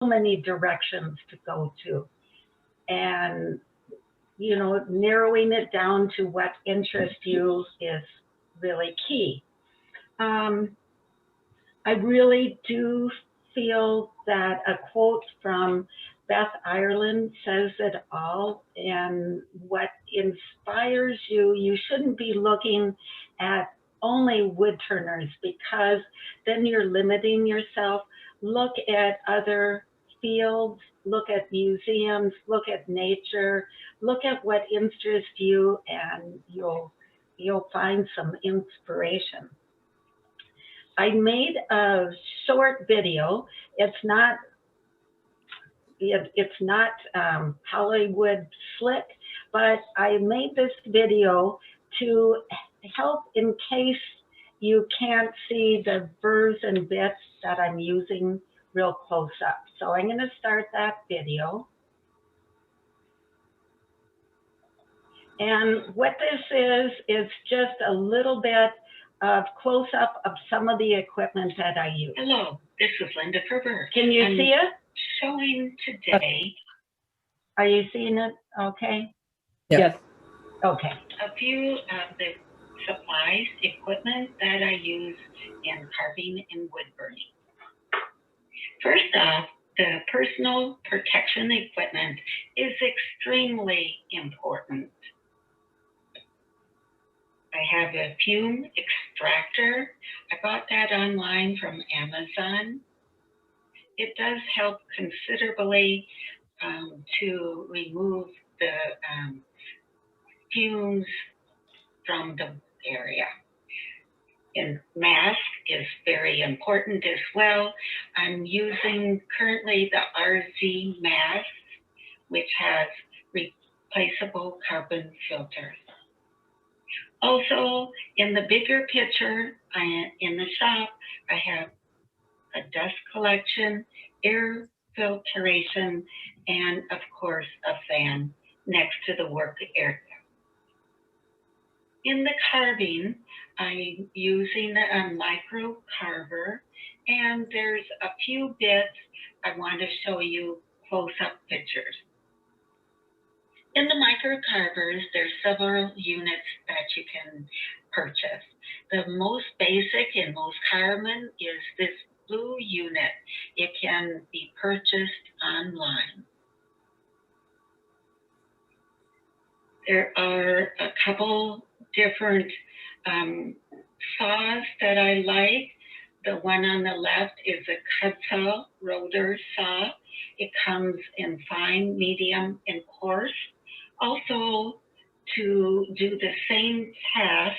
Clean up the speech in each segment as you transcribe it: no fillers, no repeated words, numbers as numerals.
many directions to go to. And, you know, narrowing it down to what interests you is really key. I really do feel that a quote from Beth Ireland says it all, and what inspires you, you shouldn't be looking at only woodturners, because then you're limiting yourself. Look at other fields, look at museums, look at nature, look at what interests you, and you'll find some inspiration. I made a short video. It's not Hollywood slick, but I made this video to help in case you can't see the burrs and bits that I'm using real close up. So I'm going to start that video. And what this is just a little bit of close-up of some of the equipment that I use. Hello, this is Linda Ferber. Can you see it? Showing today. Are you seeing it okay? Yes. Okay. A few of the supplies, equipment that I use in carving and wood burning. First off, the personal protection equipment is extremely important. I have a fume extractor. I bought that online from Amazon. It does help considerably to remove the fumes from the area. And mask is very important as well. I'm using currently the RZ mask, which has replaceable carbon filters. Also, in the bigger picture, in the shop, I have a dust collection, air filtration, and of course, a fan next to the work area. In the carving, I'm using a micro carver, and there's a few bits I want to show you close-up pictures. In the micro carvers, there's several units that you can purchase. The most basic and most common is this blue unit. It can be purchased online. There are a couple different saws that I like. The one on the left is a cut saw, rotor saw. It comes in fine, medium, and coarse. Also, to do the same task,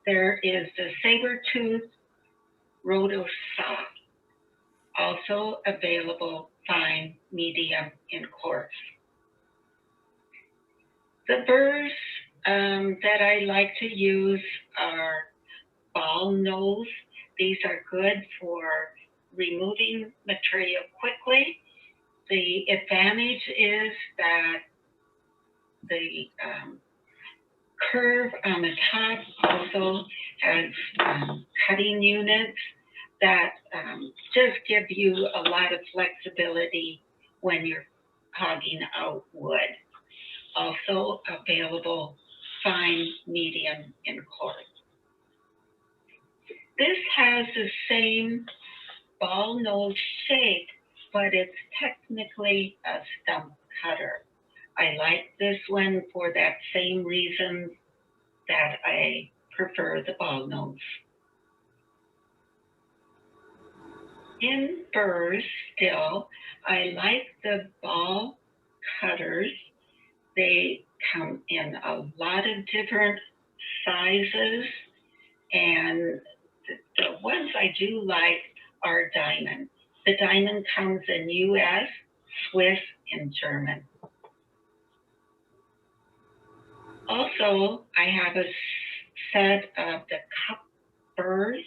there is the saber tooth rotor saw, also available fine, medium, and coarse. The burrs that I like to use are ball nose. These are good for removing material quickly. The advantage is that the curve on the top also has cutting units that just give you a lot of flexibility when you're hogging out wood. Also available fine, medium, and coarse. This has the same ball nose shape, but it's technically a stump cutter. I like this one for that same reason that I prefer the ball nose. In burrs still, I like the ball cutters. They come in a lot of different sizes, and the ones I do like are diamond. The diamond comes in US, Swiss, and German. Also, I have a set of the cup burrs.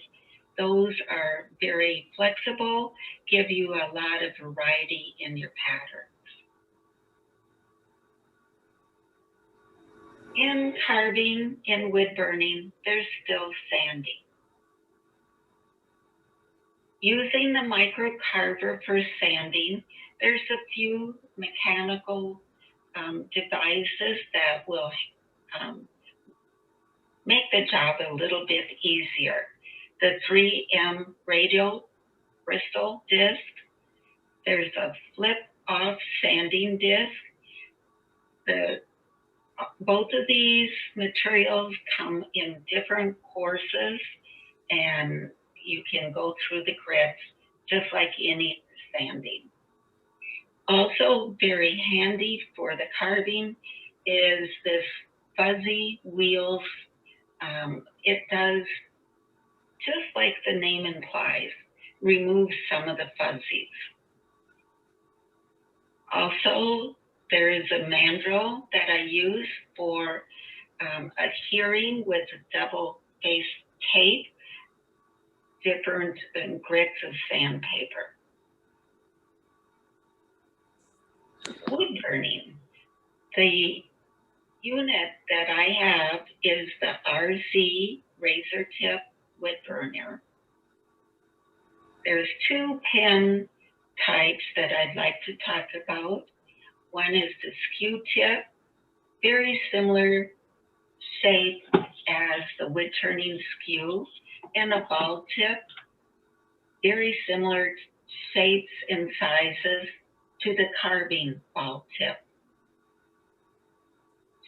Those are very flexible, give you a lot of variety in your patterns. In carving and wood burning, there's still sanding. Using the micro carver for sanding, there's a few mechanical devices that will make the job a little bit easier. The 3M radial bristol disc, there's a flip-off sanding disc. Both of these materials come in different courses, and you can go through the grits just like any sanding. Also very handy for the carving is this fuzzy wheels. It does, just like the name implies, remove some of the fuzzies. Also, there is a mandrel that I use for adhering with double-faced tape, different grits of sandpaper. Wood burning. The unit that I have is the RZ razor tip wood burner. There's two pen types that I'd like to talk about. One is the skew tip, very similar shape as the wood turning skew, and a ball tip, very similar shapes and sizes to the carving ball tip.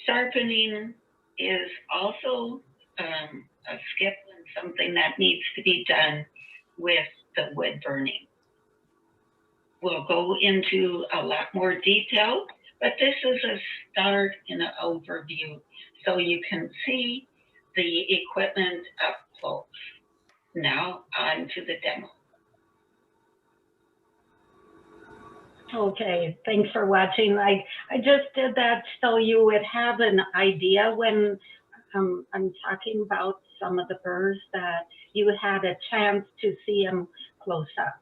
Sharpening is also a skip and something that needs to be done with the wood burning. We'll go into a lot more detail, but this is a start and an overview so you can see the equipment up close. Now on to the demo. Okay, thanks for watching. I just did that so you would have an idea when I'm talking about some of the burrs, that you had a chance to see them close up.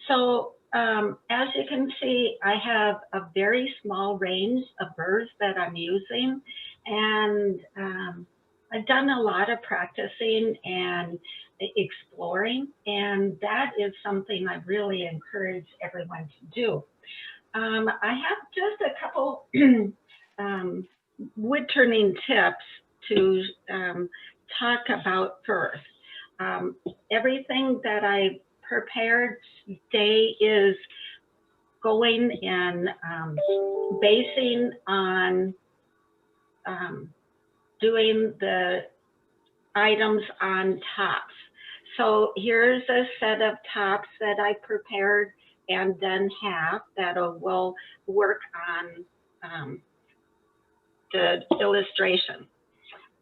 So as you can see, I have a very small range of burrs that I'm using, and I've done a lot of practicing and exploring, and that is something I really encourage everyone to do. I have just a couple wood turning tips to talk about first. Everything that I prepared today is going in basing on doing the items on tops. So here's a set of tops that I prepared and then have that will work on the illustration.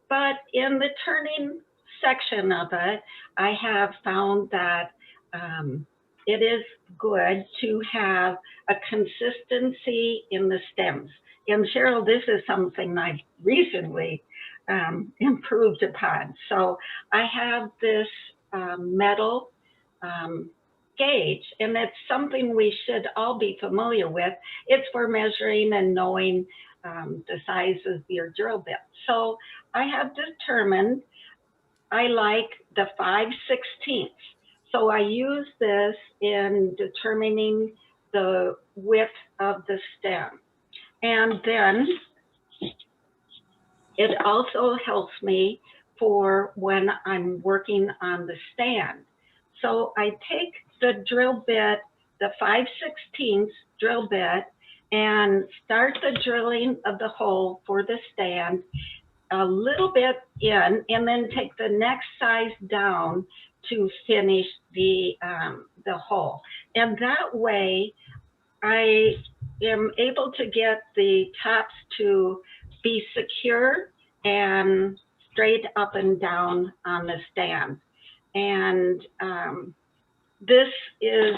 But in the turning section of it, I have found that it is good to have a consistency in the stems. And Cheryl, this is something I've recently improved upon. So I have this metal gauge, and it's something we should all be familiar with. It's for measuring and knowing the size of your drill bit. So I have determined I like the 5/16. So I use this in determining the width of the stem. And then it also helps me for when I'm working on the stand. So I take the drill bit, the 5/16 drill bit, and start the drilling of the hole for the stand a little bit in, and then take the next size down to finish the hole. And that way I am able to get the tops to be secure and straight up and down on the stand. And this is,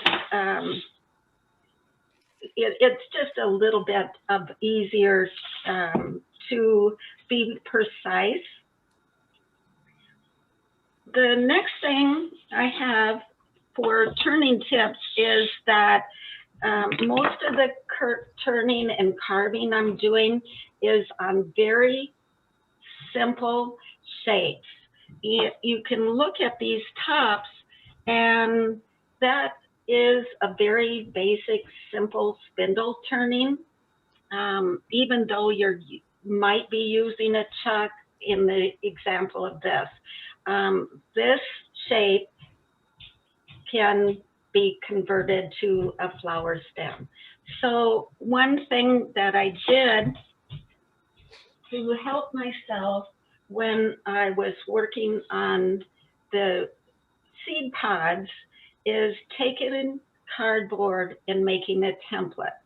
it's just a little bit of easier to be precise. The next thing I have for turning tips is that most of the turning and carving I'm doing is on very simple shapes. You can look at these tops and that is a very basic, simple spindle turning. Even though you might be using a chuck in the example of this, this shape can be converted to a flower stem. So one thing that I did to help myself when I was working on the seed pods is taking cardboard and making a template,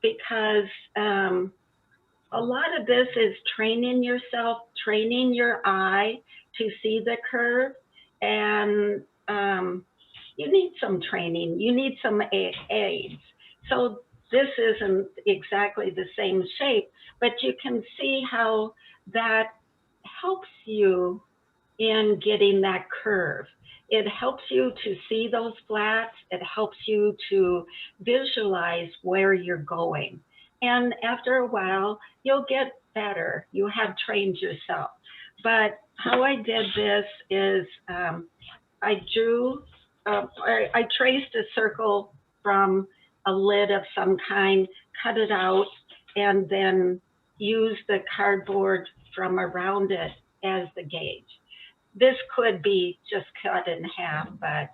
because a lot of this is training yourself, training your eye to see the curve, and you need some training, you need some aids. So this isn't exactly the same shape, but you can see how that helps you in getting that curve. It helps you to see those flats. It helps you to visualize where you're going. And after a while, you'll get better. You have trained yourself. But how I did this is I drew, I traced a circle from a lid of some kind, cut it out, and then used the cardboard from around it as the gauge. This could be just cut in half, but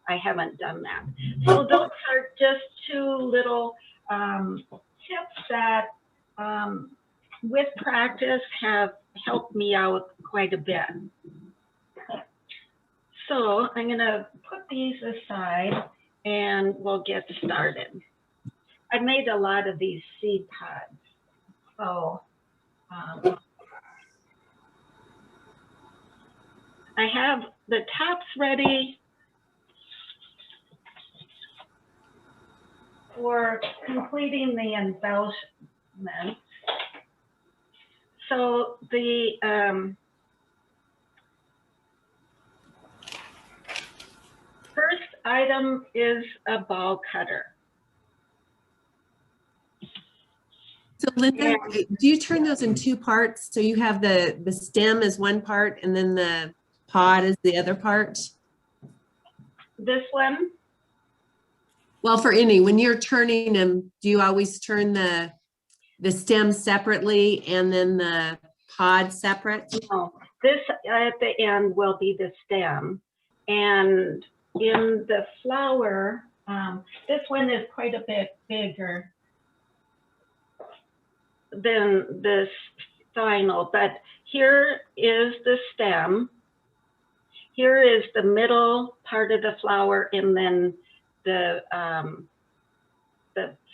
I haven't done that. So those are just two little tips that with practice have helped me out quite a bit. So I'm gonna put these aside and we'll get started. I made a lot of these seed pods. So I have the tops ready for completing the embellishment. So the first item is a ball cutter. So Linda, do you turn those in two parts? So you have the stem as one part and then the pod is the other part? This one? Well, for any, when you're turning them, do you always turn the stem separately and then the pod separate? No, this at the end will be the stem. And in the flower, this one is quite a bit bigger than this final, but here is the stem. Here is the middle part of the flower, and then the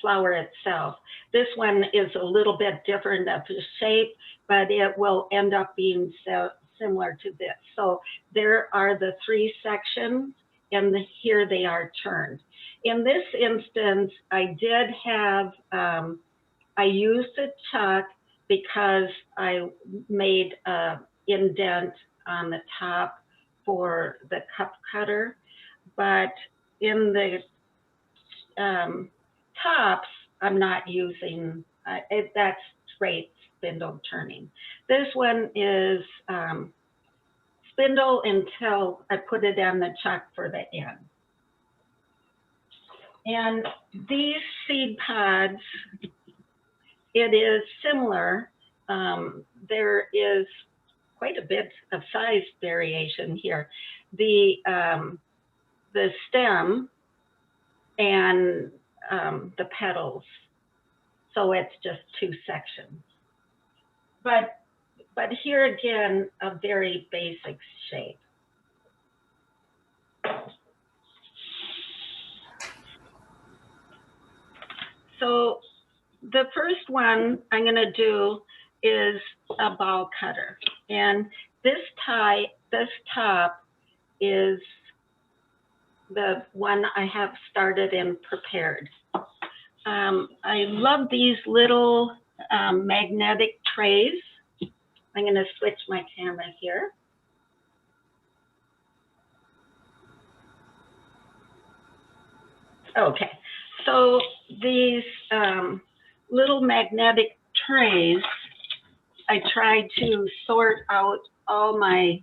flower itself. This one is a little bit different of the shape, but it will end up being similar to this. So there are the three sections, and here they are turned. In this instance, I did have, I used a chuck because I made an indent on the top for the cup cutter, but in the tops, I'm not using, that's straight spindle turning. This one is spindle until I put it on the chuck for the end. And these seed pods, it is similar. There is quite a bit of size variation here. The stem and the petals, so it's just two sections. But here again, a very basic shape. So the first one I'm going to do is a ball cutter, and this top is the one I have started and prepared. I love these little magnetic trays. I'm going to switch my camera here. Okay, so these little magnetic trays, I tried to sort out all my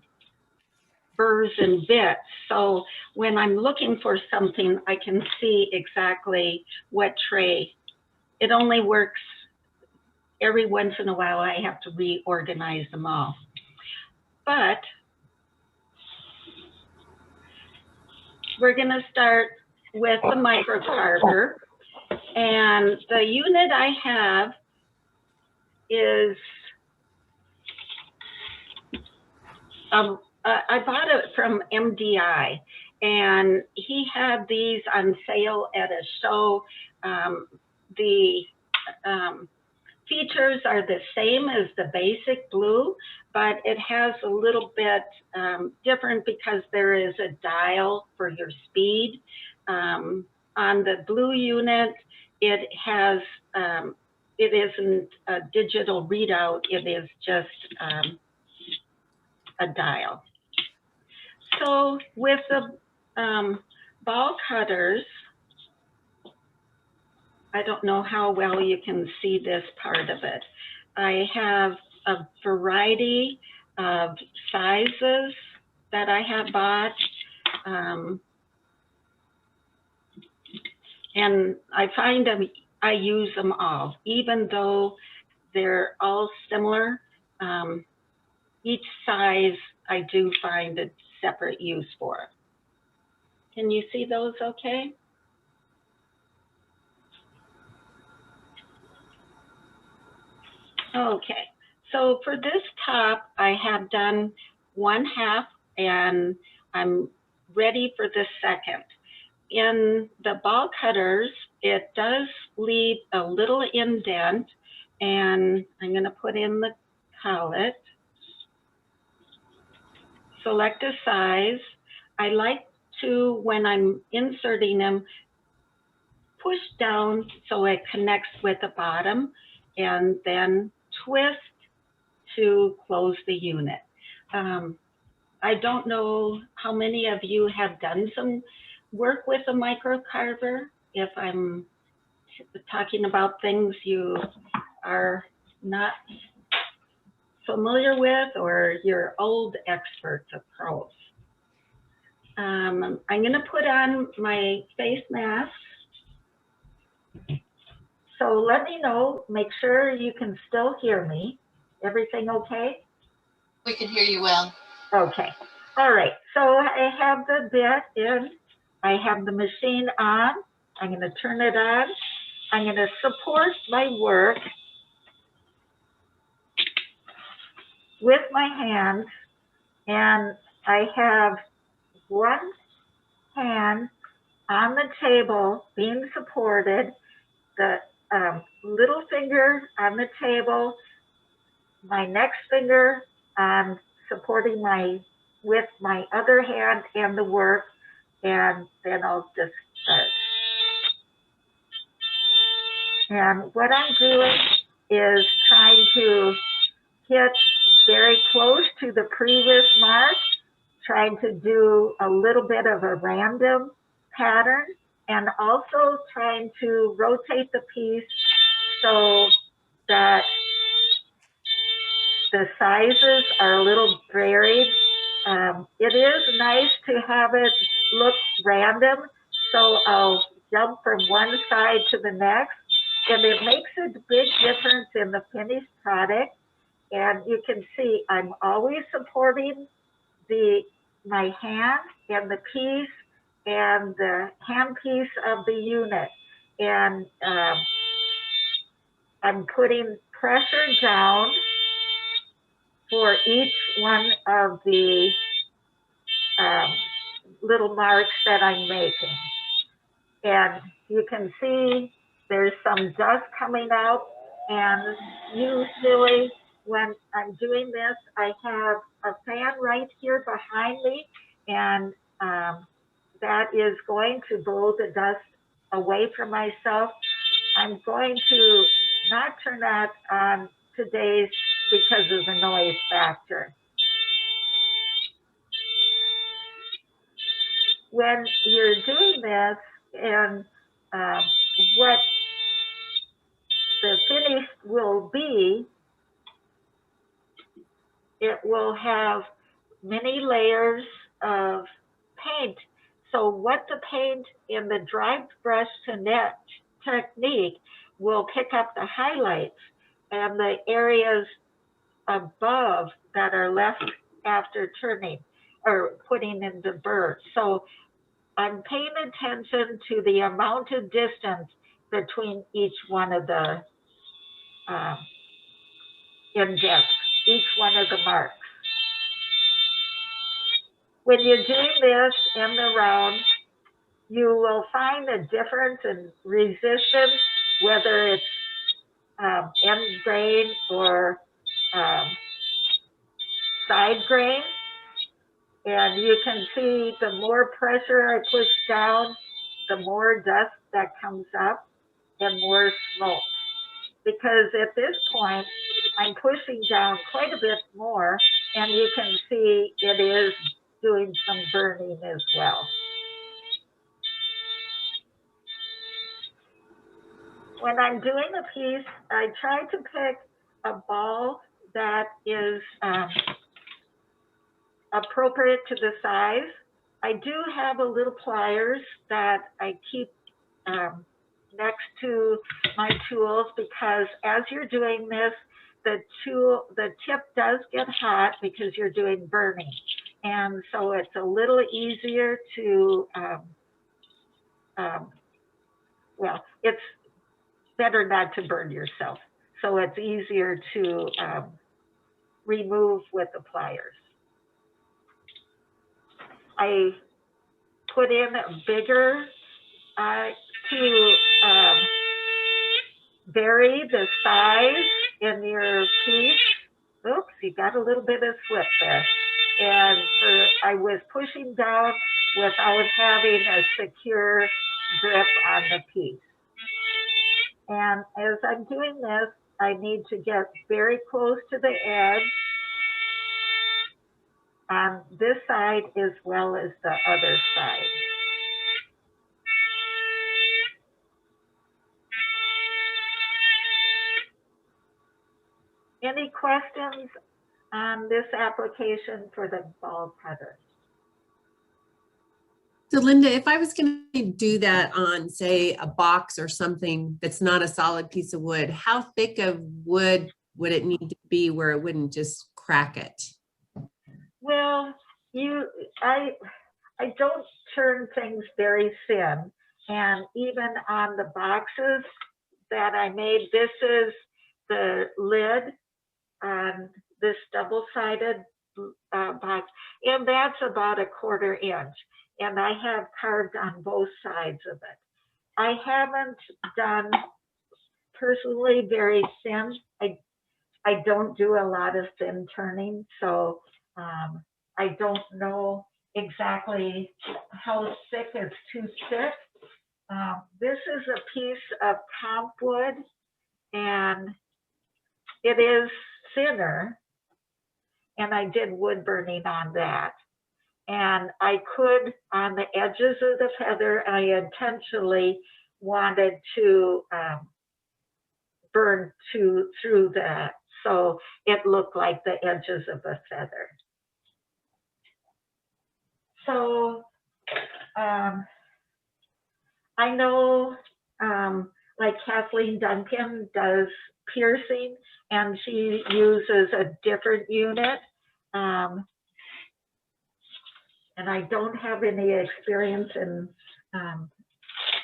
burrs and bits. So when I'm looking for something, I can see exactly what tray. It only works every once in a while. I have to reorganize them all. But we're going to start with the microcarver. And the unit I have is, I bought it from MDI, and he had these on sale at a show. The features are the same as the basic blue, but it has a little bit different because there is a dial for your speed. On the blue unit, it has, it isn't a digital readout, it is just a dial. So with the ball cutters, I don't know how well you can see this part of it. I have a variety of sizes that I have bought. And I find I use them all, even though they're all similar. Each size I do find a separate use for. Can you see those okay? Okay, so for this top, I have done 1/2 and I'm ready for the second. In the ball cutters, it does leave a little indent, and I'm going to put in the collet. Select a size. I like to, when I'm inserting them, push down so it connects with the bottom, and then twist to close the unit. I don't know how many of you have done some work with a microcarver. If I'm talking about things you are not familiar with, or you're old experts of pros. I'm going to put on my face mask. So let me know, make sure you can still hear me. Everything okay? We can hear you well. Okay. All right. So I have the bit in. I have the machine on. I'm going to turn it on. I'm going to support my work with my hands, and I have one hand on the table being supported, the little finger on the table, my next finger supporting with my other hand and the work, and then I'll just start. And what I'm doing is trying to hit very close to the previous mark, trying to do a little bit of a random pattern, and also trying to rotate the piece so that the sizes are a little varied. It is nice to have it look random, so I'll jump from one side to the next, and it makes a big difference in the finished product. And you can see I'm always supporting my hand and the piece and the hand piece of the unit. And I'm putting pressure down for each one of the little marks that I'm making. And you can see there's some dust coming out, and usually when I'm doing this, I have a fan right here behind me, and that is going to blow the dust away from myself. I'm going to not turn that on today because of the noise factor. When you're doing this, and what the finish will be, it will have many layers of paint. So what the paint in the dry brush technique will pick up the highlights and the areas above that are left after turning or putting in the burr. So I'm paying attention to the amount of distance between each one of the indents, each one of the marks. When you're doing this in the round, you will find a difference in resistance, whether it's end grain or side grain. And you can see the more pressure I push down, the more dust that comes up and more smoke. Because at this point, I'm pushing down quite a bit more, and you can see it is doing some burning as well. When I'm doing a piece, I try to pick a ball that is appropriate to the size. I do have a little pliers that I keep next to my tools, because as you're doing this, the tip does get hot because you're doing burning. And so it's a little easier to, well, it's better not to burn yourself. So it's easier to remove with the pliers. I put in a bigger to vary the size in your piece. Oops, you got a little bit of slip there. And I was pushing down without having a secure grip on the piece. And as I'm doing this, I need to get very close to the edge on this side as well as the other side. Any questions on this application for the ball cutter? So Linda, if I was going to do that on, say, a box or something that's not a solid piece of wood, how thick of wood would it need to be where it wouldn't just crack it? Well, I don't turn things very thin, and even on the boxes that I made, this is the lid on this double-sided box, and that's about 1/4 inch. And I have carved on both sides of it. I haven't done personally very thin. I don't do a lot of thin turning, so I don't know exactly how thick is too thick. This is a piece of comp wood, and it is thinner, and I did wood burning on that. And I could, on the edges of the feather, I intentionally wanted to burn through that, so it looked like the edges of a feather. So I know like Kathleen Duncan does piercing, and she uses a different unit. And I don't have any experience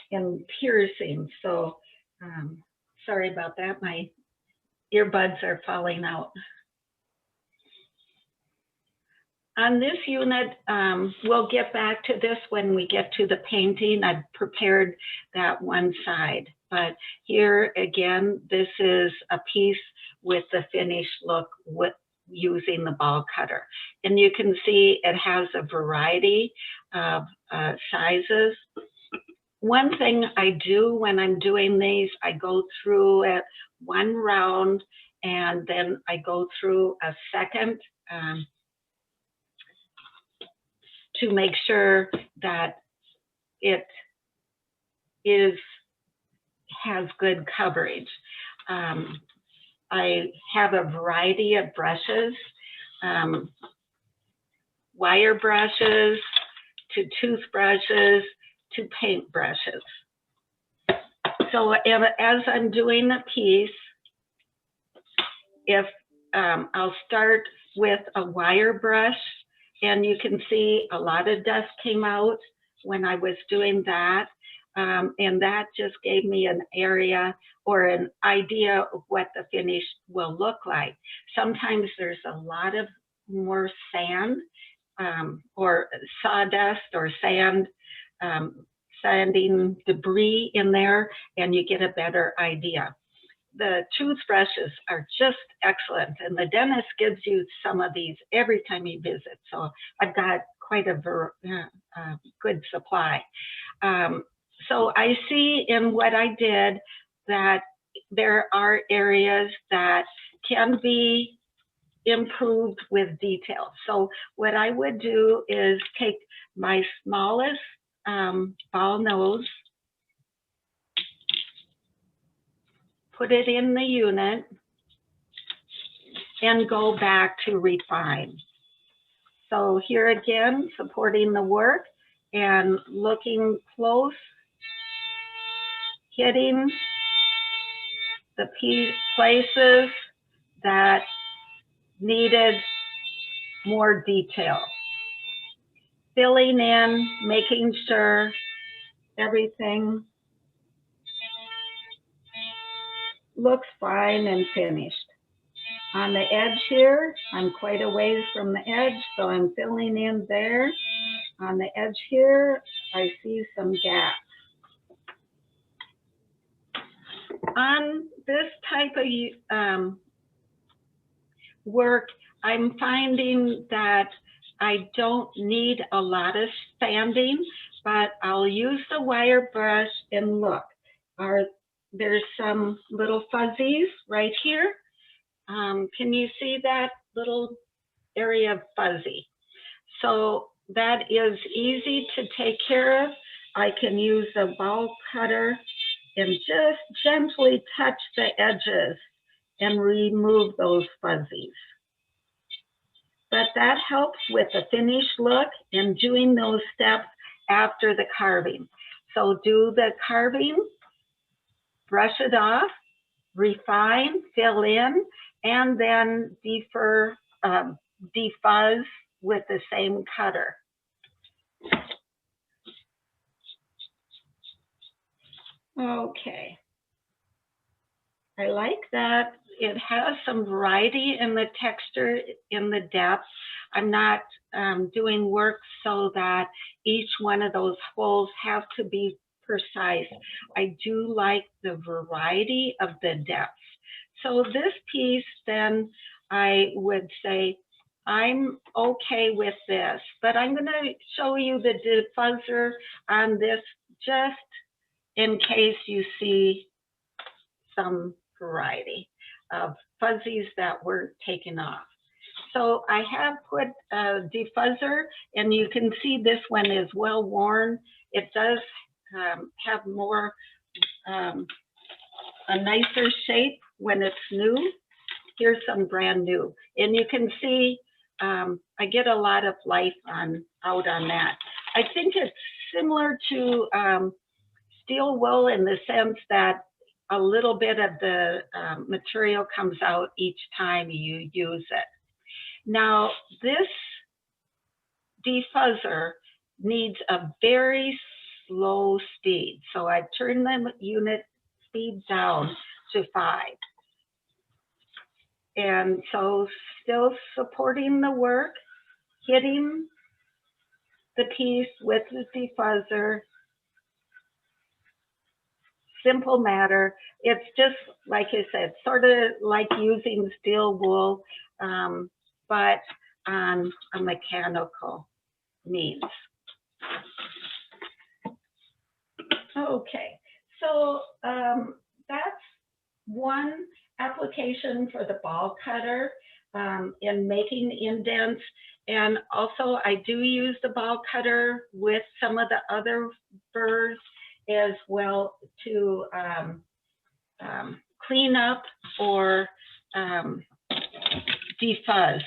in piercing, so sorry about that. My earbuds are falling out. On this unit, we'll get back to this when we get to the painting. I've prepared that one side, but here again, this is a piece with the finished look with using the ball cutter. And you can see it has a variety of sizes. One thing I do when I'm doing these, I go through it one round, and then I go through a second to make sure that it has good coverage. I have a variety of brushes. wire brushes to toothbrushes to paint brushes. So as I'm doing a piece, if I'll start with a wire brush, and you can see a lot of dust came out when I was doing that. And that just gave me an area or an idea of what the finish will look like. Sometimes there's a lot of more sand or sawdust or sand, sanding debris in there, and you get a better idea. The toothbrushes are just excellent, and the dentist gives you some of these every time you visit. So I've got quite a good supply. So I see in what I did that there are areas that can be improved with detail. So what I would do is take my smallest ball nose, put it in the unit, and go back to refine. So here again, supporting the work and looking close, hitting the places that needed more detail. Filling in, making sure everything looks fine and finished. On the edge here, I'm quite a ways from the edge, so I'm filling in there. On the edge here, I see some gaps. On this type of work, I'm finding that I don't need a lot of sanding, but I'll use the wire brush and look. There's some little fuzzies right here. Can you see that little area of fuzzy? So that is easy to take care of. I can use a ball cutter and just gently touch the edges and remove those fuzzies. But that helps with the finished look and doing those steps after the carving. So do the carving, brush it off, refine, fill in, and then defuzz with the same cutter. Okay. I like that. It has some variety in the texture, in the depth. I'm not doing work so that each one of those holes have to be precise. I do like the variety of the depth. So this piece, then I would say, I'm okay with this, but I'm going to show you the defuzzer on this just in case you see some variety of fuzzies that weren't taken off. So I have put a defuzzer, and you can see this one is well worn. It does have more, a nicer shape when it's new. Here's some brand new. And you can see I get a lot of life out on that. I think it's similar to steel wool in the sense that a little bit of the material comes out each time you use it. Now, this defuzzer needs a very slow speed. So I turn the unit speed down to 5. And so still supporting the work, hitting the piece with the defuzzer. Simple matter. It's just, like I said, sort of like using steel wool, but on a mechanical means. Okay, so that's one application for the ball cutter in making indents. And also I do use the ball cutter with some of the other burrs as well to clean up or defuzz.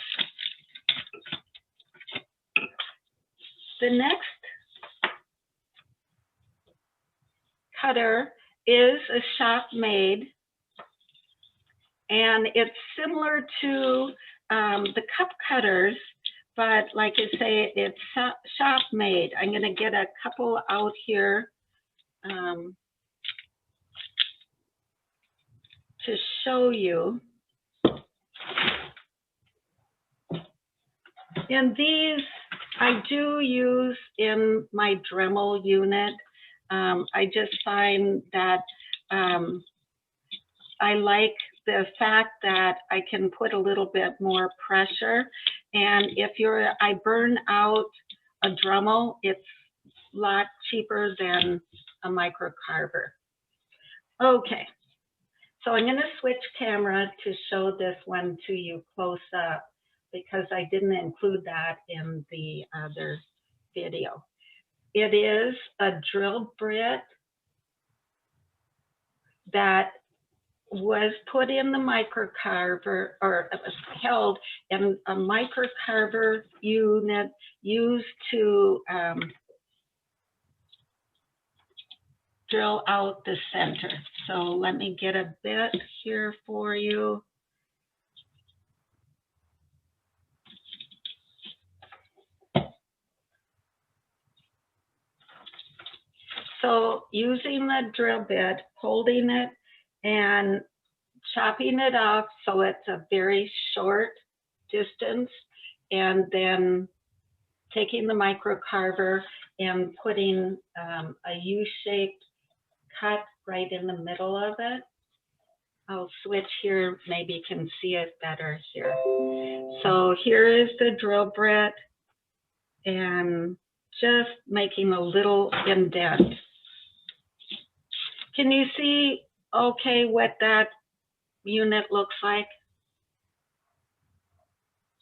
The next cutter is a shop made, and it's similar to the cup cutters, but like I say, it's shop made. I'm going to get a couple out here to show you. And these I do use in my Dremel unit. I just find that I like the fact that I can put a little bit more pressure. And if I burn out a Dremel, it's a lot cheaper than a microcarver. Okay, so I'm going to switch camera to show this one to you close up, because I didn't include that in the other video. It is a drill bit that was put in the microcarver, or it was held in a microcarver unit used to drill out the center. So let me get a bit here for you. So using the drill bit, holding it and chopping it off so it's a very short distance, and then taking the microcarver and putting a U-shaped cut right in the middle of it. I'll switch here, maybe you can see it better here. So here is the drill bit, and just making a little indent. Can you see okay what that unit looks like?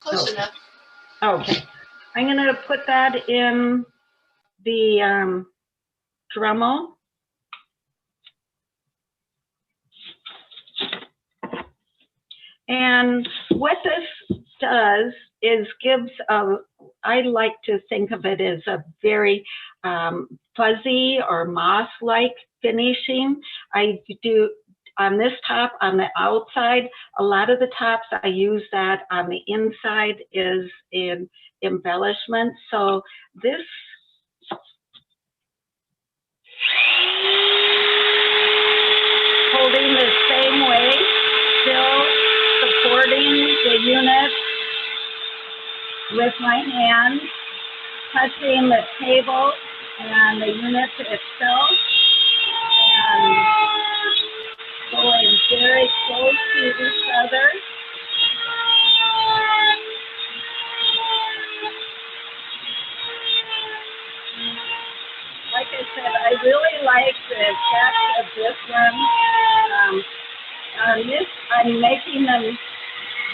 Close enough. Okay, I'm going to put that in the Dremel. And what this does is gives I like to think of it as a very fuzzy or moss-like finishing. I do on this top, on the outside, a lot of the tops I use that. On the inside is in embellishment. So this holding the same way, still supporting the unit with my hand, touching the table and the unit itself, and going very close to each other. Like I said, I really like the effect of this one. On this, I'm making them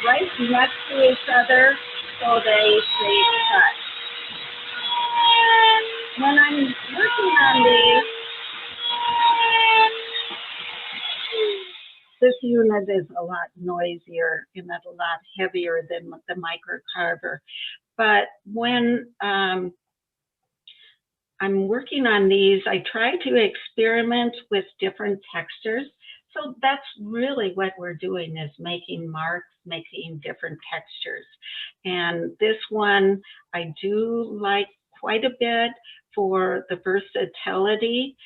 right next to each other so they cut. When I'm working on these, this unit is a lot noisier and a lot heavier than the microcarver. But when I'm working on these, I try to experiment with different textures. So that's really what we're doing, is making marks, making different textures. And this one I do like quite a bit for the versatility.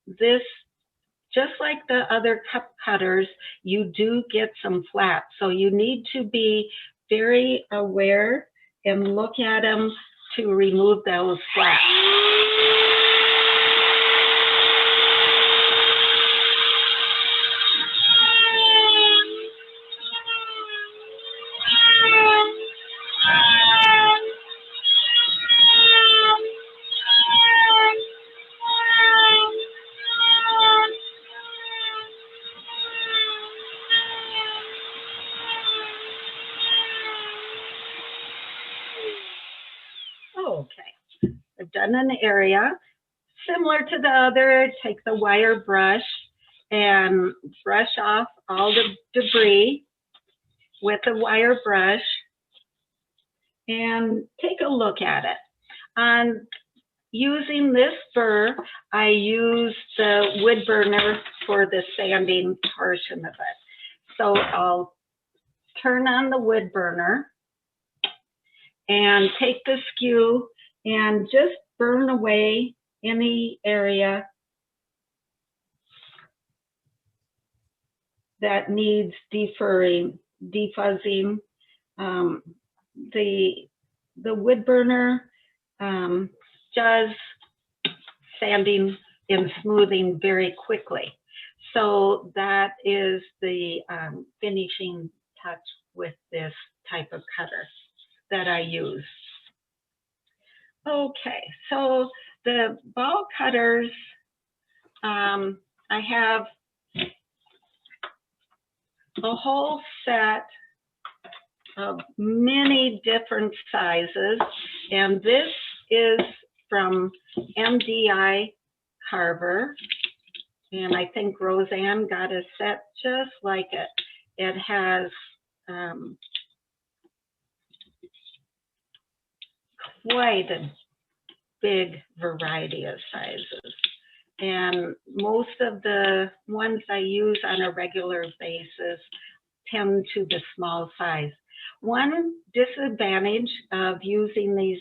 This, just like the other cup cutters, you do get some flaps. So you need to be very aware and look at them to remove those flaps. Okay, I've done an area. Similar to the other, take the wire brush and brush off all the debris with the wire brush and take a look at it. On using this burr, I use the wood burner for the sanding portion of it. So I'll turn on the wood burner and take the skew and just burn away any area that needs defuzzing. The wood burner does sanding and smoothing very quickly. So that is the finishing touch with this type of cutter that I use. Okay, so the ball cutters, I have a whole set of many different sizes, and this is from MDI Carver, and I think Roseanne got a set just like it. It has quite a big variety of sizes, and most of the ones I use on a regular basis tend to the small size. One disadvantage of using these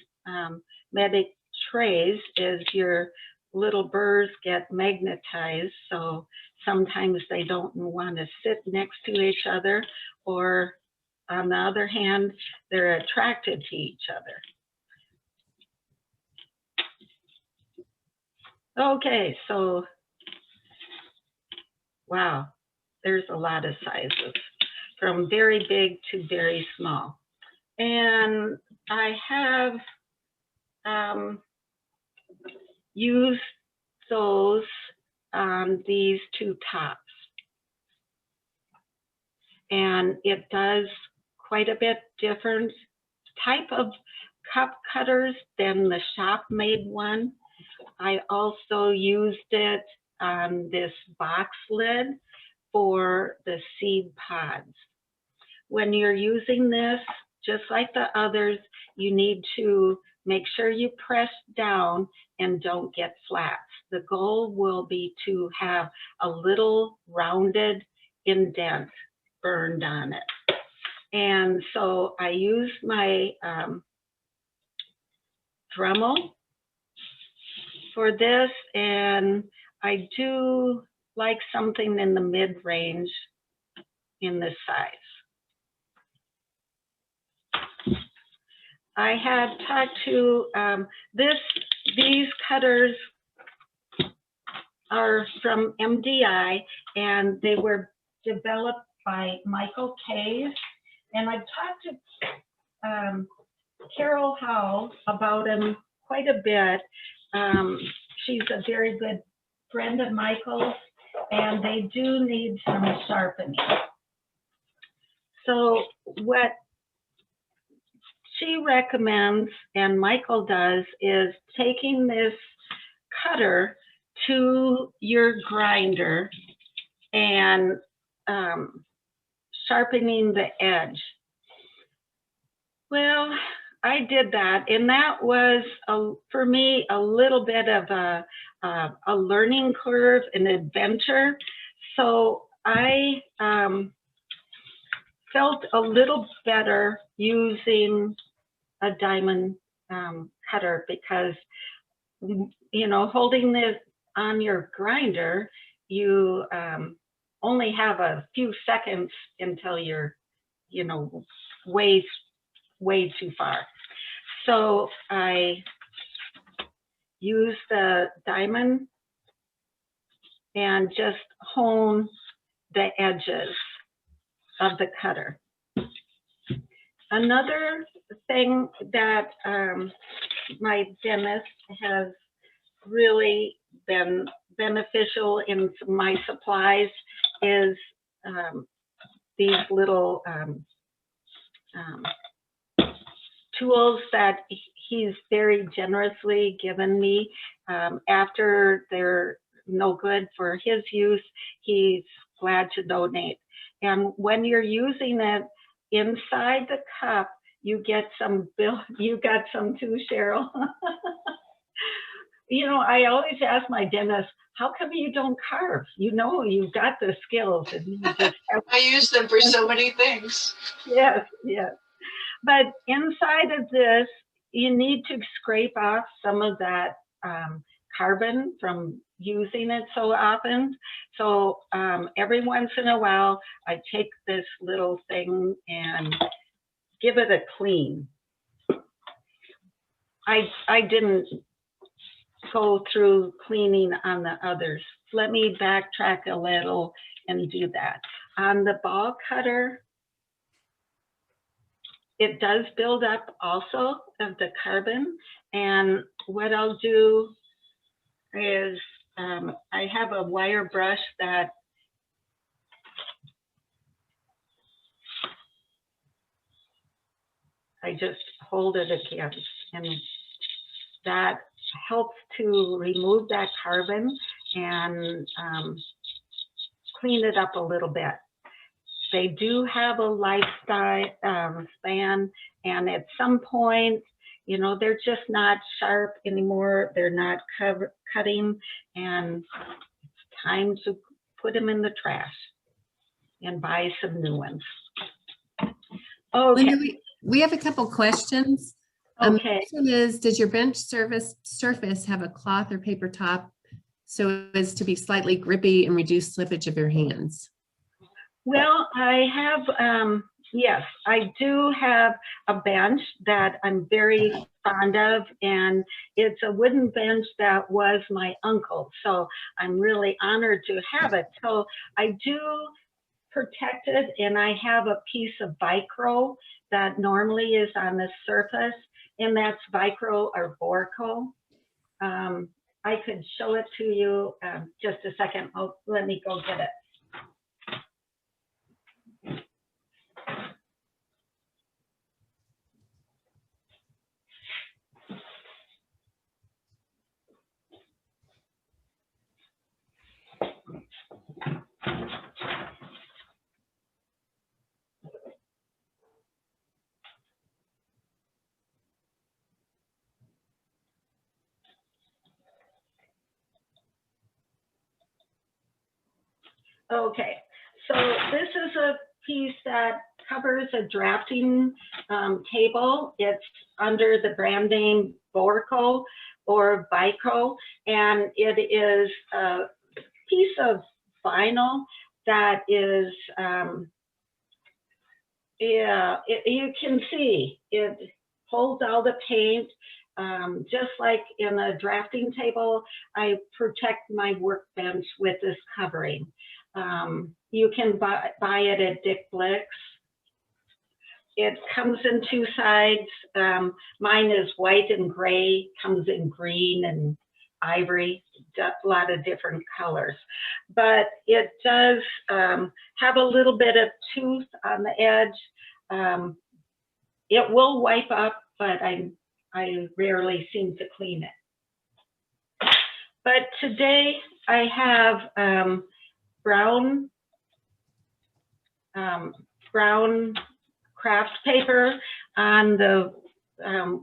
medic trays is your little burrs get magnetized, so sometimes they don't want to sit next to each other, or on the other hand, they're attracted to each other. Okay, so wow, there's a lot of sizes, from very big to very small. And I have used those on these two tops. And it does quite a bit different type of cup cutters than the shop-made one. I also used it on this box lid for the seed pods. When you're using this, just like the others, you need to make sure you press down and don't get flats. The goal will be to have a little rounded indent burned on it. And so I use my Dremel for this, and I do like something in the mid-range in this size. I had talked to these cutters are from MDI, and they were developed by Michael Case. And I've talked to Carol Howe about them quite a bit. She's a very good friend of Michael's, and they do need some sharpening. So what she recommends, and Michael does, is taking this cutter to your grinder and sharpening the edge. Well, I did that, and that was, for me, a little bit of a learning curve, an adventure. So I felt a little better using a diamond cutter, because, you know, holding this on your grinder, you only have a few seconds until you're, you know, way too far. So I use the diamond and just hone the edges of the cutter. Another thing that my dentist has really been beneficial in my supplies is these little tools that he's very generously given me. After they're no good for his use, he's glad to donate. And when you're using it inside the cup, you get some, Bill, you got some too, Cheryl. You know, I always ask my dentist, how come you don't carve? You know, you've got the skills and you just have. I use them for so many things. Yes, yes. But inside of this, you need to scrape off some of that carbon from using it so often. So every once in a while, I take this little thing and give it a clean. I didn't go through cleaning on the others. Let me backtrack a little and do that. On the ball cutter, it does build up also of the carbon. And what I'll do is I have a wire brush that I just hold it again, and that helps to remove that carbon and clean it up a little bit. They do have a lifestyle span, and at some point, you know, they're just not sharp anymore. They're not cutting, and it's time to put them in the trash and buy some new ones. Okay. Linda, we have a couple questions. Okay. This one is, does your bench surface have a cloth or paper top so as to be slightly grippy and reduce slippage of your hands? Well, I have, yes, I do have a bench that I'm very fond of, and it's a wooden bench that was my uncle's, so I'm really honored to have it. So I do protect it, and I have a piece of Vicro that normally is on the surface, and that's Vicro or Borco. I could show it to you just a second. Oh, let me go get it. Okay, so this is a piece that covers a drafting table. It's under the brand name Borco or Vico, and it is a piece of vinyl that is, you can see it holds all the paint. Just like in a drafting table, I protect my workbench with this covering. You can buy it at Dick Blick's. It comes in two sides. Mine is white and gray, comes in green and ivory, a lot of different colors. But it does have a little bit of tooth on the edge. It will wipe up, but I rarely seem to clean it. But today I have brown craft paper on the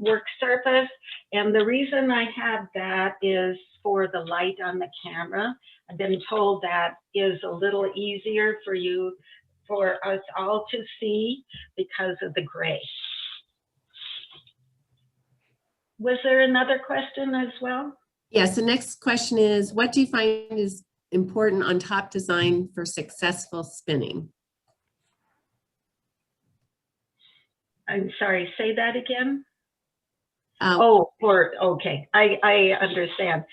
work surface. And the reason I have that is for the light on the camera. I've been told that is a little easier for us all to see because of the gray. Was there another question as well? Yes, the next question is, what do you find is important on top design for successful spinning? I'm sorry, say that again. Oh, Okay, I understand.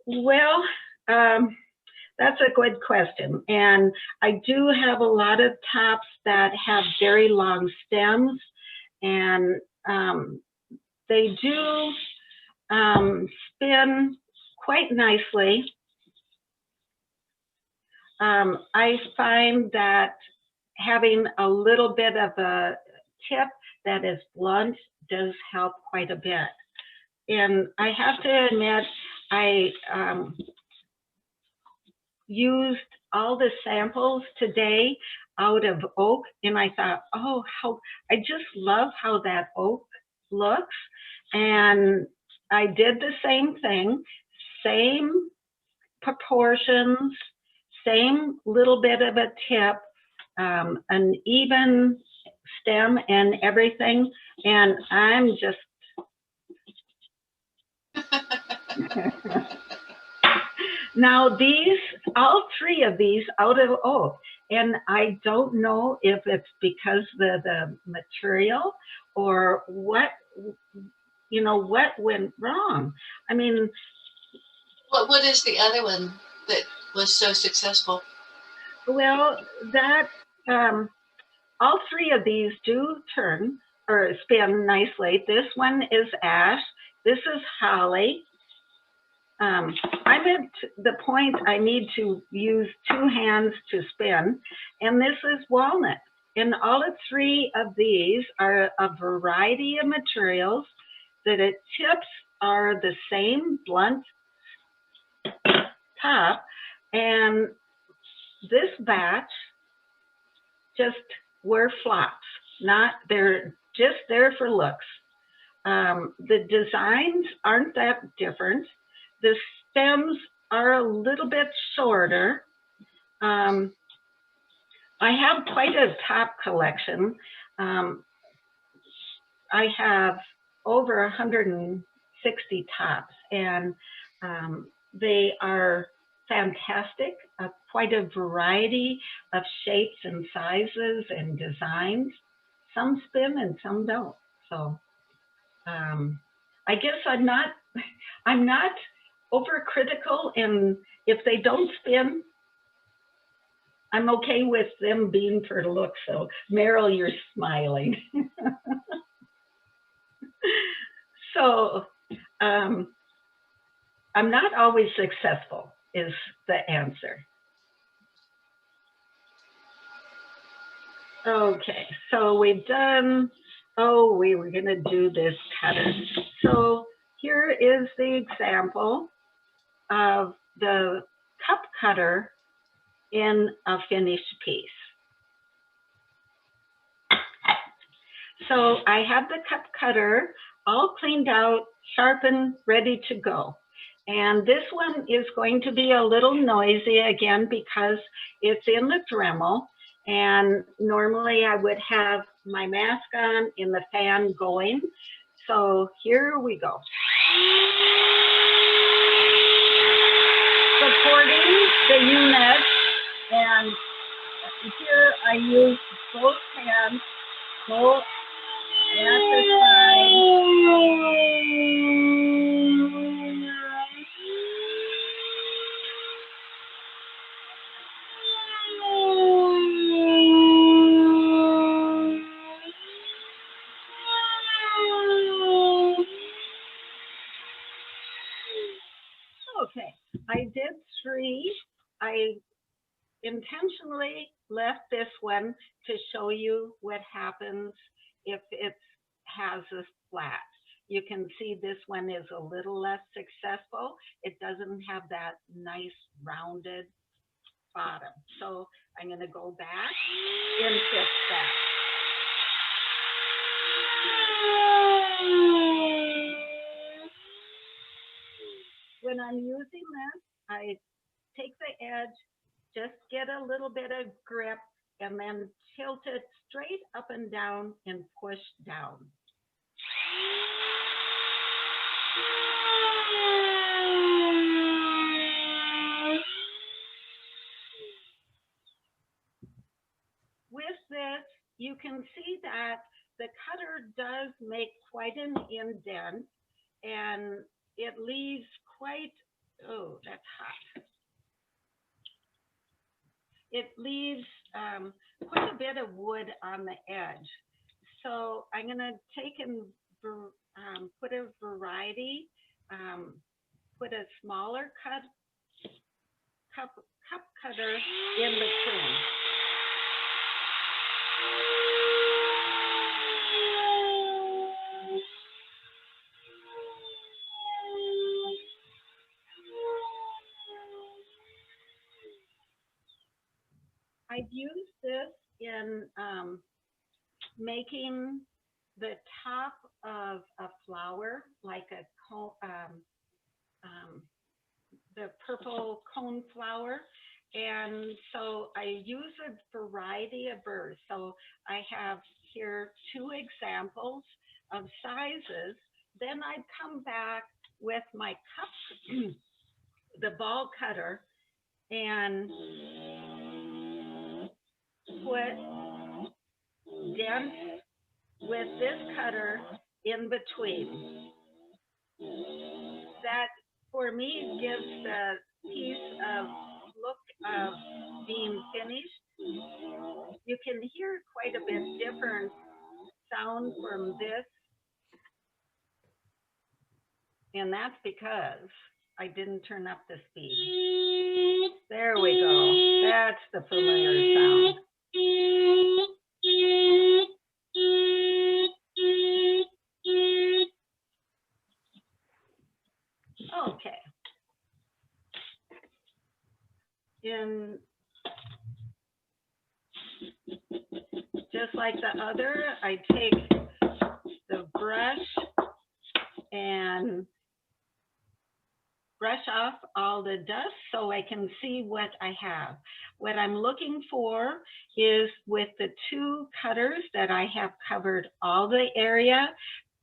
Well, that's a good question. And I do have a lot of tops that have very long stems, and they do spin quite nicely. I find that having a little bit of a tip that is blunt does help quite a bit. And I have to admit, I used all the samples today out of oak, and I thought, oh, how I just love how that oak looks. And I did the same thing, same proportions, same little bit of a tip, an even stem and everything. And I'm just now these, all three of these out of oak, and I don't know if it's because the material or what, you know, what went wrong. I mean, What is the other one that was so successful? well, that all three of these do turn or spin nicely. This one is ash. This is holly. I'm at the point I need to use two hands to spin, and this is walnut. And all three of these are a variety of materials. The tips are the same blunt top, and this batch just were flops. Not, they're just there for looks. The designs aren't that different. The stems are a little bit shorter. I have quite a top collection. I have over 160 tops, and they are fantastic, quite a variety of shapes and sizes and designs. Some spin and some don't. So I guess I'm not overcritical, and if they don't spin, I'm okay with them being for the look. So Meryl, you're smiling. So I'm not always successful is the answer. Okay, so we've done, oh, we were gonna do this cutter. So here is the example of the cup cutter in a finished piece. So I have the cup cutter all cleaned out, sharpened, ready to go. And this one is going to be a little noisy again because it's in the Dremel. And normally I would have my mask on and the fan going. So here we go. Supporting the unit, and here I use both hands, both at the side. Okay, I did three. I intentionally left this one to show you what happens if it has a flat. You can see this one is a little less successful. It doesn't have that nice rounded bottom. So I'm going to go back and fix that. When I'm using this, I take the edge, just get a little bit of grip, and then tilt it straight up and down and push down. With this, you can see that the cutter does make quite an indent, and it leaves quite, oh, that's hot. It leaves quite a bit of wood on the edge. So I'm going to take and put a variety, put a smaller cup cutter in between. I've used this in making the top of a flower, like a cone, the purple cone flower. And so I use a variety of burrs. So I have here 2 examples of sizes. Then I'd come back with my cup, the ball cutter, and put dents with this cutter in between. That for me gives the piece of look of being finished. You can hear quite a bit different sound from this, and that's because I didn't turn up the speed. There we go. That's the familiar sound. Okay. And just like the other, I take the brush and brush off all the dust so I can see what I have. What I'm looking for is with the 2 cutters that I have covered all the area.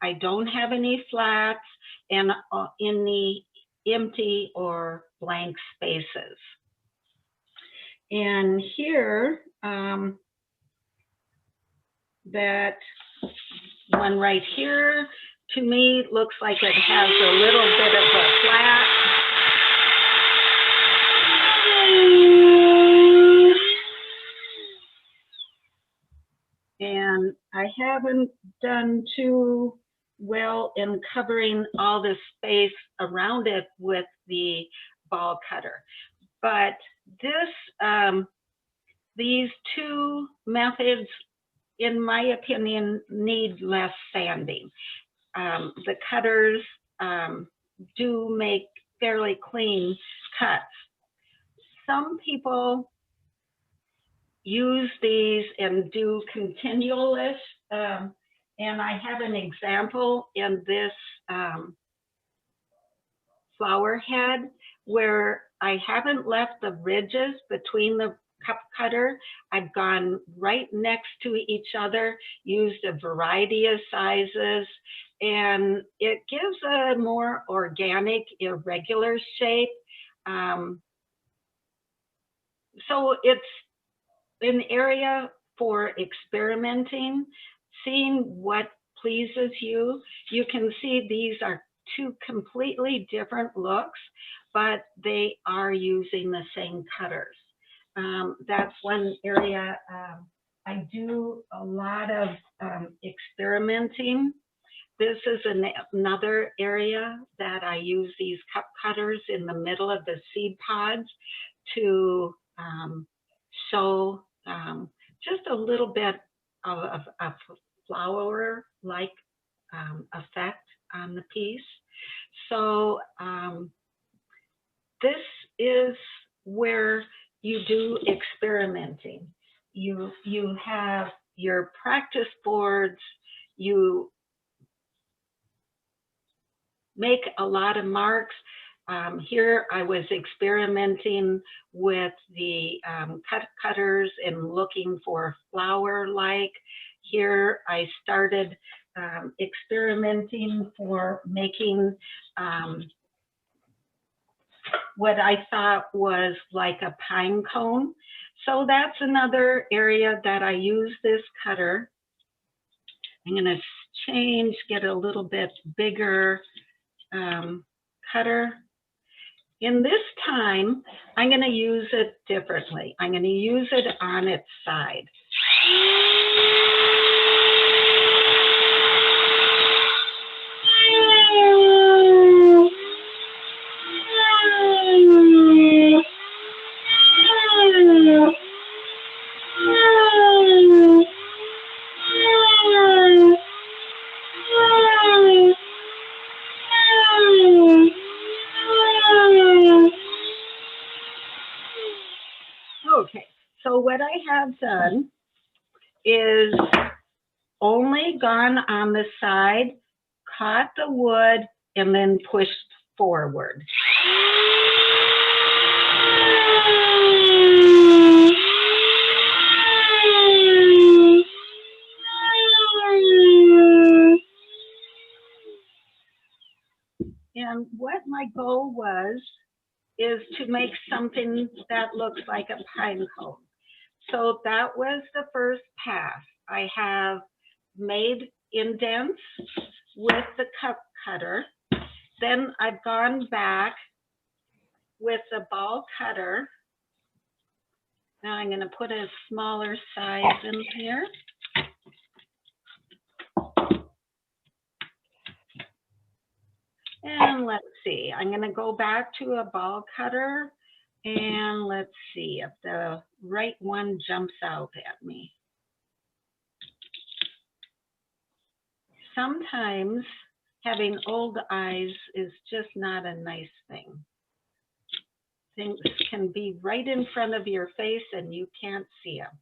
I don't have any flats and any empty or blank spaces. And here, that one right here, to me, looks like it has a little bit of a flat. And I haven't done too well in covering all the space around it with the ball cutter. But this, these 2 methods, in my opinion, need less sanding. The cutters do make fairly clean cuts. Some people use these and do continuous, and I have an example in this flower head where I haven't left the ridges between the cup cutter. I've gone right next to each other, used a variety of sizes, and it gives a more organic, irregular shape. So it's an area for experimenting, seeing what pleases you. You can see these are 2 completely different looks, but they are using the same cutters. That's one area I do a lot of experimenting. This is another area that I use these cup cutters in the middle of the seed pods to show just a little bit of a flower-like effect on the piece. So this is where you do experimenting. You have your practice boards, you make a lot of marks. Here I was experimenting with the cutters and looking for flower-like. Here I started experimenting for making what I thought was like a pine cone. So that's another area that I use this cutter. I'm going to change, get a little bit bigger cutter. In this time, I'm going to use it differently. I'm going to use it on its side. Okay, so what I have done is only gone on the side, caught the wood, and then pushed forward. And what my goal was is to make something that looks like a pine cone. So that was the first pass. I have made indents with the cup cutter. Then I've gone back with the ball cutter. Now I'm going to put a smaller size in here. And let's see, I'm going to go back to a ball cutter, and let's see if the right one jumps out at me. Sometimes having old eyes is just not a nice thing. Things can be right in front of your face and you can't see them.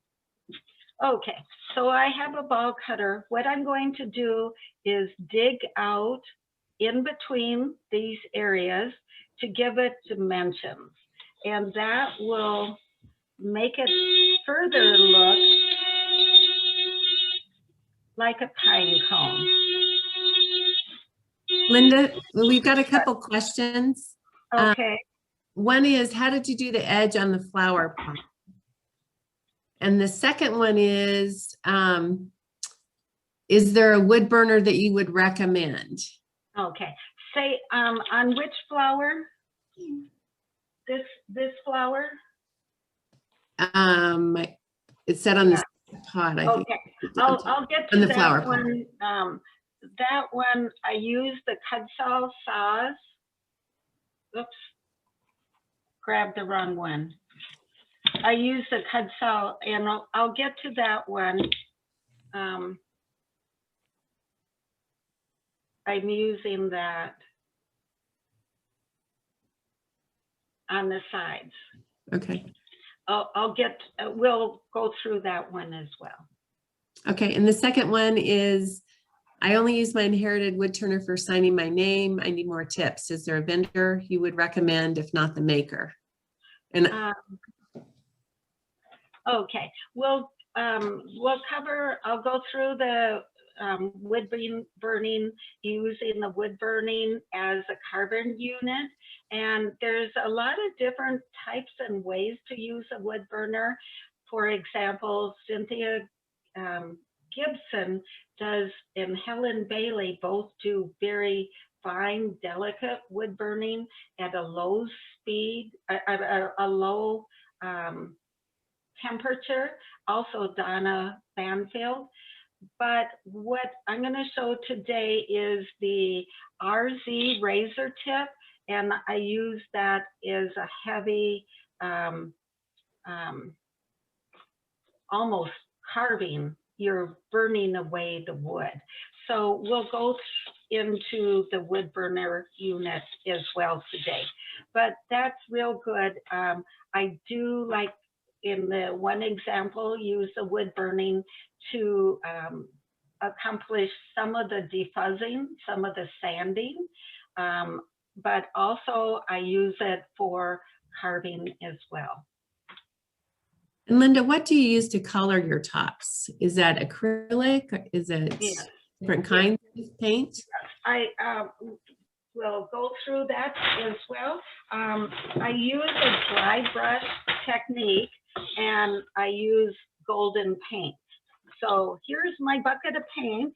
Okay, so I have a ball cutter. What I'm going to do is dig out in between these areas to give it dimensions. And that will make it further look like a pine cone. Linda, we've got a couple questions. Okay. One is, how did you do the edge on the flower pot? And the second one is there a wood burner that you would recommend? Okay. Say on which flower? This flower? It said on the pot, I think. Okay. I'll get to On the that flower pot. one. That one I used the Kutzall saws. Oops. Grabbed the wrong one. I used the Kutzall, and I'll get to that one. I'm using that on the sides. Okay. We'll go through that one as well. Okay, and the second one is, I only use my inherited wood turner for signing my name. I need more tips. Is there a vendor you would recommend, if not the maker? And okay, I'll go through the wood burning, using the wood burning as a carbon unit. And there's a lot of different types and ways to use a wood burner. For example, Cynthia Gibson and Helen Bailey both do very fine, delicate wood burning at a low speed, a low temperature. Also Donna Banfield. But what I'm going to show today is the RZ razor tip, and I use that as a heavy, almost carving. You're burning away the wood. So we'll go into the wood burner unit as well today. But that's real good. I do, like in the one example, use the wood burning to accomplish some of the defuzzing, some of the sanding, but also I use it for carving as well. And Linda, what do you use to color your tops? Is that acrylic? Or is it different kinds of paint? I will go through that as well. I use a dry brush technique, and I use golden paint. So here's my bucket of paint,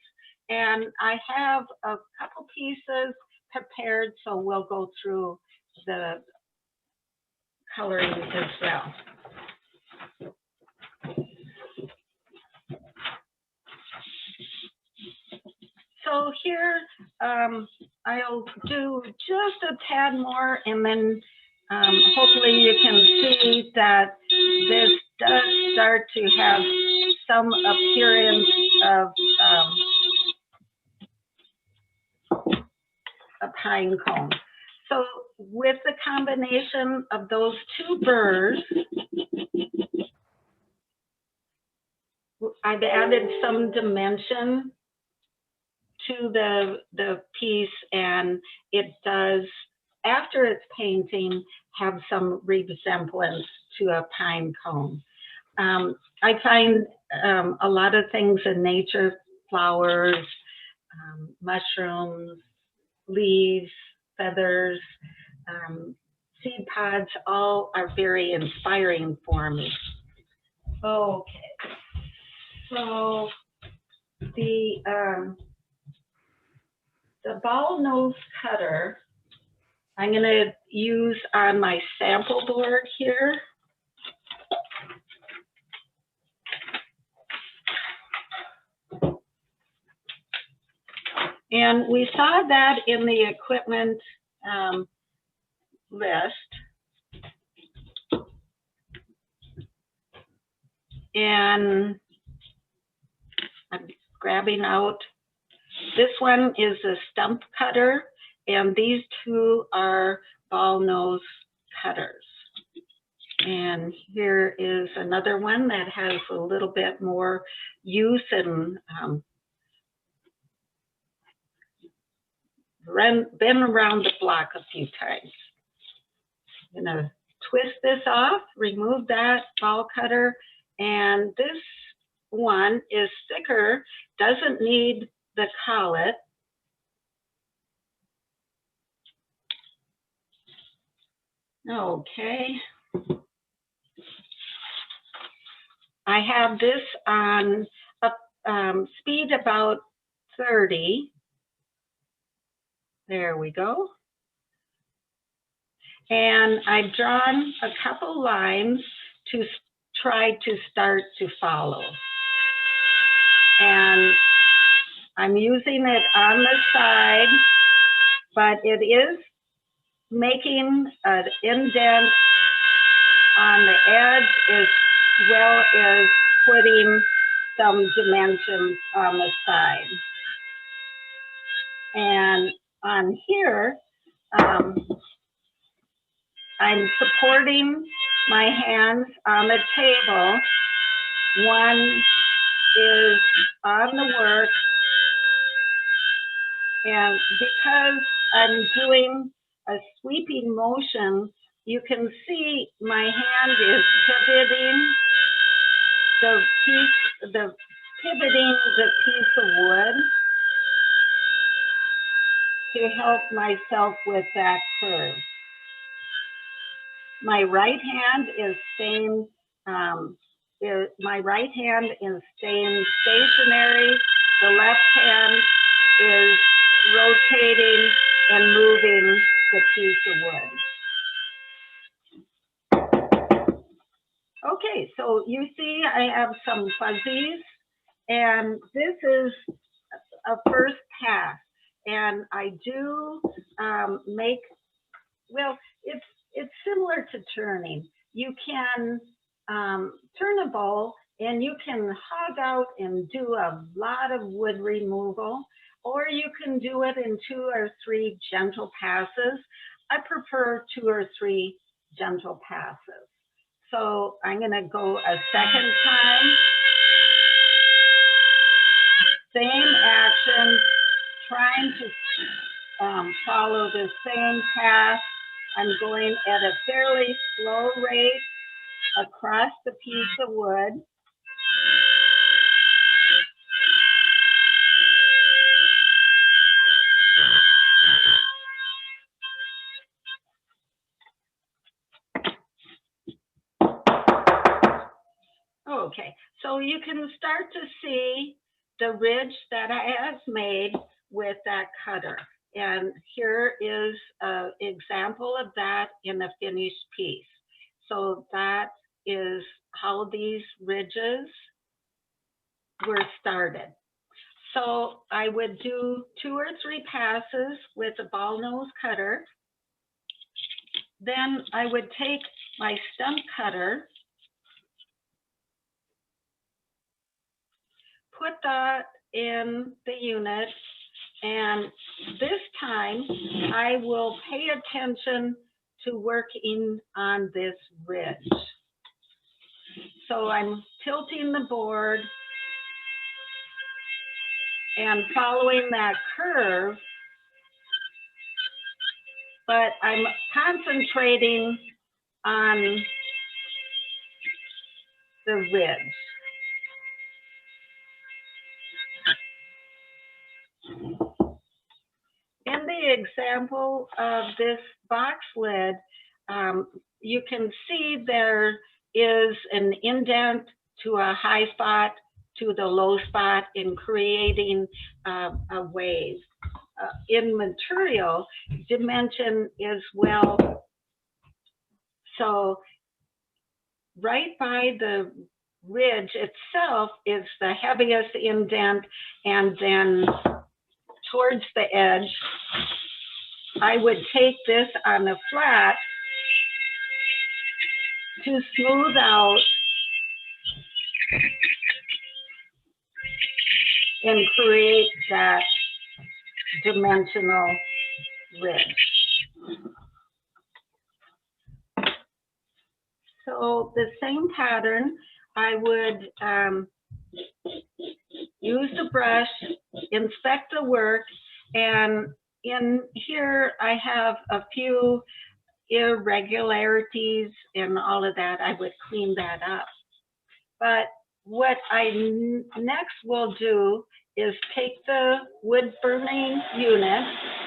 and I have a couple pieces prepared, so we'll go through the coloring as well. So here, I'll do just a tad more, and then hopefully you can see that this does start to have some appearance of a pine cone. So with the combination of those two burrs, I've added some dimension to the piece, and it does, after it's painting, have some resemblance to a pine cone. I find a lot of things in nature, flowers, mushrooms, leaves, feathers, seed pods, all are very inspiring for me. Okay, so the ball nose cutter I'm going to use on my sample board here. And we saw that in the equipment list. And I'm grabbing out, this one is a stump cutter, and these two are ball nose cutters. And here is another one that has a little bit more use and been around the block a few times. I'm gonna twist this off, remove that ball cutter, and this one is thicker, doesn't need the collet. Okay. I have this on speed about 30. There we go. And I've drawn a couple lines to try to start to follow. And I'm using it on the side, but it is making an indent on the edge as well as putting some dimensions on the side. And on here, I'm supporting my hands on the table. One is on the work, and because I'm doing a sweeping motion, you can see my hand is pivoting pivoting the piece of wood to help myself with that curve. My right hand is staying stationary. The left hand is rotating and moving the piece of wood. Okay, so you see I have some fuzzies, and this is a first pass. And I do make, well, it's similar to turning. You can turn a bowl and you can hog out and do a lot of wood removal, or you can do it in 2 or 3 gentle passes. I prefer 2 or 3 gentle passes. So I'm gonna go a second time. Same action, trying to follow the same path. I'm going at a fairly slow rate across the piece of wood. Okay, so you can start to see the ridge that I have made with that cutter. And here is an example of that in a finished piece. So that is how these ridges were started. So I would do 2 or 3 passes with a ball nose cutter. Then I would take my stump cutter, put that in the unit, and this time I will pay attention to working on this ridge. So I'm tilting the board and following that curve, but I'm concentrating on the ridge. In the example of this box lid, you can see there is an indent to a high spot to the low spot in creating a wave. In material, dimension is well. So right by the ridge itself is the heaviest indent, and then towards the edge, I would take this on the flat to smooth out and create that dimensional ridge. So the same pattern, I would use the brush, inspect the work, and in here I have a few irregularities and all of that. I would clean that up. But what I next will do is take the wood burning unit,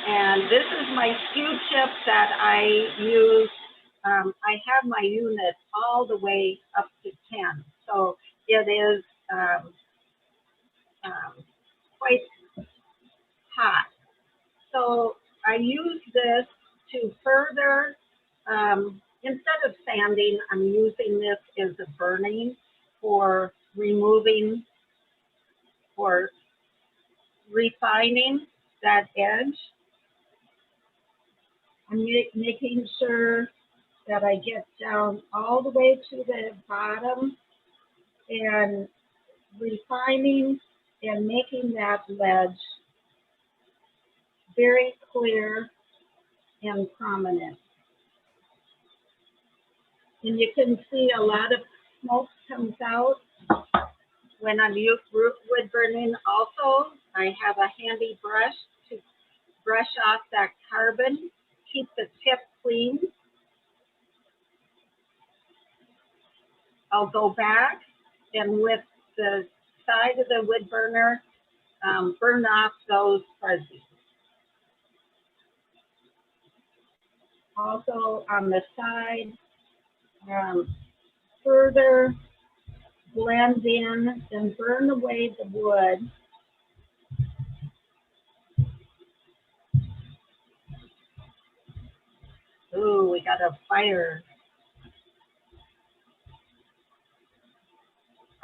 and this is my skew tip that I use. I have my unit all the way up to 10, so it is quite hot. So I use this to further, instead of sanding, I'm using this as a burning for removing or refining that edge. I'm making sure that I get down all the way to the bottom and refining and making that ledge very clear and prominent. And you can see a lot of smoke comes out when I'm wood burning. Also, I have a handy brush to brush off that carbon, keep the tip clean. I'll go back and with the side of the wood burner, burn off those fuzzies. Also on the side, further blend in and burn away the wood. Ooh, we got a fire.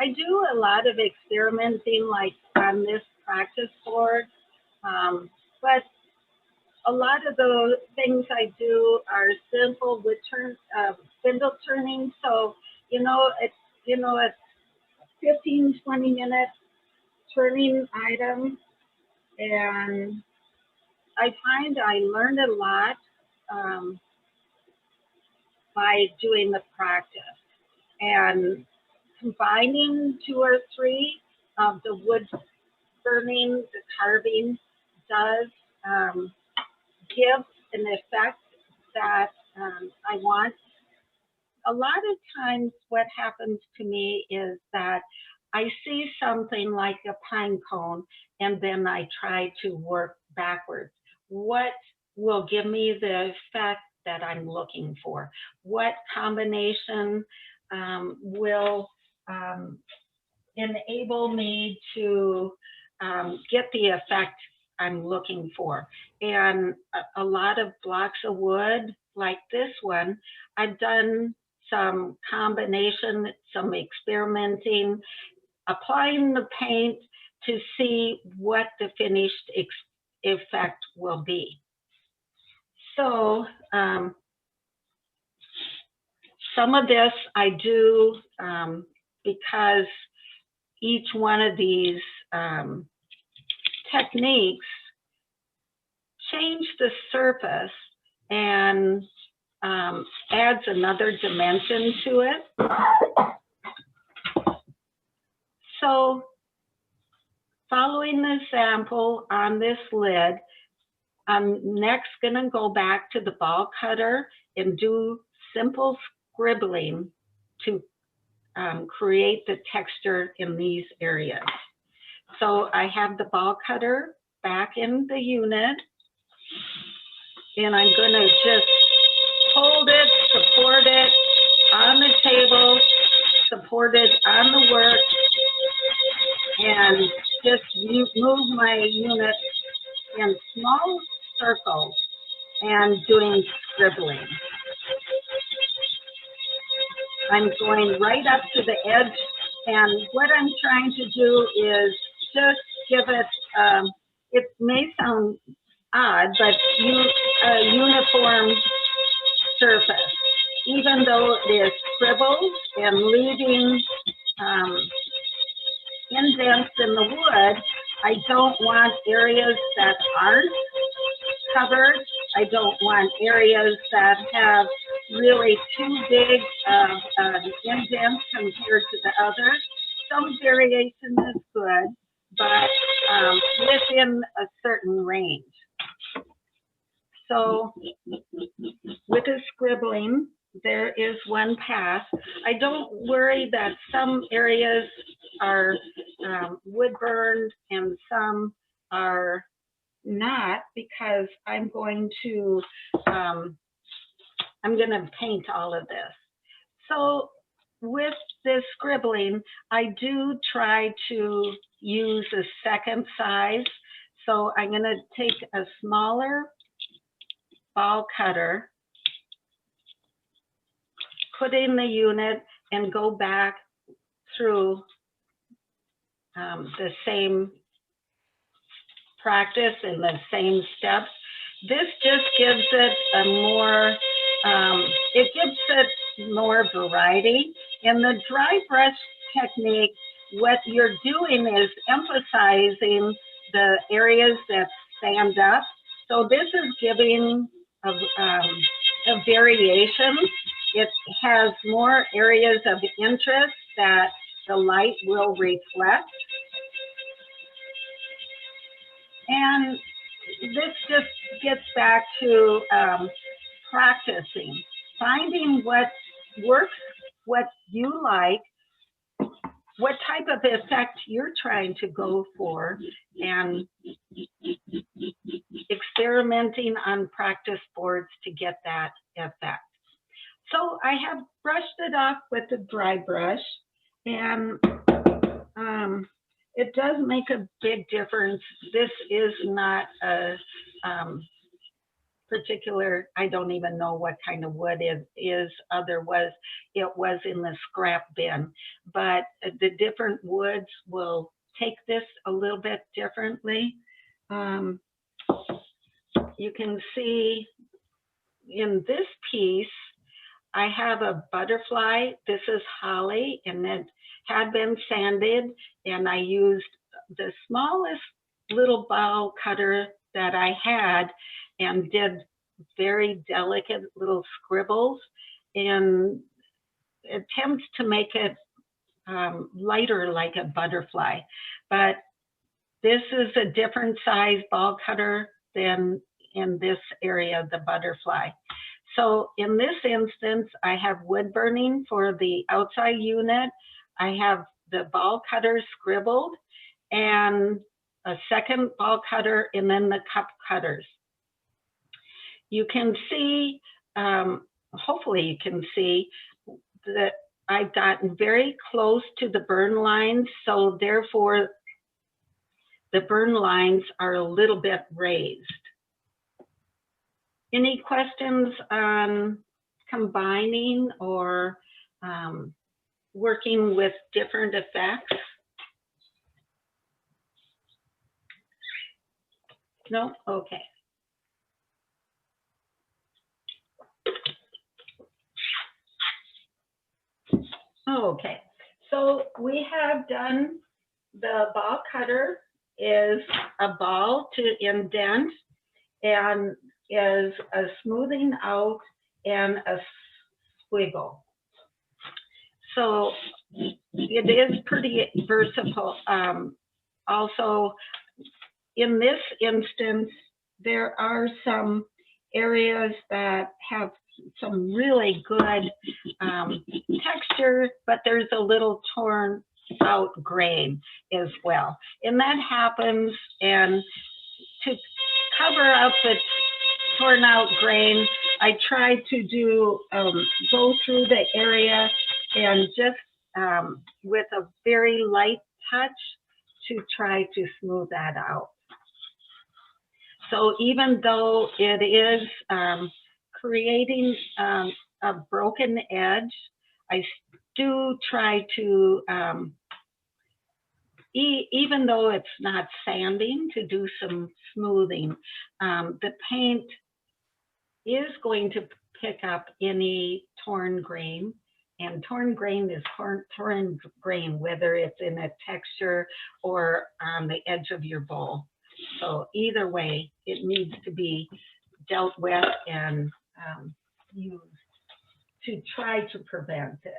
I do a lot of experimenting like on this practice board, but a lot of the things I do are simple wood spindle turning. So, it's 15, 20 minute turning item. And I find I learned a lot by doing the practice. And combining 2 or 3 of the wood burning, the carving does give an effect that I want. A lot of times what happens to me is that I see something like a pine cone and then I try to work backwards. What will give me the effect that I'm looking for? What combination will enable me to get the effect I'm looking for? And a lot of blocks of wood like this one, I've done some combination, some experimenting, applying the paint to see what the finished effect will be. So some of this I do because each one of these techniques change the surface and adds another dimension to it. So following the sample on this lid, I'm next gonna go back to the ball cutter and do simple scribbling to create the texture in these areas. So I have the ball cutter back in the unit, and I'm gonna just hold it, support it on the table, support it on the work, and just move my unit in small circles and doing scribbling. I'm going right up to the edge, and what I'm trying to do is just give it, it may sound odd, but a uniform surface. Even though it is scribbled and leaving indents in the wood, I don't want areas that aren't covered. I don't want areas that have really too big of indent compared to the other. Some variation is good, but within a certain range. So with the scribbling, there is one pass. I don't worry that some areas are wood burned and some are not, because I'm going to paint all of this. So with this scribbling, I do try to use a second size. So I'm going to take a smaller ball cutter, put in the unit, and go back through the same practice and the same steps. This just gives it a more, it gives it more variety. In the dry brush technique, what you're doing is emphasizing the areas that stand up. So this is giving a variation. It has more areas of interest that the light will reflect. And this just gets back to practicing, finding what works, what you like, what type of effect you're trying to go for, and experimenting on practice boards to get that effect. So I have brushed it off with a dry brush, and it does make a big difference. This is not a particular, I don't even know what kind of wood it is. It was in the scrap bin, but the different woods will take this a little bit differently. You can see in this piece, I have a butterfly. This is holly, and it had been sanded, and I used the smallest little ball cutter that I had and did very delicate little scribbles in attempts to make it lighter like a butterfly. But this is a different size ball cutter than in this area, the butterfly. So in this instance, I have wood burning for the outside unit. I have the ball cutter scribbled and a second ball cutter, and then the cup cutters. You can see, hopefully you can see that I've gotten very close to the burn lines, so therefore the burn lines are a little bit raised. Any questions on combining or working with different effects? No? Okay. Okay, so we have done the ball cutter is a ball to indent and is a smoothing out and a squiggle. So it is pretty versatile, also, in this instance, there are some areas that have some really good texture, but there's a little torn out grain as well. And that happens, and to cover up the torn out grain, I try to do, go through the area and just with a very light touch to try to smooth that out. So even though it is creating a broken edge, I do try to, even though it's not sanding, to do some smoothing. The paint is going to pick up any torn grain, and torn grain is torn grain, whether it's in a texture or on the edge of your bowl. So either way, it needs to be dealt with and used to try to prevent it.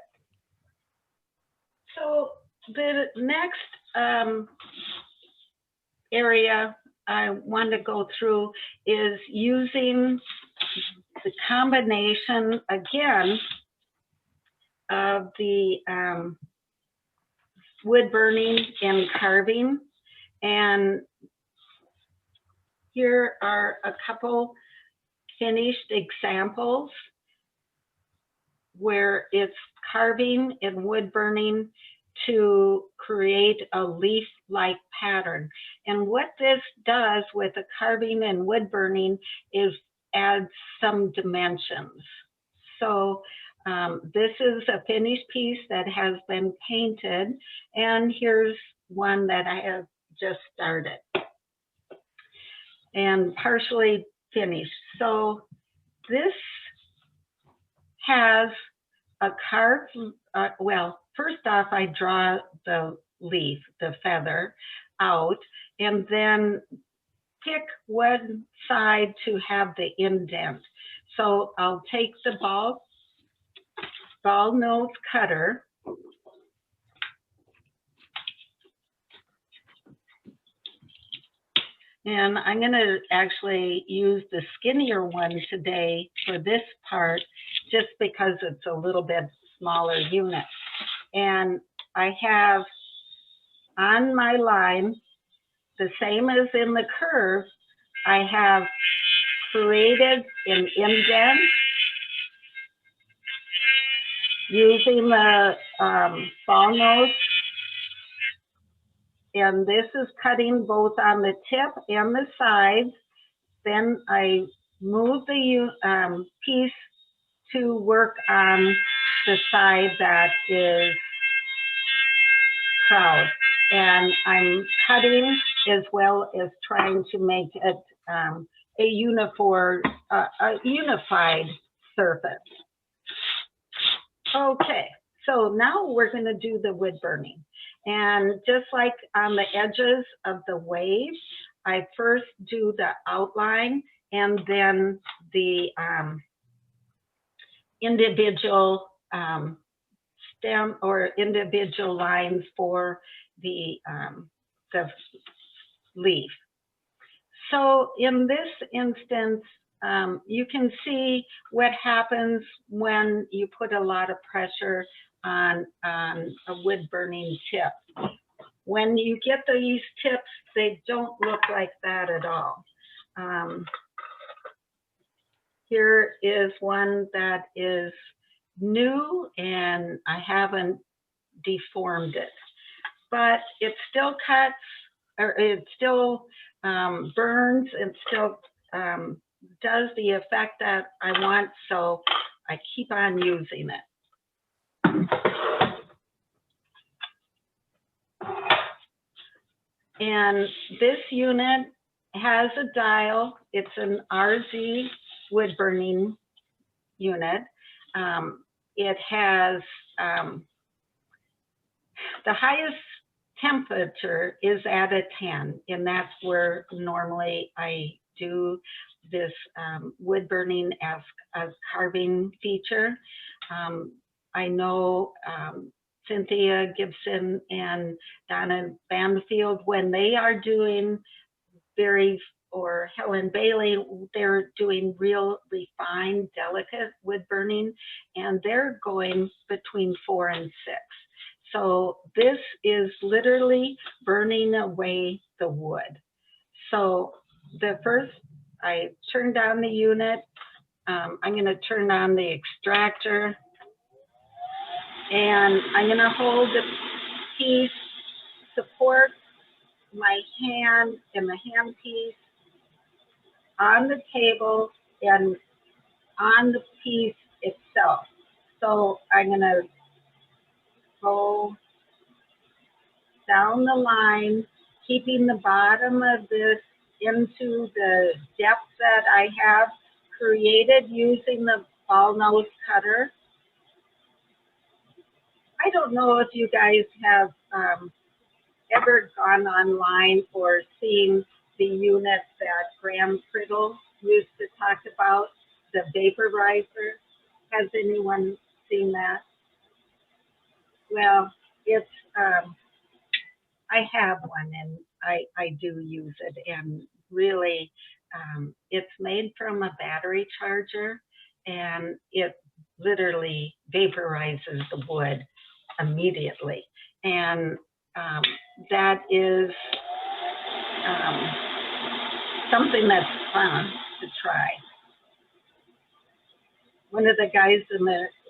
So the next area I want to go through is using the combination, again, of the wood burning and carving. And here are a couple finished examples where it's carving and wood burning to create a leaf-like pattern. And what this does with the carving and wood burning is adds some dimensions. So this is a finished piece that has been painted, and here's one that I have just started and partially finished. So this has a carved, well, first off, I draw the leaf, the feather out, and then pick one side to have the indent. So I'll take the ball nose cutter and I'm going to actually use the skinnier one today for this part, just because it's a little bit smaller unit. And I have on my line, the same as in the curve, I have created an indent using the ball nose. And this is cutting both on the tip and the sides. Then I move the piece to work on the side that is proud. And I'm cutting as well as trying to make it a unified surface. Okay, so now we're going to do the wood burning. And just like on the edges of the wave, I first do the outline and then the individual stem or individual lines for the leaf. So in this instance, you can see what happens when you put a lot of pressure on a wood burning tip. When you get these tips, they don't look like that at all. Here is one that is new and I haven't deformed it, but it still cuts, or it still burns, and still does the effect that I want, so I keep on using it. And this unit has a dial. It's an RZ wood burning unit. It has the highest temperature is at a 10, and that's where normally I do this wood burning as a carving feature. I know Cynthia Gibson and Donna Banfield, when they are doing or Helen Bailey, they're doing real refined, delicate wood burning, and they're going between 4 and 6. So this is literally burning away the wood. So the first, I turned on the unit. I'm going to turn on the extractor, and I'm going to hold the piece, support my hand and the handpiece on the table and on the piece itself. So I'm going to go down the line, keeping the bottom of this into the depth that I have created using the ball nose cutter. I don't know if you guys have ever gone online or seen the unit that Graham Priddle used to talk about, the vaporizer. Has anyone seen that? Well, it's, I have one and I do use it, and really it's made from a battery charger, and it literally vaporizes the wood immediately. And that is something that's fun to try. One of the guys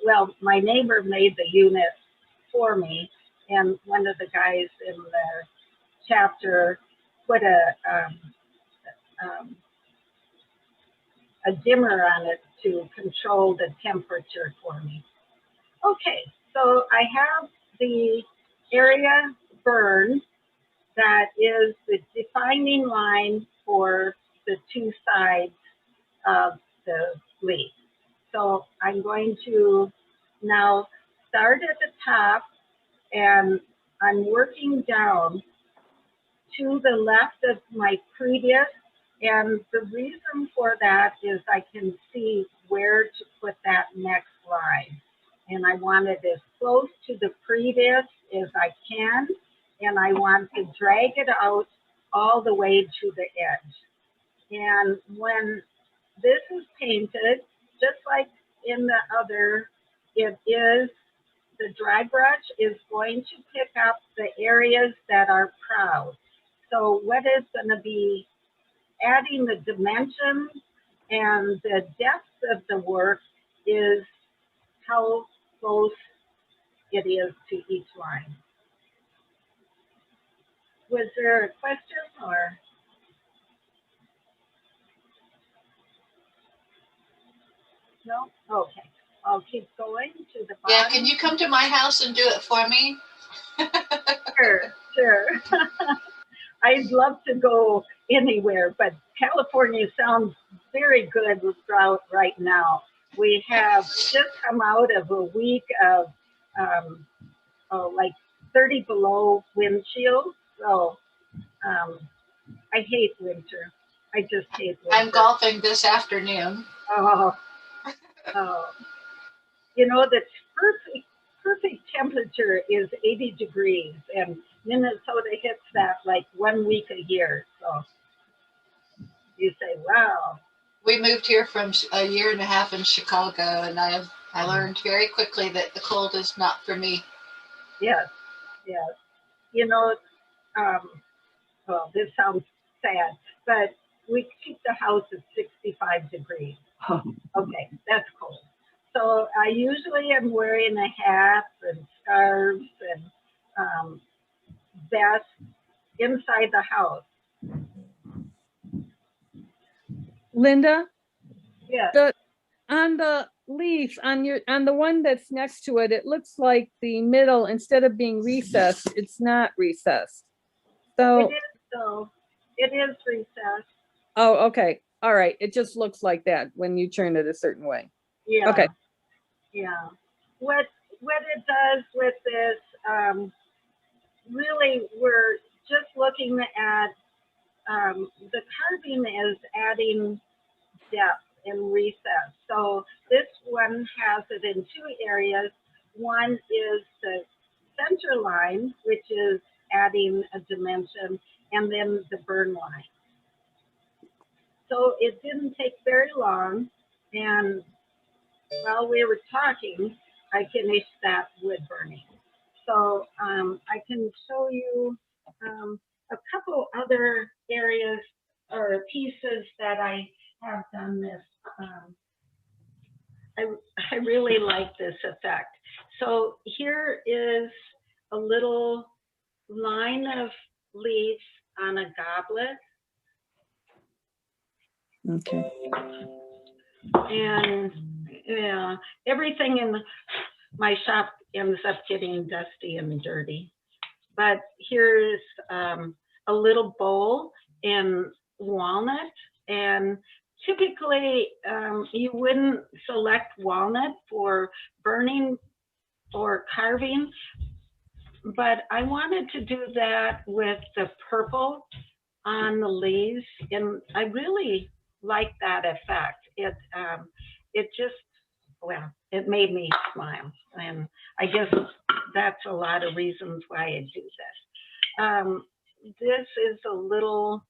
well, my neighbor made the unit for me, and one of the guys in the chapter put a dimmer on it to control the temperature for me. Okay, so I have the area burned. That is the defining line for the two sides of the leaf. So I'm going to now start at the top, and I'm working down to the left of my previous, and the reason for that is I can see where to put that next line. And I want it as close to the previous as I can, and I want to drag it out all the way to the edge. And when this is painted, just like in the other, the dry brush is going to pick up the areas that are proud. So what is going to be adding the dimension and the depth of the work is how close it is to each line. Was there a question or? No? Okay. I'll keep going to the bottom. Yeah, can you come to my house and do it for me? Sure. I'd love to go anywhere, but California sounds very good drought right now. We have just come out of a week of like 30 below wind chill. So I hate winter. I just hate winter. I'm golfing this afternoon. Oh. You know, the perfect temperature is 80 degrees, and Minnesota hits that like 1 week a year. So you say, wow. We moved here from a year and a half in Chicago, and I learned very quickly that the cold is not for me. Yes. You know, well, this sounds sad, but we keep the house at 65 degrees. Okay, that's cold. So I usually am wearing a hat and scarves and vest inside the house. Linda? Yes. On the leaf, on the one that's next to it, it looks like the middle, instead of being recessed, it's not recessed. So it is recessed. Oh, okay. All right. It just looks like that when you turn it a certain way. Yeah. Okay. Yeah. What it does with this, really, we're just looking at the carving is adding depth and recess. So this one has it in two areas. One is the center line, which is adding a dimension, and then the burn line. So it didn't take very long, and while we were talking, I finished that wood burning. So I can show you a couple other areas or pieces that I have done this. I really like this effect. So here is a little line of leaves on a goblet. Okay. And yeah, everything in my shop ends up getting dusty and dirty. But here's a little bowl in walnut, and typically you wouldn't select walnut for burning or carving, but I wanted to do that with the purple on the leaves, and I really like that effect. It just, well, it made me smile, and I guess that's a lot of reasons why I do this. This is a little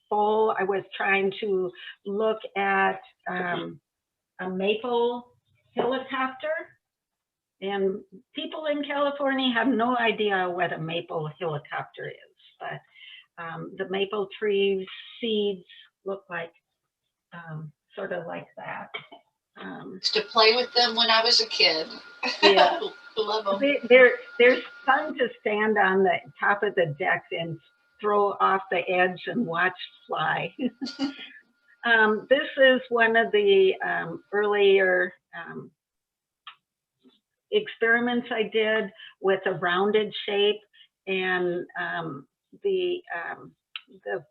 bowl. I was trying to look at a maple helicopter, and people in California have no idea what a maple helicopter is, but the maple tree seeds look like sort of like that. Used to play with them when I was a kid. Yeah. Love them. They're fun to stand on the top of the deck and throw off the edge and watch fly. This is one of the earlier experiments I did with a rounded shape and the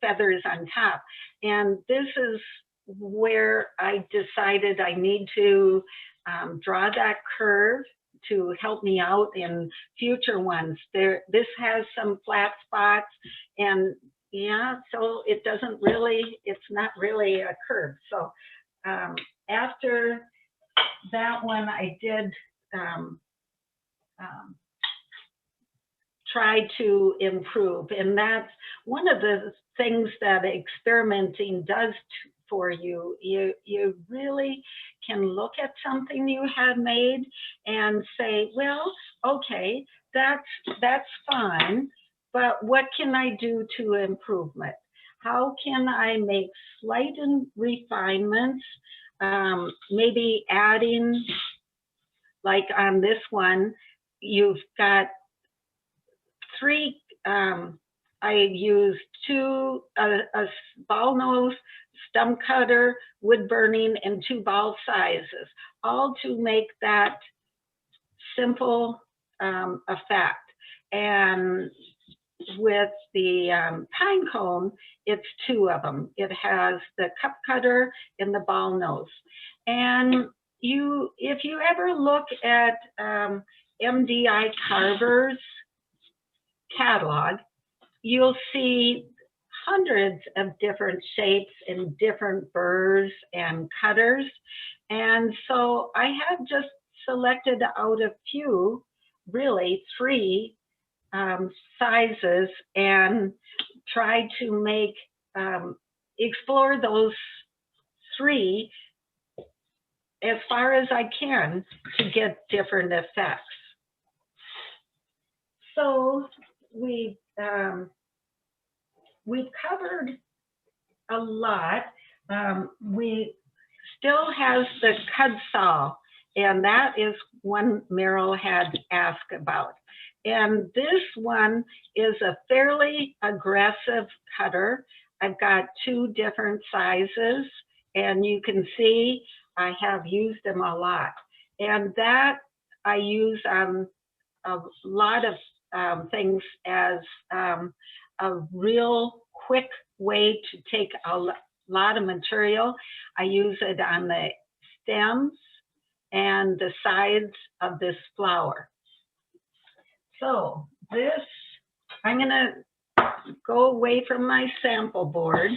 feathers on top. And this is where I decided I need to draw that curve to help me out in future ones. This has some flat spots, and yeah, so it doesn't really, it's not really a curve. So after that one, I did try to improve, and that's one of the things that experimenting does for you. You really can look at something you have made and say, well, okay, that's fine, but what can I do to improve it? How can I make slight refinements? Maybe adding, like on this one, you've got three, I used a ball nose, stump cutter, wood burning, and 2 ball sizes, all to make that simple effect. And with the pine cone, it's 2 of them. It has the cup cutter and the ball nose. And if you ever look at MDI Carver's catalog, you'll see hundreds of different shapes and different burrs and cutters. And so I have just selected out a few, really 3 sizes, and try to make, explore those 3 as far as I can to get different effects. So we've covered a lot. We still has the cudsaw, and that is one Meryl had asked about. And this one is a fairly aggressive cutter. I've got 2 different sizes, and you can see I have used them a lot. And that I use on a lot of things as a real quick way to take a lot of material. I use it on the stems and the sides of this flower. So this, I'm gonna go away from my sample board,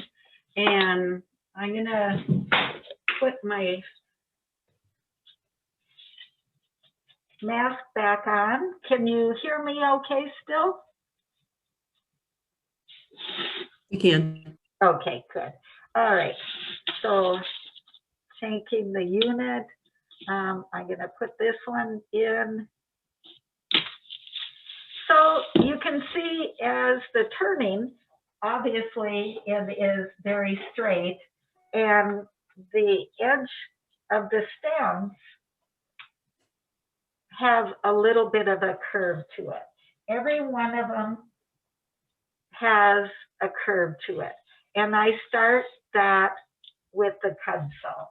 and I'm gonna put my mask back on. Can you hear me okay still? You can. Okay, good. All right. So taking the unit, I'm going to put this one in. So you can see as the turning, obviously it is very straight, and the edge of the stems have a little bit of a curve to it. Every one of them has a curve to it. And I start that with the cud saw.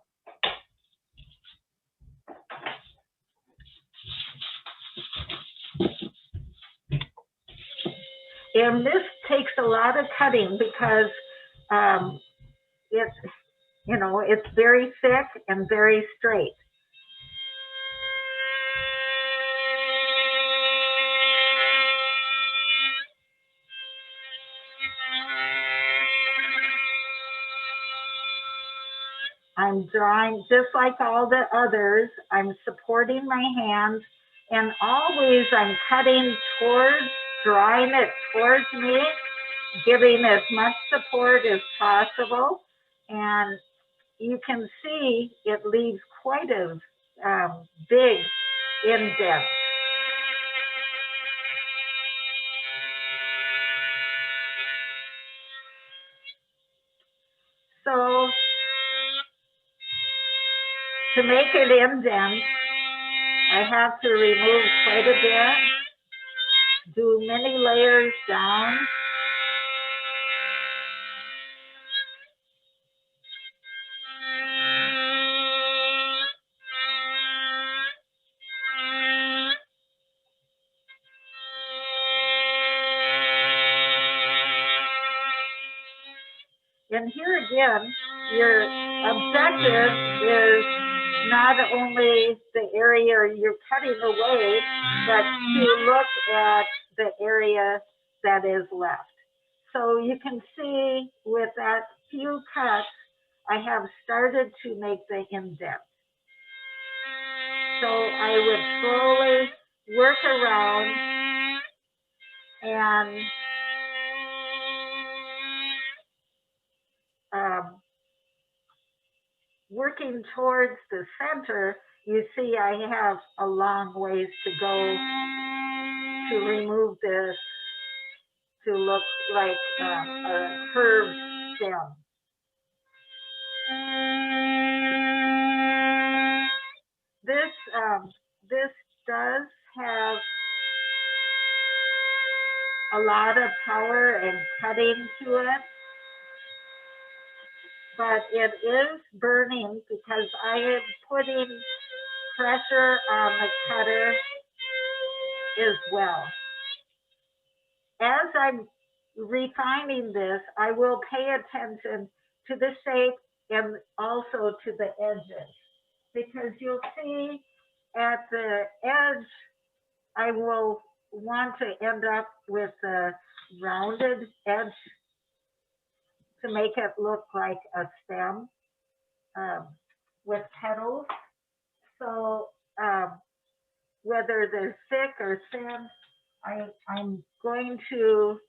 And this takes a lot of cutting because it's, you know, it's very thick and very straight. I'm drawing just like all the others. I'm supporting my hands, and always I'm cutting towards, drawing it towards me, giving as much support as possible. And you can see it leaves quite a big indent. So to make it indent, I have to remove quite a bit, do many layers down. And here again, your objective is not only the area you're cutting away, but to look at the area that is left. So you can see with that few cuts, I have started to make the indent. So I would slowly work around and working towards the center, you see I have a long ways to go to remove this to look like a curved stem. This does have a lot of power and cutting to it, but it is burning because I am putting pressure on the cutter as well. As I'm refining this, I will pay attention to the shape and also to the edges, because you'll see at the edge, I will want to end up with a rounded edge to make it look like a stem with petals. So whether they're thick or thin, I'm going to,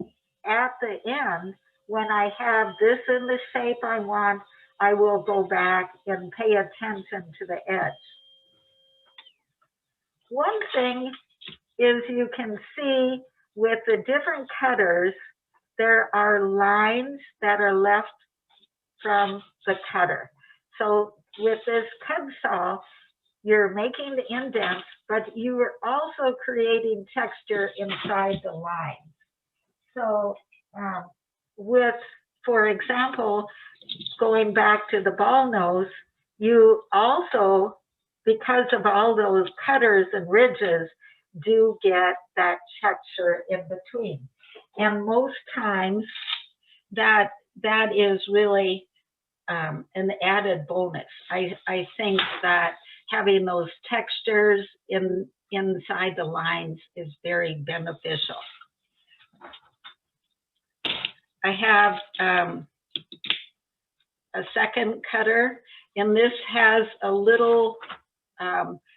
at the end, when I have this in the shape I want, I will go back and pay attention to the edge. One thing is you can see with the different cutters, there are lines that are left from the cutter. So with this cud saw, you're making the indents, but you are also creating texture inside the line. So with, for example, going back to the ball nose, you also, because of all those cutters and ridges, do get that texture in between. And most times that is really an added bonus. I think that having those textures inside the lines is very beneficial. I have a second cutter, and this has a little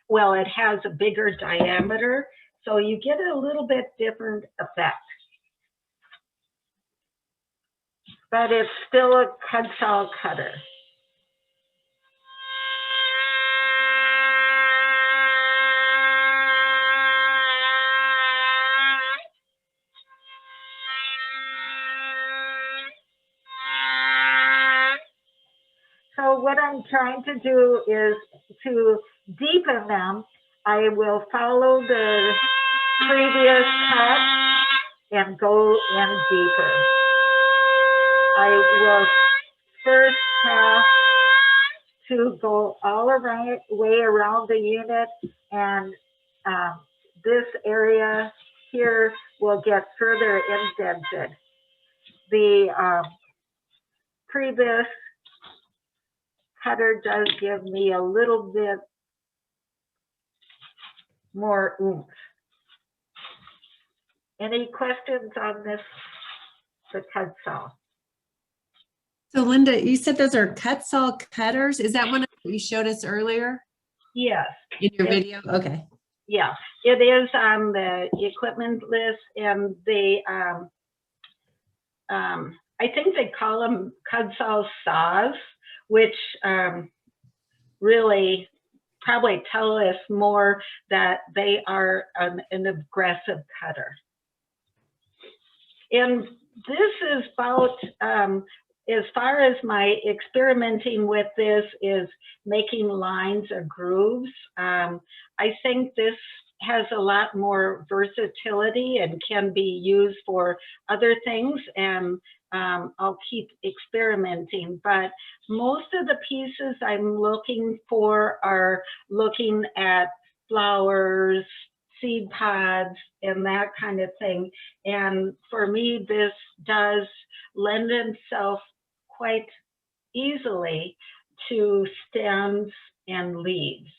well, it has a bigger diameter, so you get a little bit different effect. But it's still a cut-saw cutter. So what I'm trying to do is to deepen them. I will follow the previous cut and go in deeper. I will first pass to go all around, way around the unit, and this area here will get further indented. The previous cutter does give me a little bit more oomph. Any questions on this, the cut saw? So Linda, you said those are cut saw cutters. Is that one you showed us earlier Yes. in your video? Okay. Yeah, it is on the equipment list, and they, I think they call them cut-saw saws, which really probably tell us more that they are an aggressive cutter. And this is about, as far as my experimenting with this is making lines or grooves. I think this has a lot more versatility and can be used for other things, and I'll keep experimenting. But most of the pieces I'm looking for are looking at flowers, seed pods, and that kind of thing. And for me, this does lend itself quite easily to stems and leaves.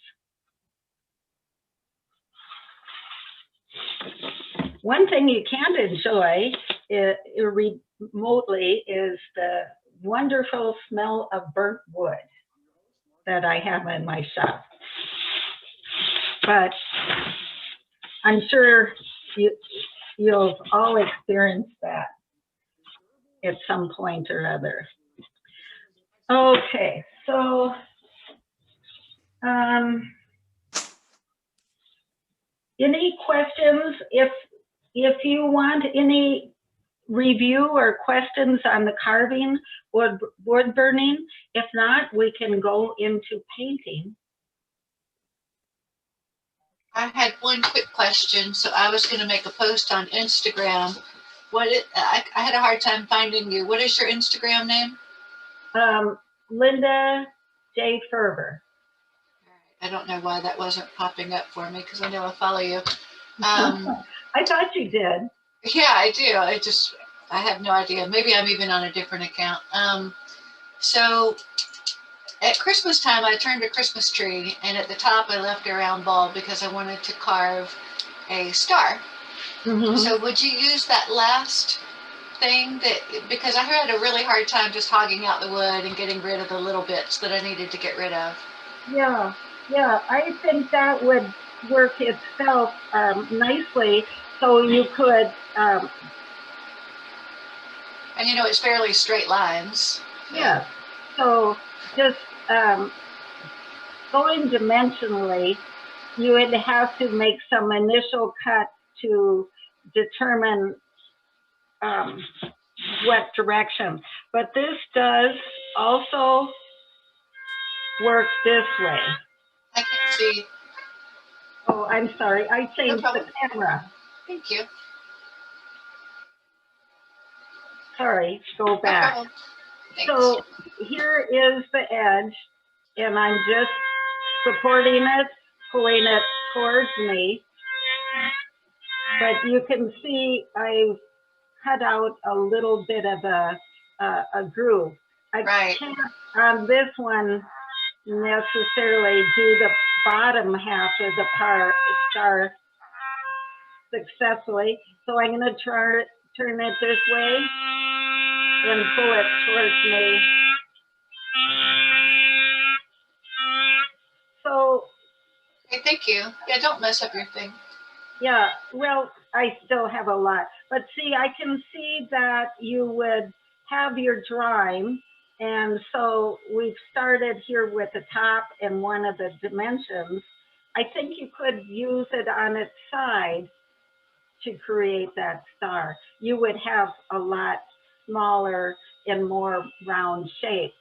One thing you can't enjoy remotely is the wonderful smell of burnt wood that I have in my shop. But I'm sure you'll all experience that at some point or other. Okay, so any questions? If you want any review or questions on the carving or wood burning, if not, we can go into painting. I had one quick question. So I was going to make a post on Instagram. I had a hard time finding you. What is your Instagram name? Linda J. Ferber. I don't know why that wasn't popping up for me because I know I follow you. I thought you did. Yeah, I do. I have no idea. Maybe I'm even on a different account. So at Christmas time, I turned a Christmas tree, and at the top, I left a round ball because I wanted to carve a star. Mm-hmm. So would you use that last thing because I had a really hard time just hogging out the wood and getting rid of the little bits that I needed to get rid of. Yeah, I think that would work itself nicely, so you could. And it's fairly straight lines. Yeah, so just going dimensionally, you would have to make some initial cuts to determine what direction. But this does also work this way. I can't see. Oh, I'm sorry. I changed the camera. Thank you. Sorry, go back. No Thanks. So here is the edge, and I'm just supporting it, pulling it towards me. But you can see I've cut out a little bit of a groove. I can't on this one necessarily do the bottom half of the star successfully. So I'm going to turn it this way and pull it towards me. So Okay, thank you. Yeah, don't mess up your thing. Yeah, well, I still have a lot, but see, I can see that you would have your drawing. And so we've started here with the top and one of the dimensions. I think you could use it on its side to create that star. You would have a lot smaller and more round shape.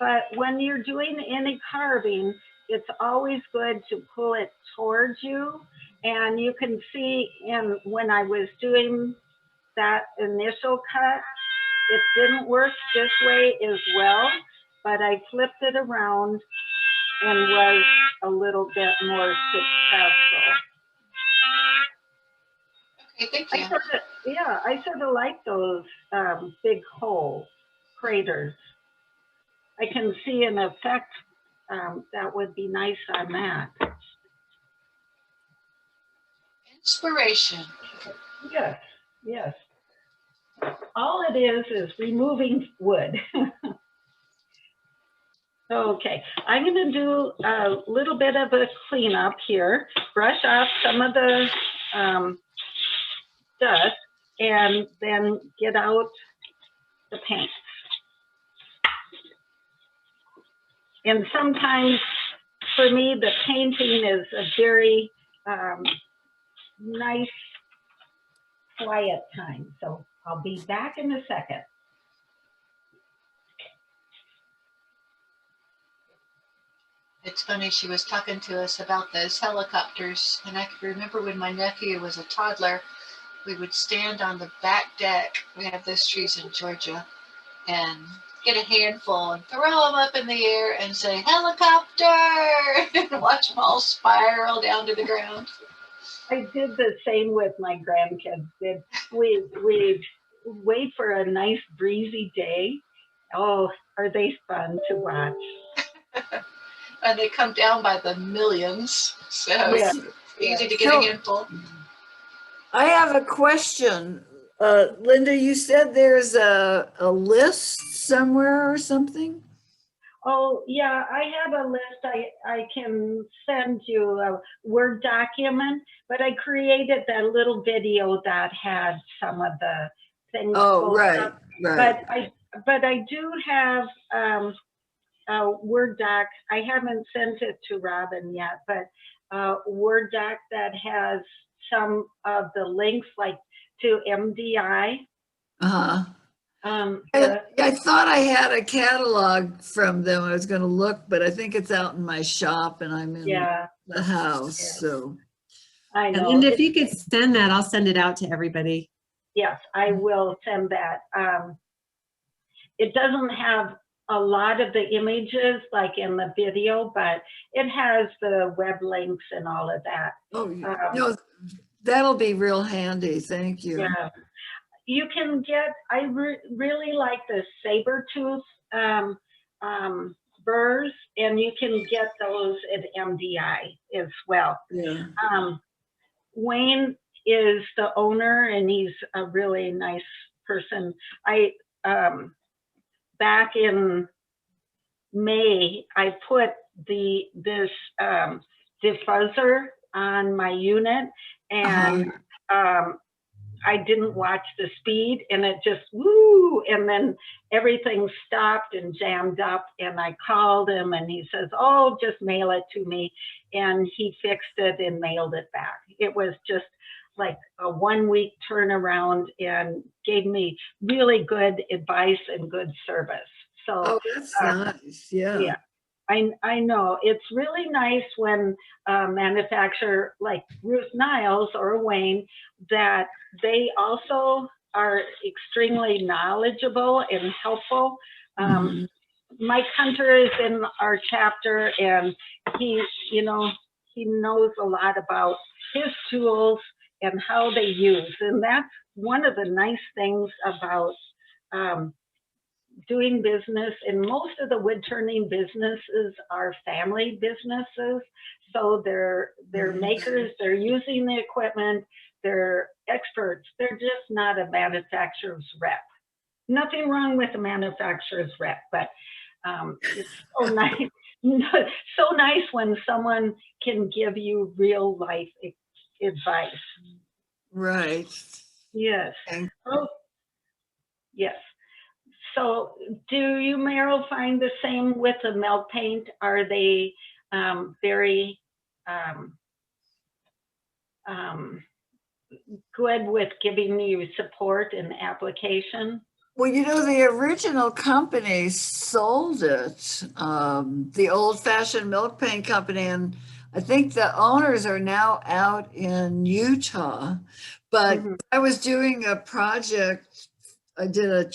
But when you're doing any carving, it's always good to pull it towards you. And you can see when I was doing that initial cut, it didn't work this way as well, but I flipped it around and was a little bit more successful. Okay, thank you. I sort of like those big hole craters. I can see an effect that would be nice on that. Inspiration. Yes, yes. All it is removing wood. Okay, I'm going to do a little bit of a cleanup here, brush off some of the dust, and then get out the paint. And sometimes for me, the painting is a very nice, quiet time. So I'll be back in a second. It's funny, she was talking to us about those helicopters, and I can remember when my nephew was a toddler, we would stand on the back deck. We have those trees in Georgia, and get a handful and throw them up in the air and say, helicopter, and watch them all spiral down to the ground. I did the same with my grandkids. We'd wait for a nice breezy day. Oh, are they fun to watch? And they come down by the millions, so Yeah. it's easy to get a handful. I have a question. Linda, you said there's a list somewhere or something? Oh, yeah, I have a list. I can send you a Word document, but I created that little video that had some of the things. Oh, right, right. But I do have a Word doc. I haven't sent it to Robin yet, but a Word doc that has some of the links, like to MDI. Uh-huh. The- I thought I had a catalog from them. I was going to look, but I think it's out in my shop and I'm in yeah, the house. Yeah. So I know. And if you could send that, I'll send it out to everybody. Yes, I will send that. It doesn't have a lot of the images like in the video, but it has the web links and all of that. oh, no, that'll be real handy. Thank you. Yeah, you can get, I really like the saber tooth burrs, and you can get those at MDI as well. Yeah. Wayne is the owner, and he's a really nice person. Back in May, I put this diffuser on my unit, and I didn't watch the speed, and it just woo, and then everything stopped and jammed up, and I called him, and he says, oh, just mail it to me, and he fixed it and mailed it back. It was just like a 1 week turnaround and gave me really good advice and good service. So Oh, that's nice. Yeah. yeah, I know. It's really nice when a manufacturer like Ruth Niles or Wayne, that they also are extremely knowledgeable and helpful. Mike Hunter is in our chapter, and he knows a lot about his tools and how they use. And that's one of the nice things about doing business. And most of the wood turning businesses are family businesses. So they're makers, they're using the equipment, they're experts. They're just not a manufacturer's rep. Nothing wrong with a manufacturer's rep, but it's so so nice when someone can give you real life advice. Right. Yes. Okay. Oh, yes. So do you, Meryl, find the same with the melt paint? Are they very good with giving you support in application? Well, the original company sold it, the Old Fashioned Milk Paint Company, and I think the owners are now out in Utah. But Mhm. I was doing a project. I did a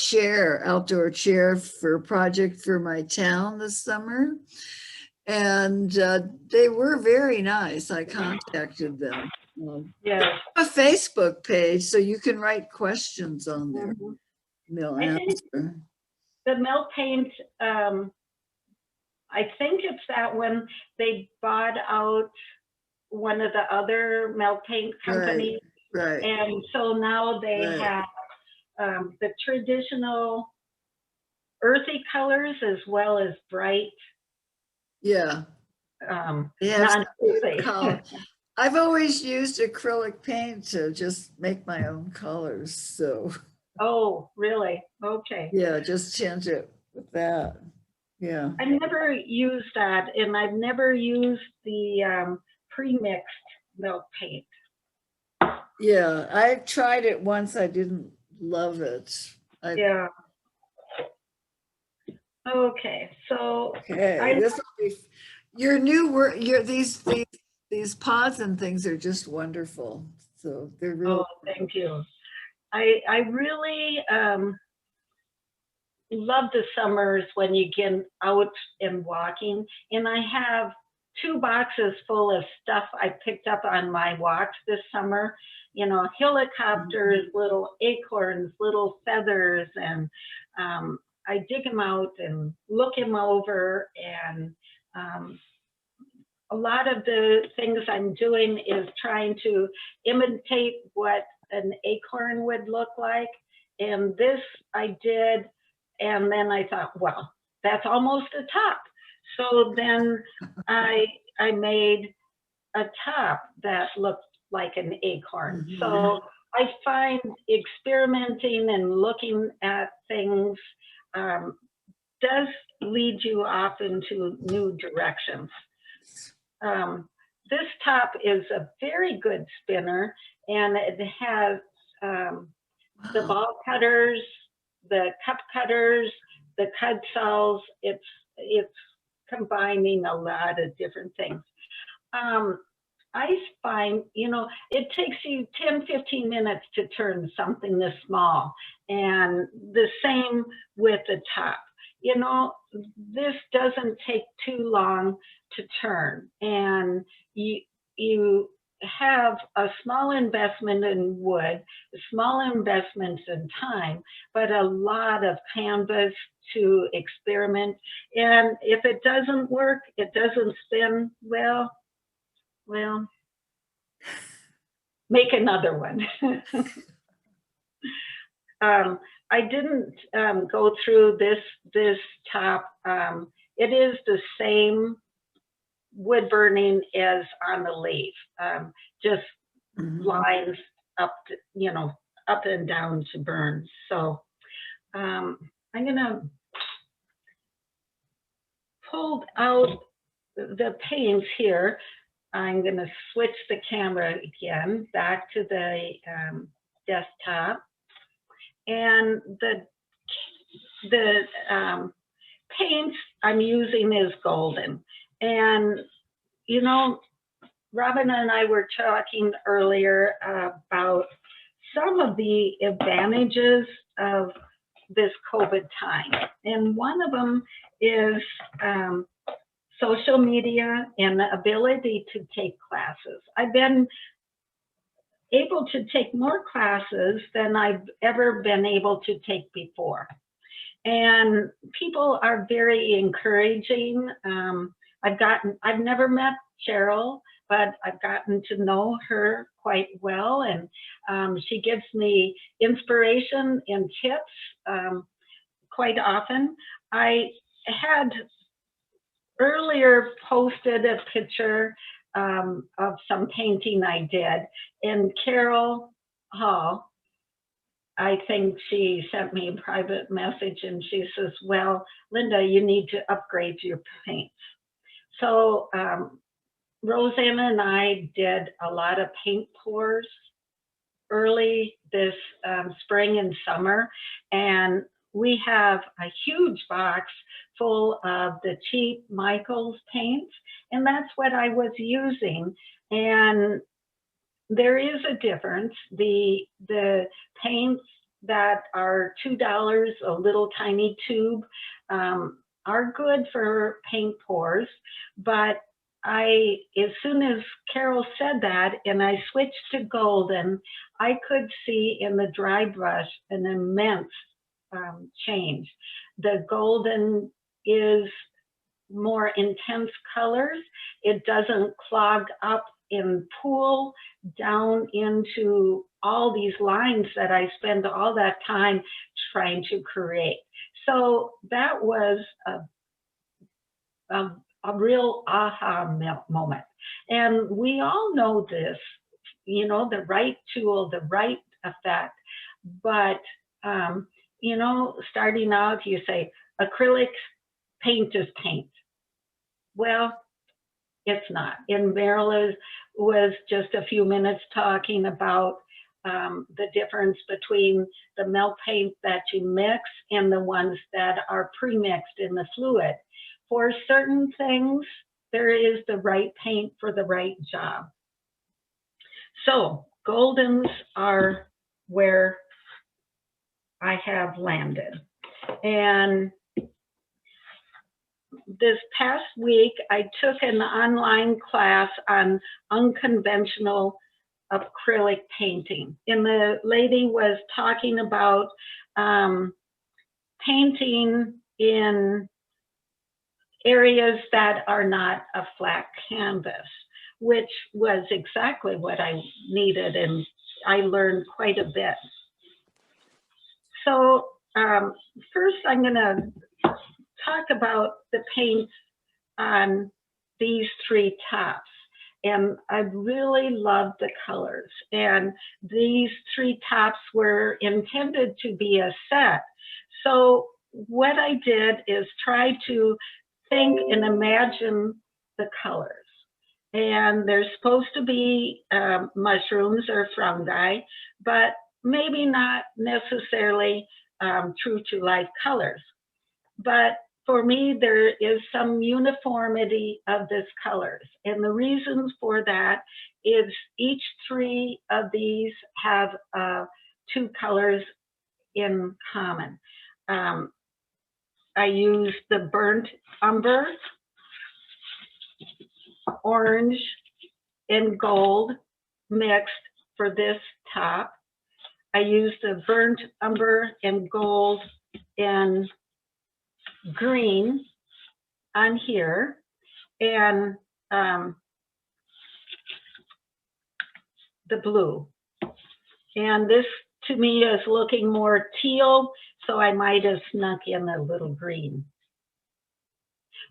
outdoor chair for a project for my town this summer. And they were very nice. I contacted them. Yes. A Facebook page, so you can write questions on there. Mhm. They'll I think answer. the melt paint, I think it's that when they bought out one of the other melt paint companies, Right. and so now they Right. have the traditional earthy colors as well as bright Yeah. They have some non-earthy. color. I've always used acrylic paint to just make my own colors. So Oh, really? Okay. yeah, just tint it with that. Yeah. I've never used that, and I've never used the pre-mixed milk paint. Yeah. I tried it once. I didn't love it. Yeah. Okay, so Okay. This will be your new work. These pods and things are just wonderful. So they're real. oh, thank you. I really love the summers when you get out and walking, and I have 2 boxes full of stuff I picked up on my walks this summer. You know, helicopters, little acorns, little feathers, and I dig them out and look them over. And a lot of the things I'm doing is trying to imitate what an acorn would look like. And this I did, and then I thought, well, that's almost a top. So then I made a top that looked like an acorn. Mhm. So I find experimenting and looking at things does lead you off into new directions. This top is a very good spinner, and it has the ball cutters, the cup cutters, the cud saws. It's combining a lot of different things. I find, it takes you 10, 15 minutes to turn something this small, and the same with the top. This doesn't take too long to turn, and you have a small investment in wood, a small investment in time, but a lot of canvas to experiment. And if it doesn't work, it doesn't spin well, make another one. I didn't go through this top. It is the same wood burning as on the lathe, just lines up, up and down to burn. So I'm gonna pull out the paints here. I'm gonna switch the camera again back to the desktop, and the paints I'm using is golden. And Robin and I were talking earlier about some of the advantages of this COVID time. And one of them is social media and the ability to take classes. I've been able to take more classes than I've ever been able to take before. And people are very encouraging. I've never met Cheryl, but I've gotten to know her quite well, and she gives me inspiration and tips quite often. I had earlier posted a picture of some painting I did, and Carol Hall, I think she sent me a private message and she says, well, Linda, you need to upgrade your paints. So Rosanna and I did a lot of paint pours early this spring and summer, and we have a huge box full of the cheap Michaels paints, and that's what I was using. And there is a difference. The paints that are $2, a little tiny tube, are good for paint pours, but as soon as Carol said that and I switched to golden, I could see in the dry brush an immense change. The golden is more intense colors. It doesn't clog up and pool down into all these lines that I spend all that time trying to create. So that was a real aha moment. And we all know this, you know, the right tool, the right effect. But, you know, starting out, you say, acrylic paint is paint. Well, it's not. And Maryla was just a few minutes talking about the difference between the milk paint that you mix and the ones that are pre-mixed in the fluid. For certain things, there is the right paint for the right job. So goldens are where I have landed. And this past week, I took an online class on unconventional acrylic painting. And the lady was talking about painting in areas that are not a flat canvas, which was exactly what I needed, and I learned quite a bit. So first I'm gonna talk about the paints on these three tops. And I really love the colors. And these three tops were intended to be a set. So what I did is try to think and imagine the colors. And they're supposed to be mushrooms or fungi, but maybe not necessarily true to life colors. But for me, there is some uniformity of this colors. And the reasons for that is each three of these have two colors in common. I use the burnt umber, orange, and gold mixed for this top. I use the burnt umber and gold and green on here, and the blue. And this to me is looking more teal, so I might have snuck in a little green.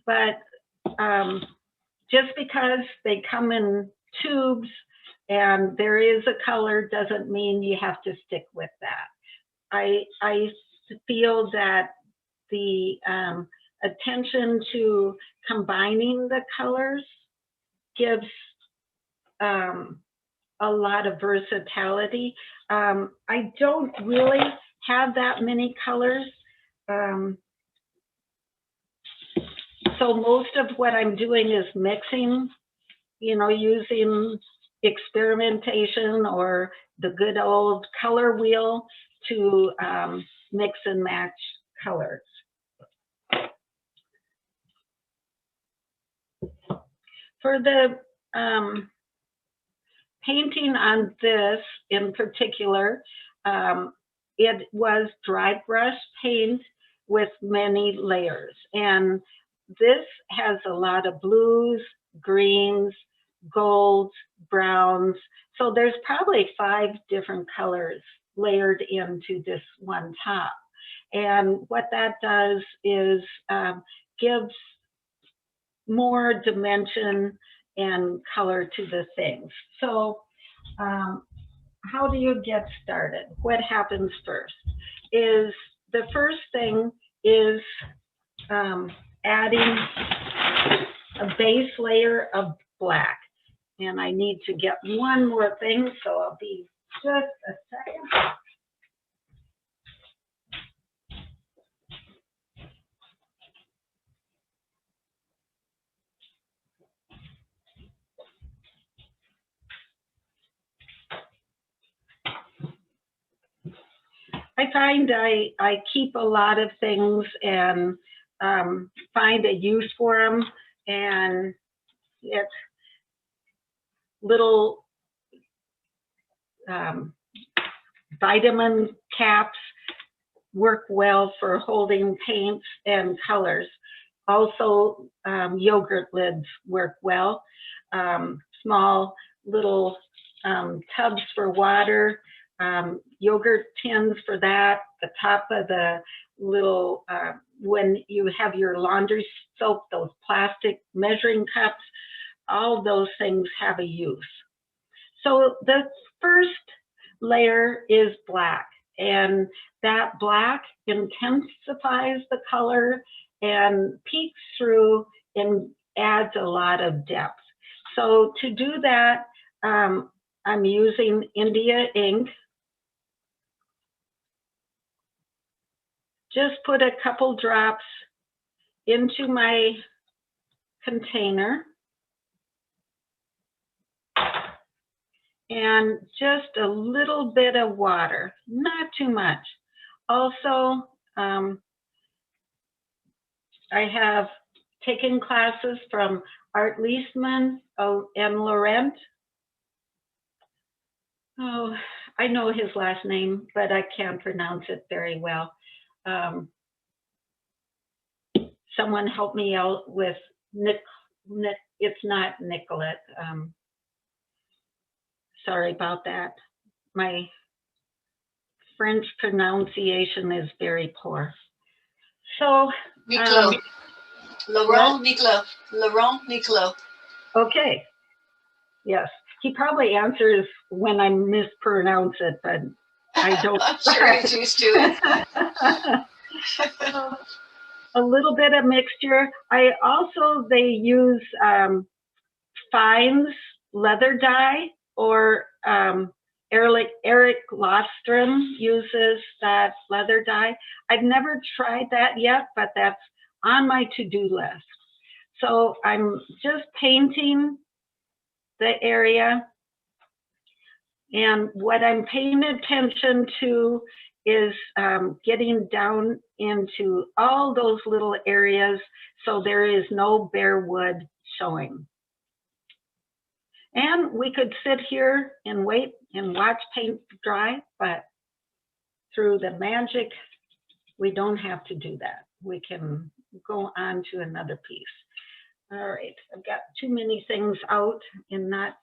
But just because they come in tubes and there is a color doesn't mean you have to stick with that. I feel that the attention to combining the colors gives a lot of versatility. I don't really have that many colors. So most of what I'm doing is mixing, you know, using experimentation or the good old color wheel to mix and match colors. For the painting on this in particular, it was dry brush paint with many layers. And this has a lot of blues, greens, golds, browns. So there's probably 5 different colors layered into this one top. And what that does is gives more dimension and color to the things. So how do you get started? What happens first? Is the first thing is adding a base layer of black. And I need to get one more thing, so I'll be just a second. I find I keep a lot of things and find a use for them, and it's little vitamin caps work well for holding paints and colors. Also, yogurt lids work well. Small little tubs for water, yogurt tins for that, the top of the little, when you have your laundry soap, those plastic measuring cups, all those things have a use. So the first layer is black, and that black intensifies the color and peeks through and adds a lot of depth. So to do that, I'm using India ink. Just put a couple drops into my container. And just a little bit of water, not too much. Also, I have taken classes from Art Leisman and Laurent. Oh, I know his last name, but I can't pronounce it very well. Someone help me out with it's not Nicolette. Sorry about that. My French pronunciation is very poor. So, Niclot. Laurent Niclot. Okay. Yes. He probably answers when I mispronounce it, but I don't. I'm sure he's used to it. A little bit of mixture. They use Fines leather dye, or Eric Lofstrom uses that leather dye. I've never tried that yet, but that's on my to-do list. So I'm just painting the area. And what I'm paying attention to is getting down into all those little areas so there is no bare wood showing. And we could sit here and wait and watch paint dry, but through the magic, we don't have to do that. We can go on to another piece. All right, I've got too many things out and not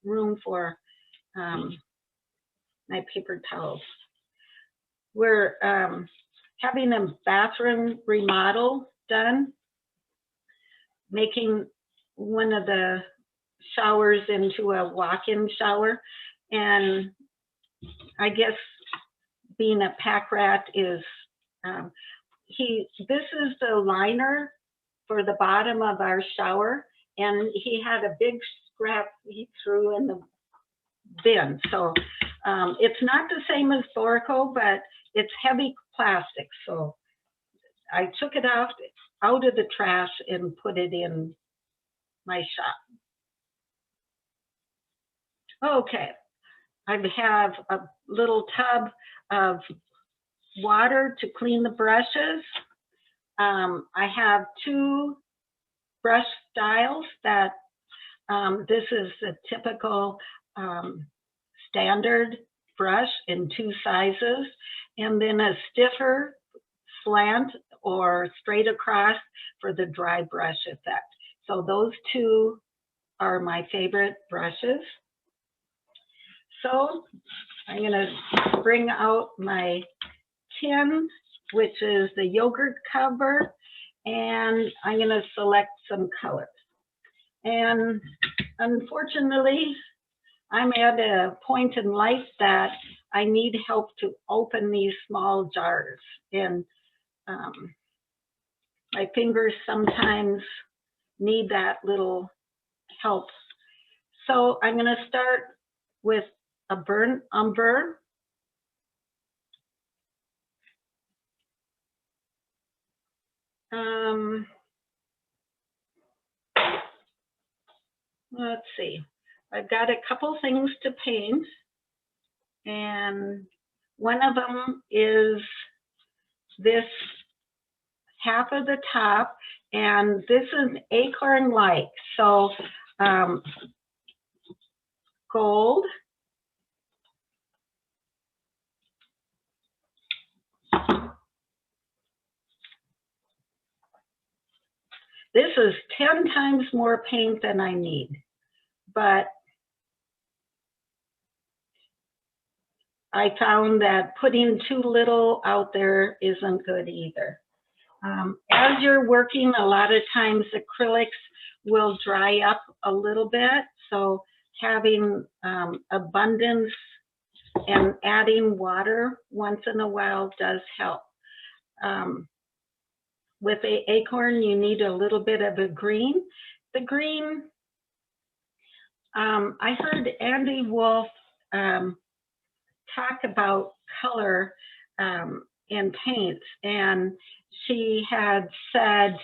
room for my paper towels. We're having a bathroom remodel done, making one of the showers into a walk-in shower, and I guess being a pack rat is this is the liner for the bottom of our shower, and he had a big scrap he threw in the bin. So it's not the same as Thorco, but it's heavy plastic. So I took it out of the trash and put it in my shop. Okay, I have a little tub of water to clean the brushes. I have two brush styles that this is a typical standard brush in two sizes, and then a stiffer slant or straight across for the dry brush effect. So those two are my favorite brushes. So I'm going to bring out my tin, which is the yogurt cover, and I'm going to select some colors. And unfortunately, I'm at a point in life that I need help to open these small jars. And my fingers sometimes need that little help. So I'm going to start with a burnt umber. Let's see. I've got a couple things to paint, and one of them is this half of the top, and this is acorn-like. So gold, this is 10 times more paint than I need, but I found that putting too little out there isn't good either. As you're working, a lot of times acrylics will dry up a little bit, so having abundance and adding water once in a while does help. With the acorn, you need a little bit of a green. The green, I heard Andy Wolf talk about color in paints, and she had said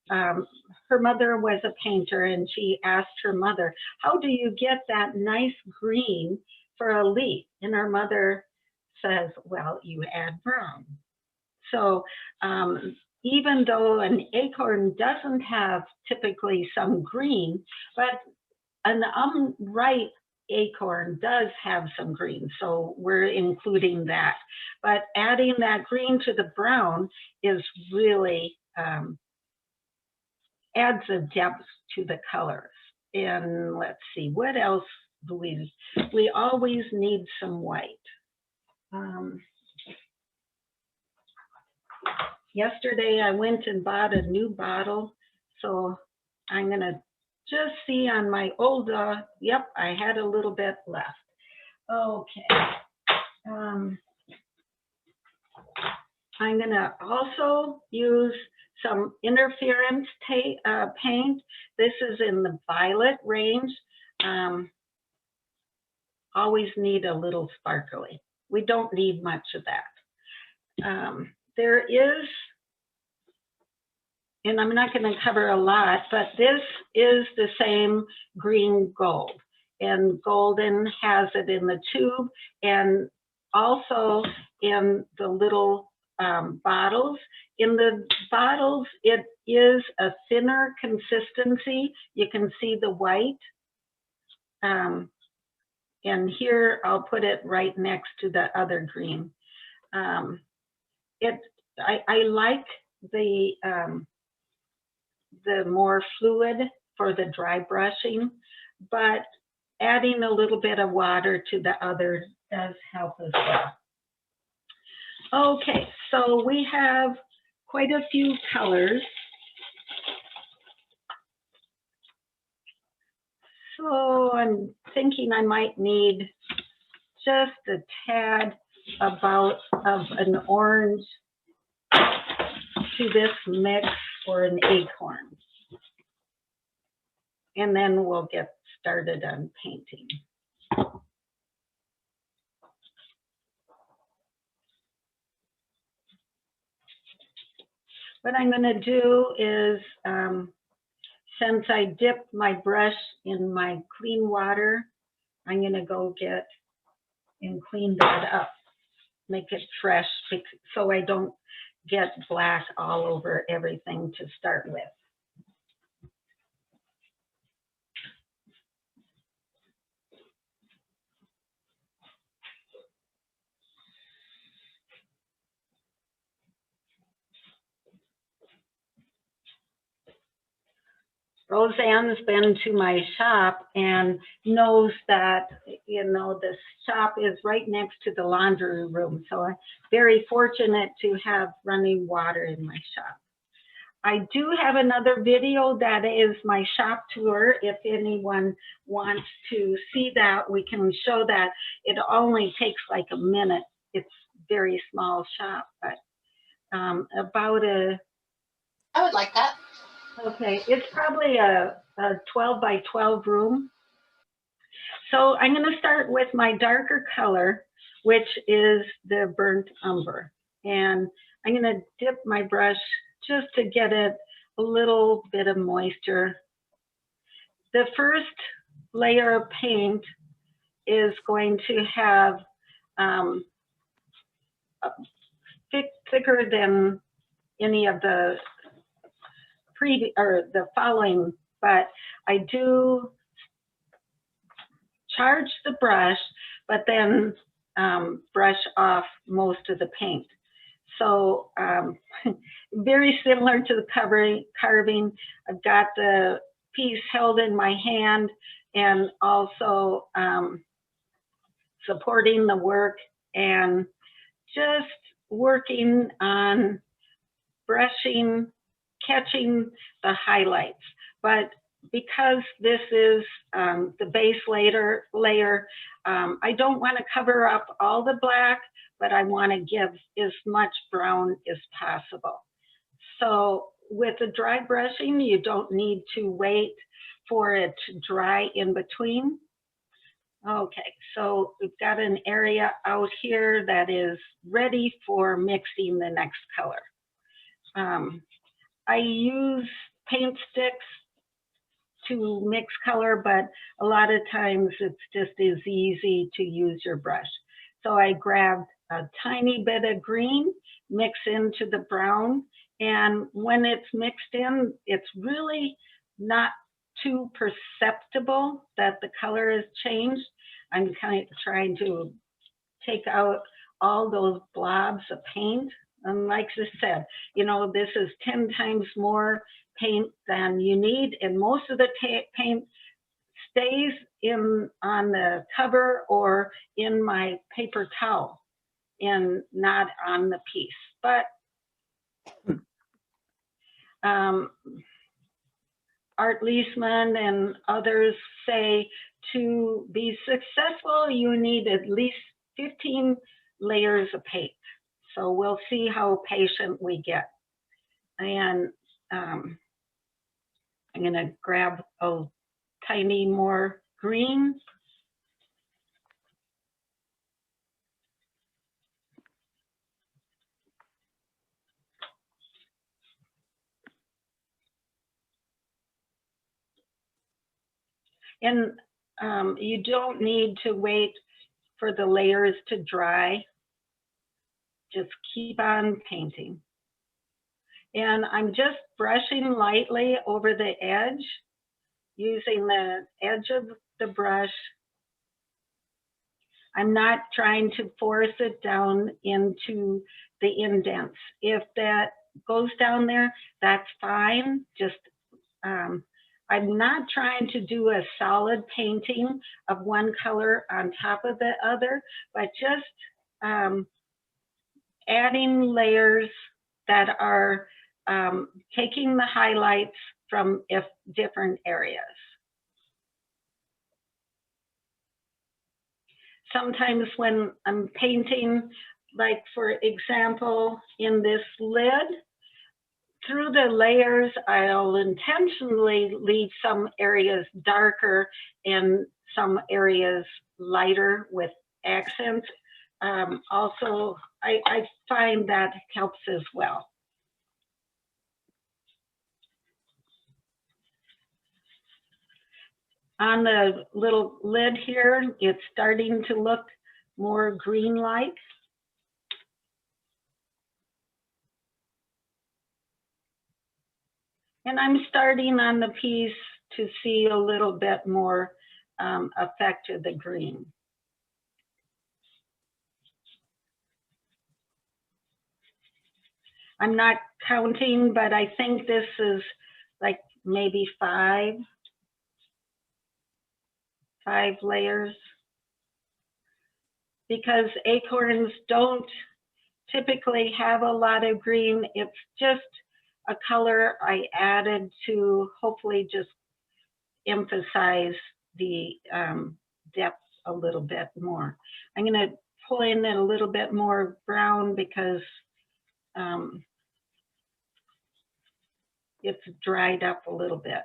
her mother was a painter, and she asked her mother, how do you get that nice green for a leaf? And her mother says, well, you add brown. So even though an acorn doesn't have typically some green, but an unripe acorn does have some green, so we're including that. But adding that green to the brown is really adds a depth to the colors. And let's see, what else do we always need some white. Yesterday I went and bought a new bottle, so I'm gonna just see on my old, yep, I had a little bit left. Okay. I'm gonna also use some interference paint. This is in the violet range. Always need a little sparkly. We don't need much of that. There is, and I'm not going to cover a lot, but this is the same green gold. And Golden has it in the tube and also in the little bottles. In the bottles, it is a thinner consistency. You can see the white. And here I'll put it right next to the other green. I like the more fluid for the dry brushing, but adding a little bit of water to the other does help as well. Okay, so we have quite a few colors. So I'm thinking I might need just a tad of an orange to this mix for an acorn. And then we'll get started on painting. What I'm going to do is, since I dipped my brush in my clean water, I'm going to go get and clean that up, make it fresh so I don't get black all over everything to start with. Roseanne's been to my shop and knows that, you know, the shop is right next to the laundry room. So I'm very fortunate to have running water in my shop. I do have another video that is my shop tour. If anyone wants to see that, we can show that. It only takes like a minute. It's very small shop, but about a, I would like that. okay, it's probably a 12 by 12 room. So I'm going to start with my darker color, which is the burnt umber. And I'm going to dip my brush just to get it a little bit of moisture. The first layer of paint is going to have thicker than any of the previous or the following, but I do charge the brush, but then brush off most of the paint. So very similar to the carving, I've got the piece held in my hand and also supporting the work and just working on brushing, catching the highlights. But because this is the base layer, I don't want to cover up all the black, but I want to give as much brown as possible. So with the dry brushing, you don't need to wait for it to dry in between. Okay, so we've got an area out here that is ready for mixing the next color. I use paint sticks to mix color, but a lot of times it's just as easy to use your brush. So I grabbed a tiny bit of green, mix into the brown, and when it's mixed in, it's really not too perceptible that the color has changed. I'm kind of trying to take out all those blobs of paint. And like I said, you know, this is 10 times more paint than you need, and most of the paint stays on the cover or in my paper towel and not on the piece. But Art Leesman and others say to be successful, you need at least 15 layers of paint. So we'll see how patient we get. And I'm going to grab a tiny more green. And you don't need to wait for the layers to dry. Just keep on painting. And I'm just brushing lightly over the edge, using the edge of the brush. I'm not trying to force it down into the indents. If that goes down there, that's fine. Just, I'm not trying to do a solid painting of one color on top of the other, but just adding layers that are taking the highlights from different areas. Sometimes when I'm painting, like for example, in this lid, through the layers, I'll intentionally leave some areas darker and some areas lighter with accents. Also, I find that helps as well. On the little lid here, it's starting to look more green-like. And I'm starting on the piece to see a little bit more effect of the green. I'm not counting, but I think this is like maybe five layers, because acorns don't typically have a lot of green. It's just a color I added to hopefully just emphasize the depth a little bit more. I'm going to pull in a little bit more brown because it's dried up a little bit.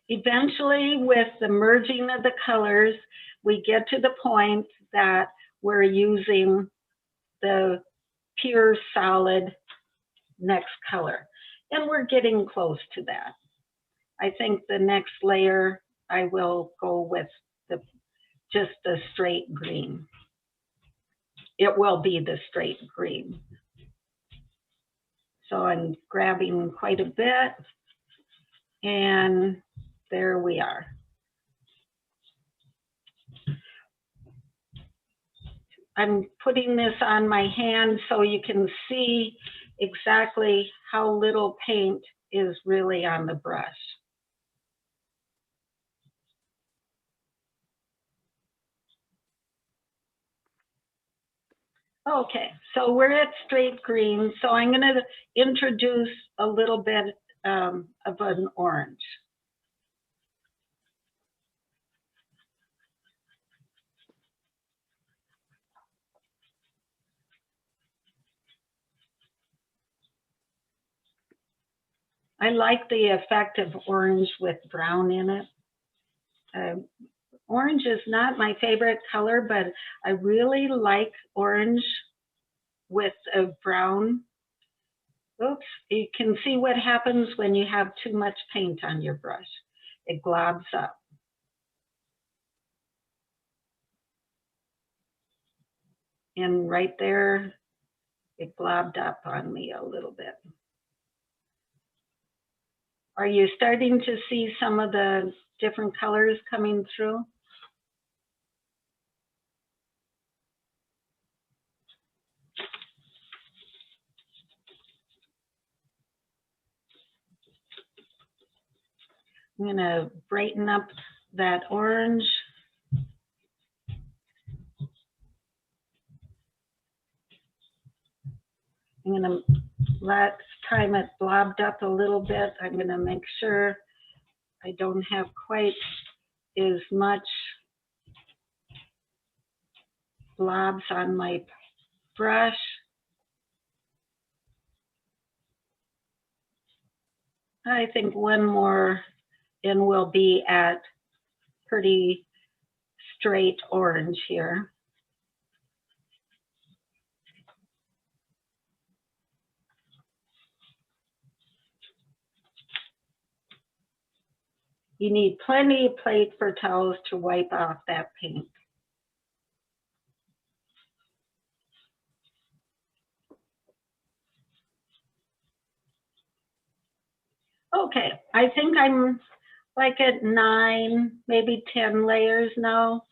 Eventually, with the merging of the colors, we get to the point that we're using the pure solid next color. And we're getting close to that. I think the next layer, I will go with just the straight green. It will be the straight green. So I'm grabbing quite a bit, and there we are. I'm putting this on my hand so you can see exactly how little paint is really on the brush. Okay, so we're at straight green, so I'm going to introduce a little bit of an orange. I like the effect of orange with brown in it. Orange is not my favorite color, but I really like orange with a brown. Oops, you can see what happens when you have too much paint on your brush. It globs up. And right there, it globbed up on me a little bit. Are you starting to see some of the different colors coming through? I'm going to brighten up that orange. I'm going to, last time it blobbed up a little bit, I'm going to make sure I don't have quite as much blobs on my brush. I think one more and we'll be at pretty straight orange here. You need plenty of paper towels to wipe off that paint. Okay, I think I'm like at 9, maybe 10 layers now,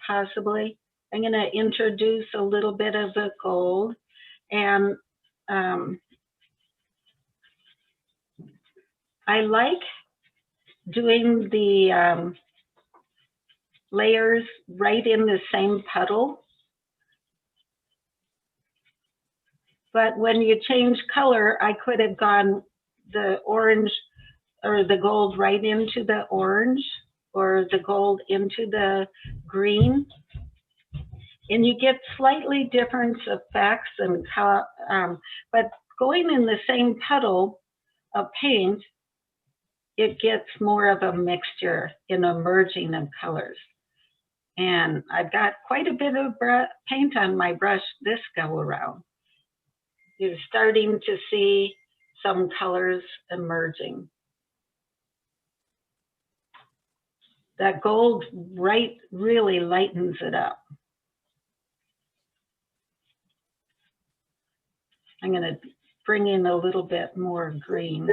possibly. I'm going to introduce a little bit of the gold, and I like doing the layers right in the same puddle. But when you change color, I could have gone the orange or the gold right into the orange or the gold into the green. And you get slightly different effects and but going in the same puddle of paint, it gets more of a mixture in a merging of colors. And I've got quite a bit of paint on my brush this go around. You're starting to see some colors emerging. That gold really lightens it up. I'm going to bring in a little bit more green.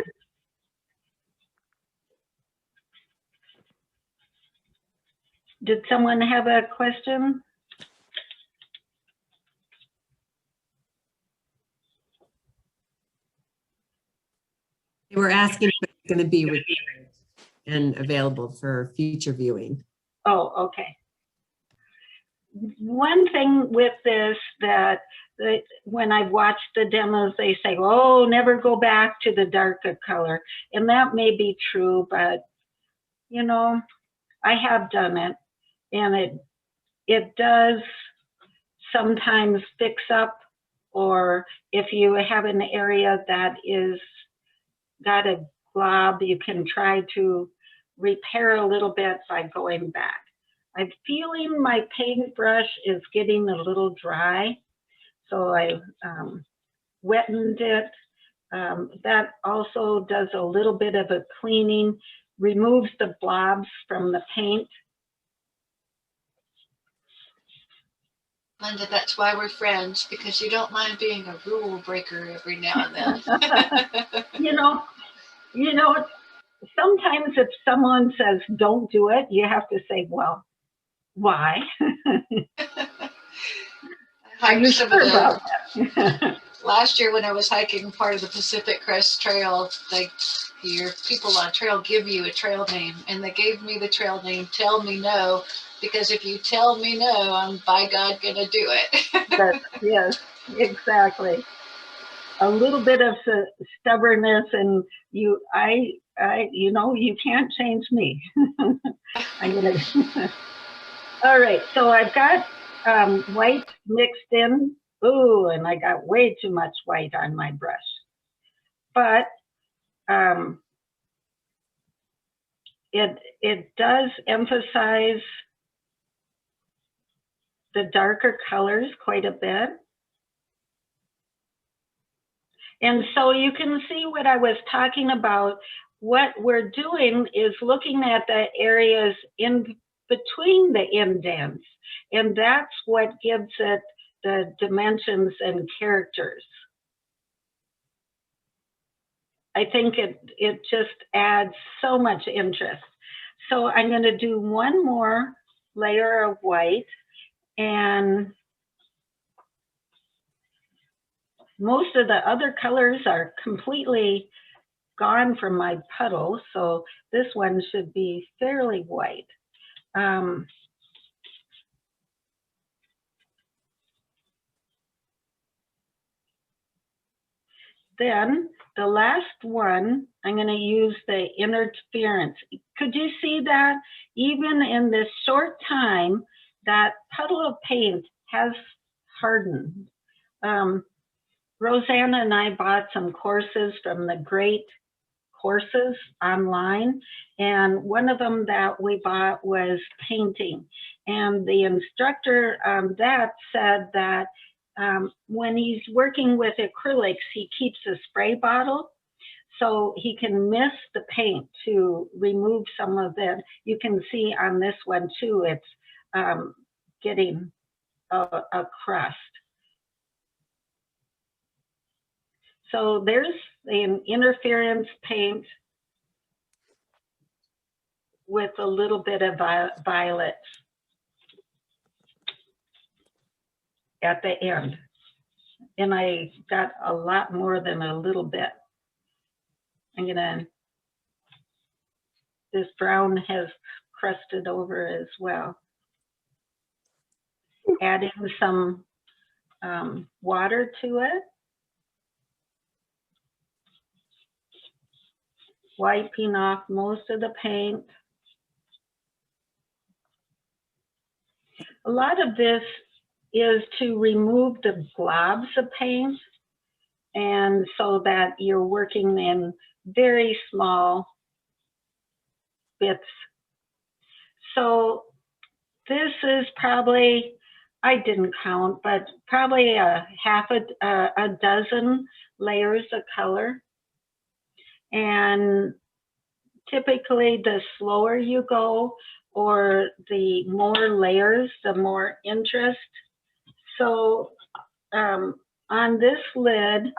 Did someone have a question? They were asking if it's going to be recorded and available for future viewing. Oh, okay. one thing with this that when I've watched the demos, they say, oh, never go back to the darker color. And that may be true, but you know, I have done it, and it does sometimes fix up, or if you have an area that is got a glob, you can try to repair a little bit by going back. I'm feeling my paintbrush is getting a little dry, so I wetted it. That also does a little bit of a cleaning, removes the blobs from the paint. Linda, that's why we're friends, because you don't mind being a rule breaker every now and then. You know, sometimes if someone says don't do it, you have to say, well, why? Are you sure about that? Last year when I was hiking part of the Pacific Crest Trail, your people on trail give you a trail name, and they gave me the trail name Tell Me No, because if you tell me no, I'm by God gonna do it. Yes, exactly. A little bit of stubbornness, and you know, you can't change me. I'm gonna. All right, so I've got white mixed in. Ooh, and I got way too much white on my brush. But it does emphasize the darker colors quite a bit. And so you can see what I was talking about. What we're doing is looking at the areas in between the indents, and that's what gives it the dimensions and characters. I think it just adds so much interest. So I'm going to do one more layer of white, and most of the other colors are completely gone from my puddle, so this one should be fairly white. Then the last one, I'm going to use the interference. Could you see that? Even in this short time, that puddle of paint has hardened. Rosanna and I bought some courses from the Great Courses online, and one of them that we bought was painting. And the instructor that said that when he's working with acrylics, he keeps a spray bottle so he can mist the paint to remove some of it. You can see on this one too, it's getting a crust. So there's an interference paint with a little bit of violet at the end. And I got a lot more than a little bit. I'm gonna, this brown has crusted over as well. Adding some water to it. Wiping off most of the paint. A lot of this is to remove the globs of paint, and so that you're working in very small bits. So this is probably, I didn't count, but probably a dozen layers of color. And typically the slower you go, or the more layers, the more interest. So on this lid,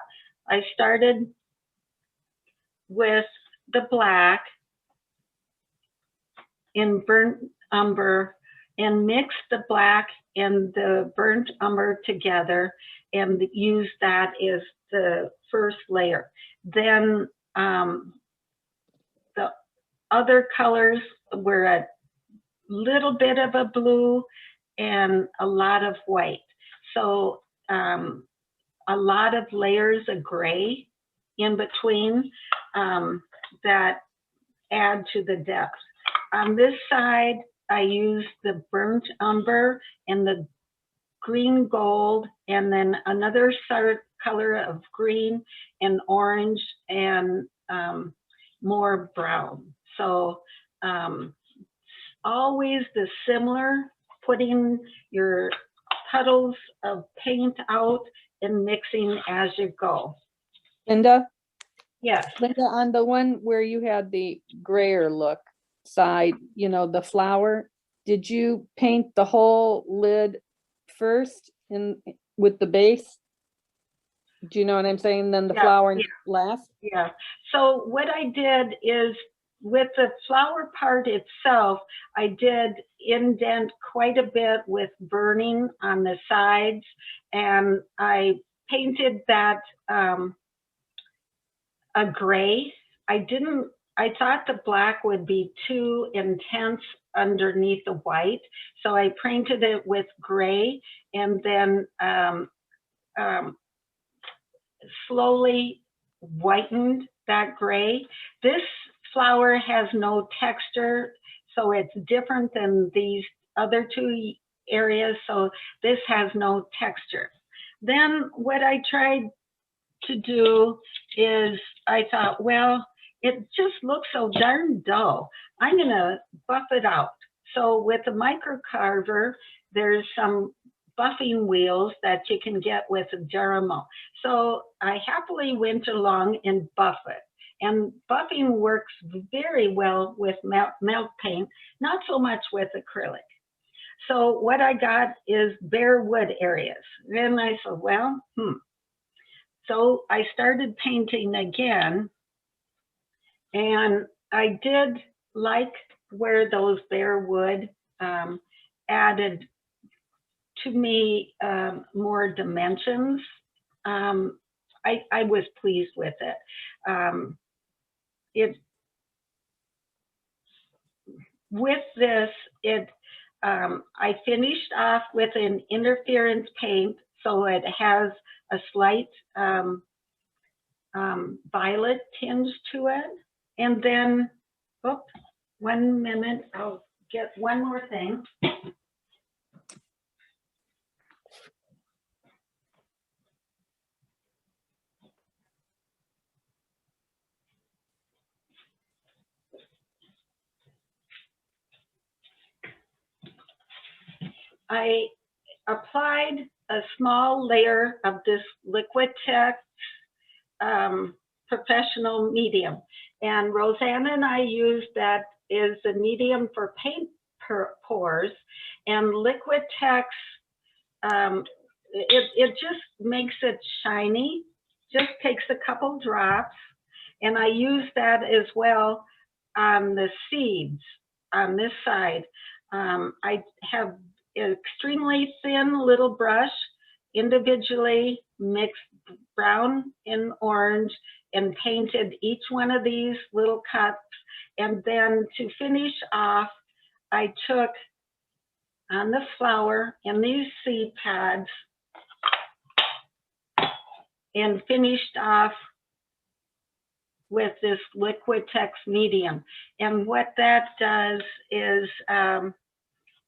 I started with the black in burnt umber and mixed the black and the burnt umber together and use that as the first layer. Then the other colors were a little bit of a blue and a lot of white. So a lot of layers of gray in between that add to the depth. On this side, I use the burnt umber and the green gold, and then another color of green and orange and more brown. So always the similar, putting your puddles of paint out and mixing as you go. Linda, Yes. Linda, on the one where you had the grayer look side, you know, the flower, did you paint the whole lid first in with the base? Do you know what I'm saying? Then the Yeah, flower yeah. last? Yeah. So what I did is with the flower part itself, I did indent quite a bit with burning on the sides, and I painted that a gray. I thought the black would be too intense underneath the white, so I painted it with gray, and then slowly whitened that gray. This flower has no texture, so it's different than these other two areas, so this has no texture. Then what I tried to do is I thought, well, it just looks so darn dull. I'm gonna buff it out. So with the micro carver, there's some buffing wheels that you can get with a Duramo. So I happily went along and buff it. And buffing works very well with melt paint, not so much with acrylic. So what I got is bare wood areas. Then I said, well, So I started painting again, and I did like where those bare wood added to me more dimensions. I was pleased with it. With this, I finished off with an interference paint, so it has a slight violet tinge to it. And then, 1 minute, I'll get one more thing. I applied a small layer of this Liquitex professional medium, and Rosanna and I used that is a medium for paint pours, and Liquitex, it just makes it shiny, just takes a couple drops, and I use that as well on the seeds on this side. I have an extremely thin little brush, individually mixed brown and orange, and painted each one of these little cups. And then to finish off, I took on the flower and these seed pads and finished off with this Liquitex medium. And what that does is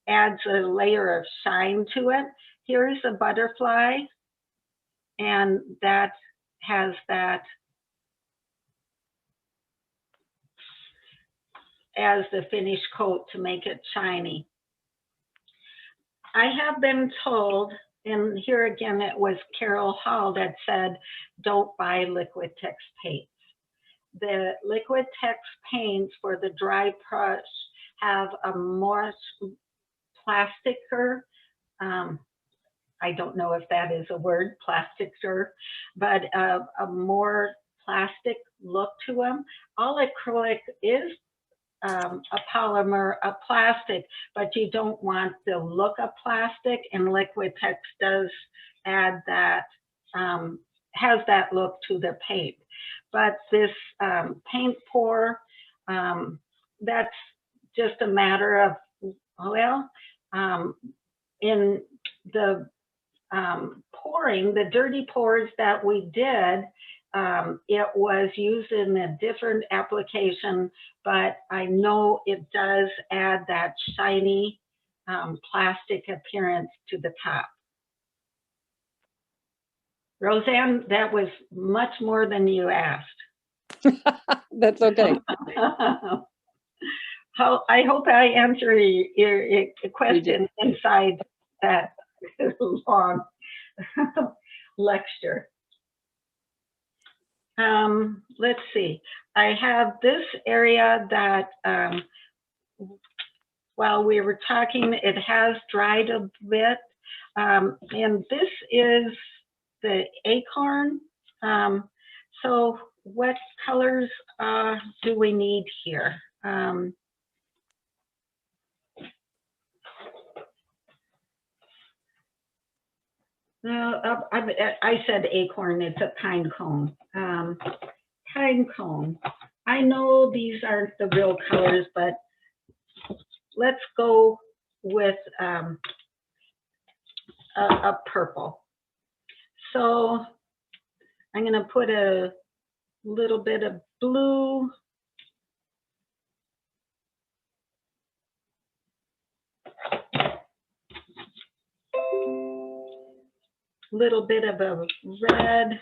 adds a layer of shine to it. Here's a butterfly, and that has that as the finished coat to make it shiny. I have been told, and here again it was Carol Hall that said, don't buy Liquitex paints. The Liquitex paints for the dry brush have a more plasticer, I don't know if that is a word, plasticer, but a more plastic look to them. All acrylic is a polymer, a plastic, but you don't want the look of plastic, and Liquitex does add that, has that look to their paint. But this paint pour, that's just a matter of, well, in the pouring, the dirty pours that we did, it was used in a different application, but I know it does add that shiny plastic appearance to the top. Roseanne, that was much more than you asked. That's okay. I hope I answer your question inside that long lecture. Let's see. I have this area that while we were talking, it has dried a bit. And this is the acorn. So what colors do we need here? I said acorn, it's a pine cone. Pine cone. I know these aren't the real colors, but let's go with a purple. So I'm going to put a little bit of blue. Little bit of a red.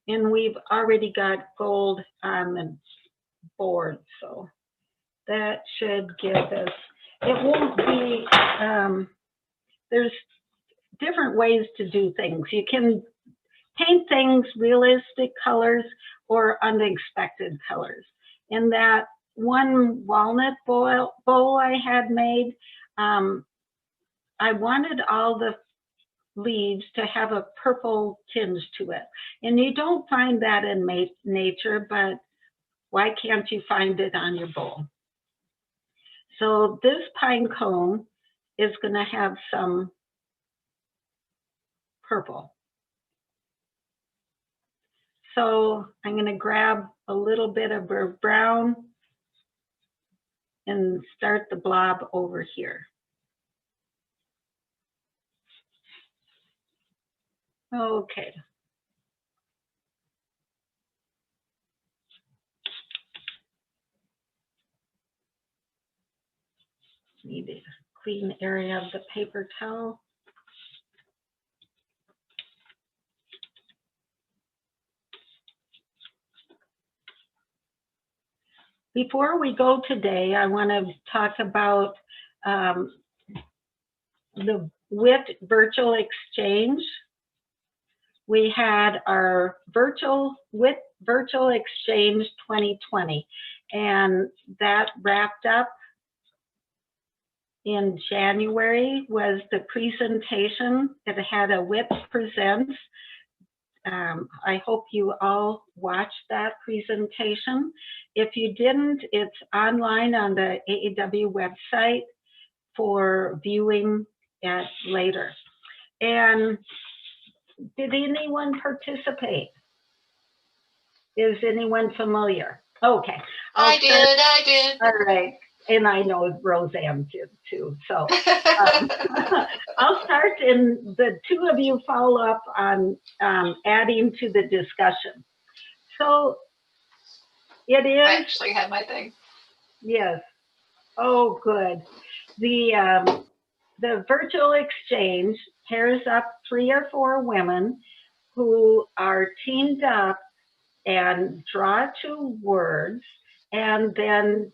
And we've already got gold on the board, so that should give us, it won't be, there's different ways to do things. You can paint things realistic colors or unexpected colors. In that one walnut bowl I had made, I wanted all the leaves to have a purple tinge to it. And you don't find that in nature, but why can't you find it on your bowl? So this pine cone is going to have some purple. So I'm going to grab a little bit of brown and start the blob over here. Okay. Need a clean area of the paper towel. Before we go today, I want to talk about the WIT virtual exchange. We had our WIT virtual exchange 2020, and that wrapped up in January was the presentation. It had a WIT Presents. I hope you all watched that presentation. If you didn't, it's online on the AAW website for viewing later. And did anyone participate? Is anyone familiar? Okay. I did. All right. And I know Roseanne did too. So I'll start and the two of you follow up on adding to the discussion. So it is. I actually had my thing. Yes. Oh, good. The virtual exchange pairs up 3 or 4 women who are teamed up and draw 2 words and then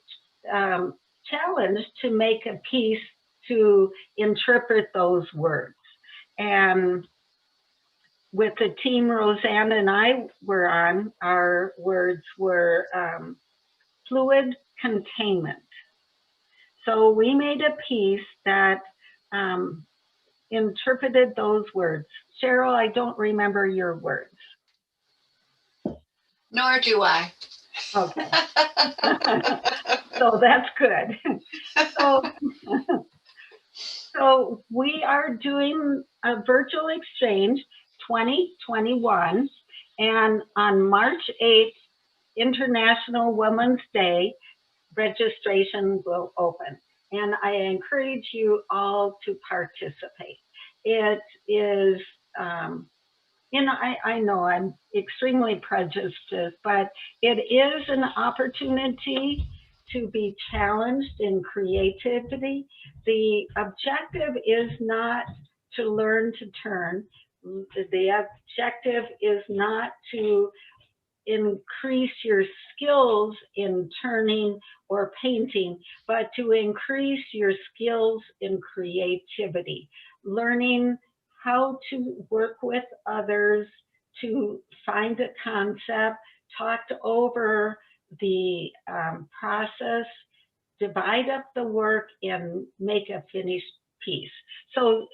challenged to make a piece to interpret those words. And with the team Roseanne and I were on, our words were fluid containment. So we made a piece that interpreted those words. Cheryl, I don't remember your words. Nor do I. Okay. So that's good. So we are doing a virtual exchange 2021, and on March 8th, International Women's Day, registration will open. and I encourage you all to participate. It is, I know I'm extremely prejudiced, but it is an opportunity to be challenged in creativity. The objective is not to learn to turn. The objective is not to increase your skills in turning or painting, but to increase your skills in creativity, learning how to work with others, to find a concept, talk over the process, divide up the work, and make a finished piece. So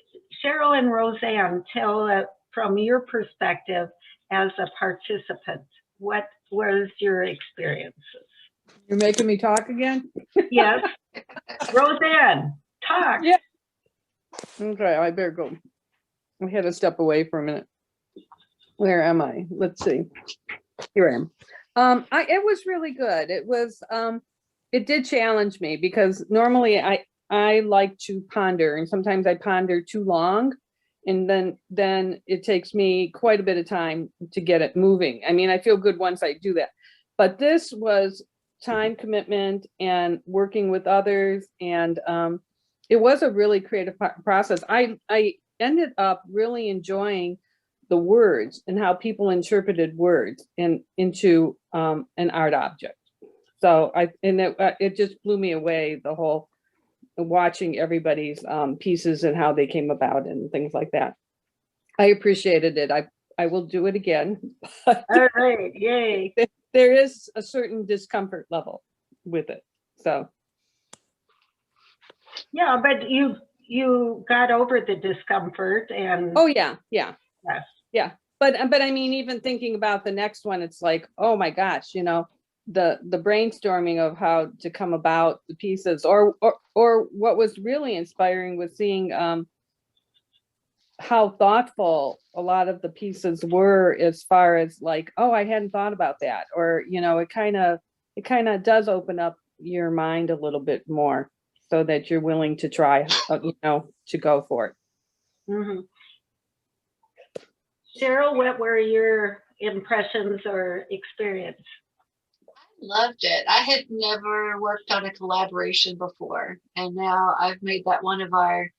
Cheryl and Roseanne, tell from your perspective as a participant, what was your experiences? You're making me talk again? Yes. Roseanne, talk. Yeah. Okay, I better go. I had to step away for a minute. Where am I? Let's see. Here I am. It was really good. It was, it did challenge me because normally I like to ponder, and sometimes I ponder too long, and then it takes me quite a bit of time to get it moving. I mean, I feel good once I do that, but this was time commitment and working with others, and it was a really creative process. I ended up really enjoying the words and how people interpreted words into an art object. So it just blew me away, the whole watching everybody's pieces and how they came about and things like that. I appreciated it. I will do it again. All right, yay. There is a certain discomfort level with it. So yeah, but you got over the discomfort and oh yeah. Yes. Yeah. But I mean, even thinking about the next one, it's like, oh my gosh, the brainstorming of how to come about the pieces, or what was really inspiring was seeing how thoughtful a lot of the pieces were, as far as like, oh, I hadn't thought about that, or it kind of does open up your mind a little bit more, so that you're willing to try, to go for it. Mm-hmm. Cheryl, what were your impressions or experience? Loved it. I had never worked on a collaboration before, and now I've made that one of our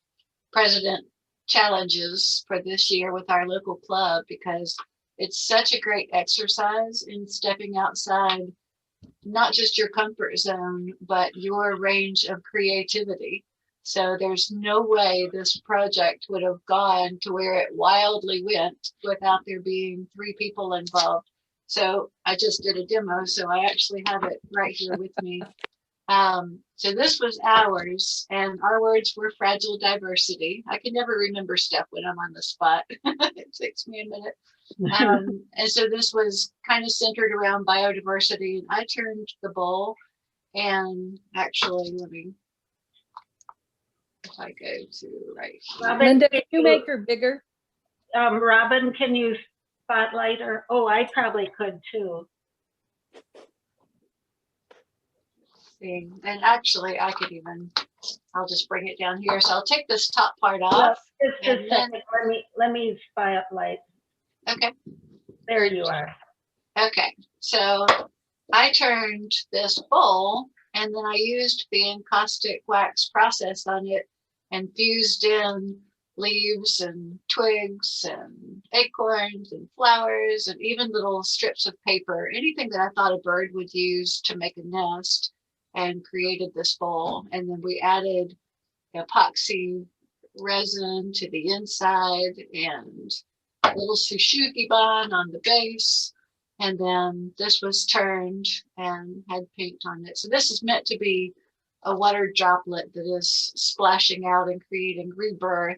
president challenges for this year with our local club, because it's such a great exercise in stepping outside not just your comfort zone, but your range of creativity. So there's no way this project would have gone to where it wildly went without there being 3 people involved. So I just did a demo, so I actually have it right here with me. So this was ours, and our words were fragile diversity. I can never remember stuff when I'm on the spot. It takes me a minute. And so this was kind of centered around biodiversity, and I turned the bowl, and actually, let me, if I go to right here. Robin, Linda, can you make her bigger? Robin, can you spotlight her? Oh, I probably could too. And actually, I could even, I'll just bring it down here. So I'll take this top part off. Well, just a and then- second. Let me spotlight. Okay. There you are. Okay. So I turned this bowl, and then I used the encaustic wax process on it and fused in leaves and twigs and acorns and flowers and even little strips of paper, anything that I thought a bird would use to make a nest, and created this bowl. And then we added epoxy resin to the inside and a little sushugiban on the base. And then this was turned and had paint on it. So this is meant to be a water droplet that is splashing out and creating rebirth.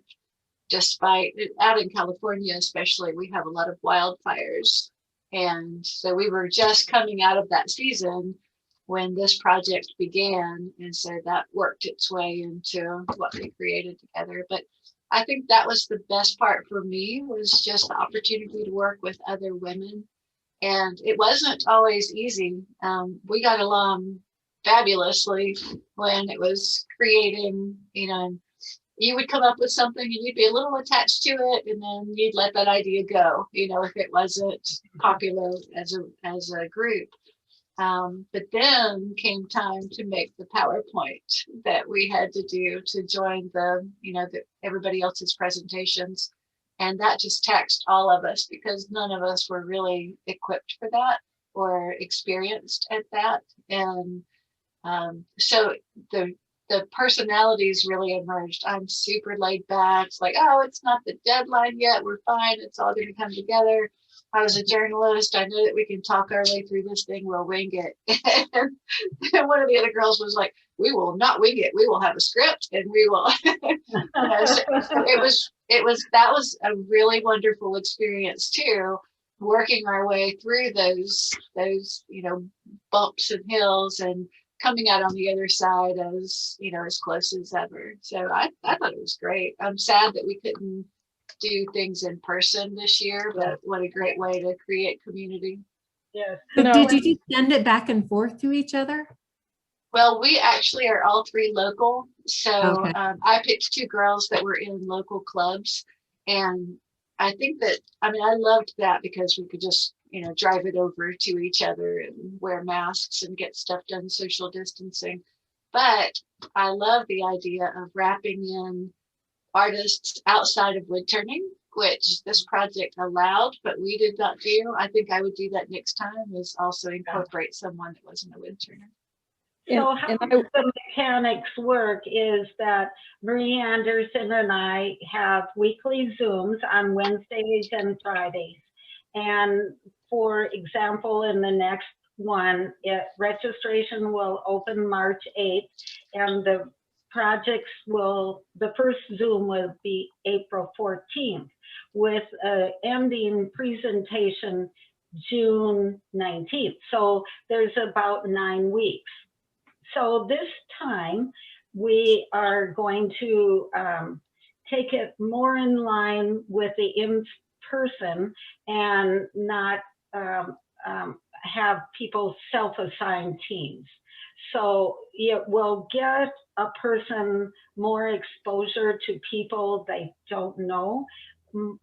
Despite out in California, especially, we have a lot of wildfires. And so we were just coming out of that season when this project began. And so that worked its way into what we created together. But I think that was the best part for me, was just the opportunity to work with other women. And it wasn't always easy. We got along fabulously when it was creating, you know, you would come up with something and you'd be a little attached to it, and then you'd let that idea go, you know, if it wasn't popular as a group. But then came time to make the PowerPoint that we had to do to join the, you know, everybody else's presentations. And that just taxed all of us because none of us were really equipped for that or experienced at that. And so the personalities really emerged. I'm super laid back. It's like, oh, it's not the deadline yet. We're fine. It's all going to come together. I was a journalist. I know that we can talk our way through this thing. We'll wing it. And one of the other girls was like, we will not wing it. We will have a script and we will. You know, so that was a really wonderful experience too, working our way through those, you know, bumps and hills and coming out on the other side as, you know, as close as ever. So I thought it was great. I'm sad that we couldn't do things in person this year, but what a great way to create community. Yes. So You know, did you just send it back and forth to each other? Well, we actually are all three local. So Okay. I picked two girls that were in local clubs. And I think that, I mean, I loved that because we could just, you know, drive it over to each other and wear masks and get stuff done, social distancing. But I love the idea of wrapping in artists outside of woodturning, which this project allowed, but we did not do. I think I would do that next time, is also incorporate someone that wasn't a woodturner. So how the mechanics work is that Marie Anderson and I have weekly Zooms on Wednesdays and Fridays. And for example, in the next one, registration will open March 8th, and the first Zoom will be April 14th, with an ending presentation June 19th. So there's about 9 weeks. So this time we are going to take it more in line with the in-person and not have people self-assign teams. So it will get a person more exposure to people they don't know.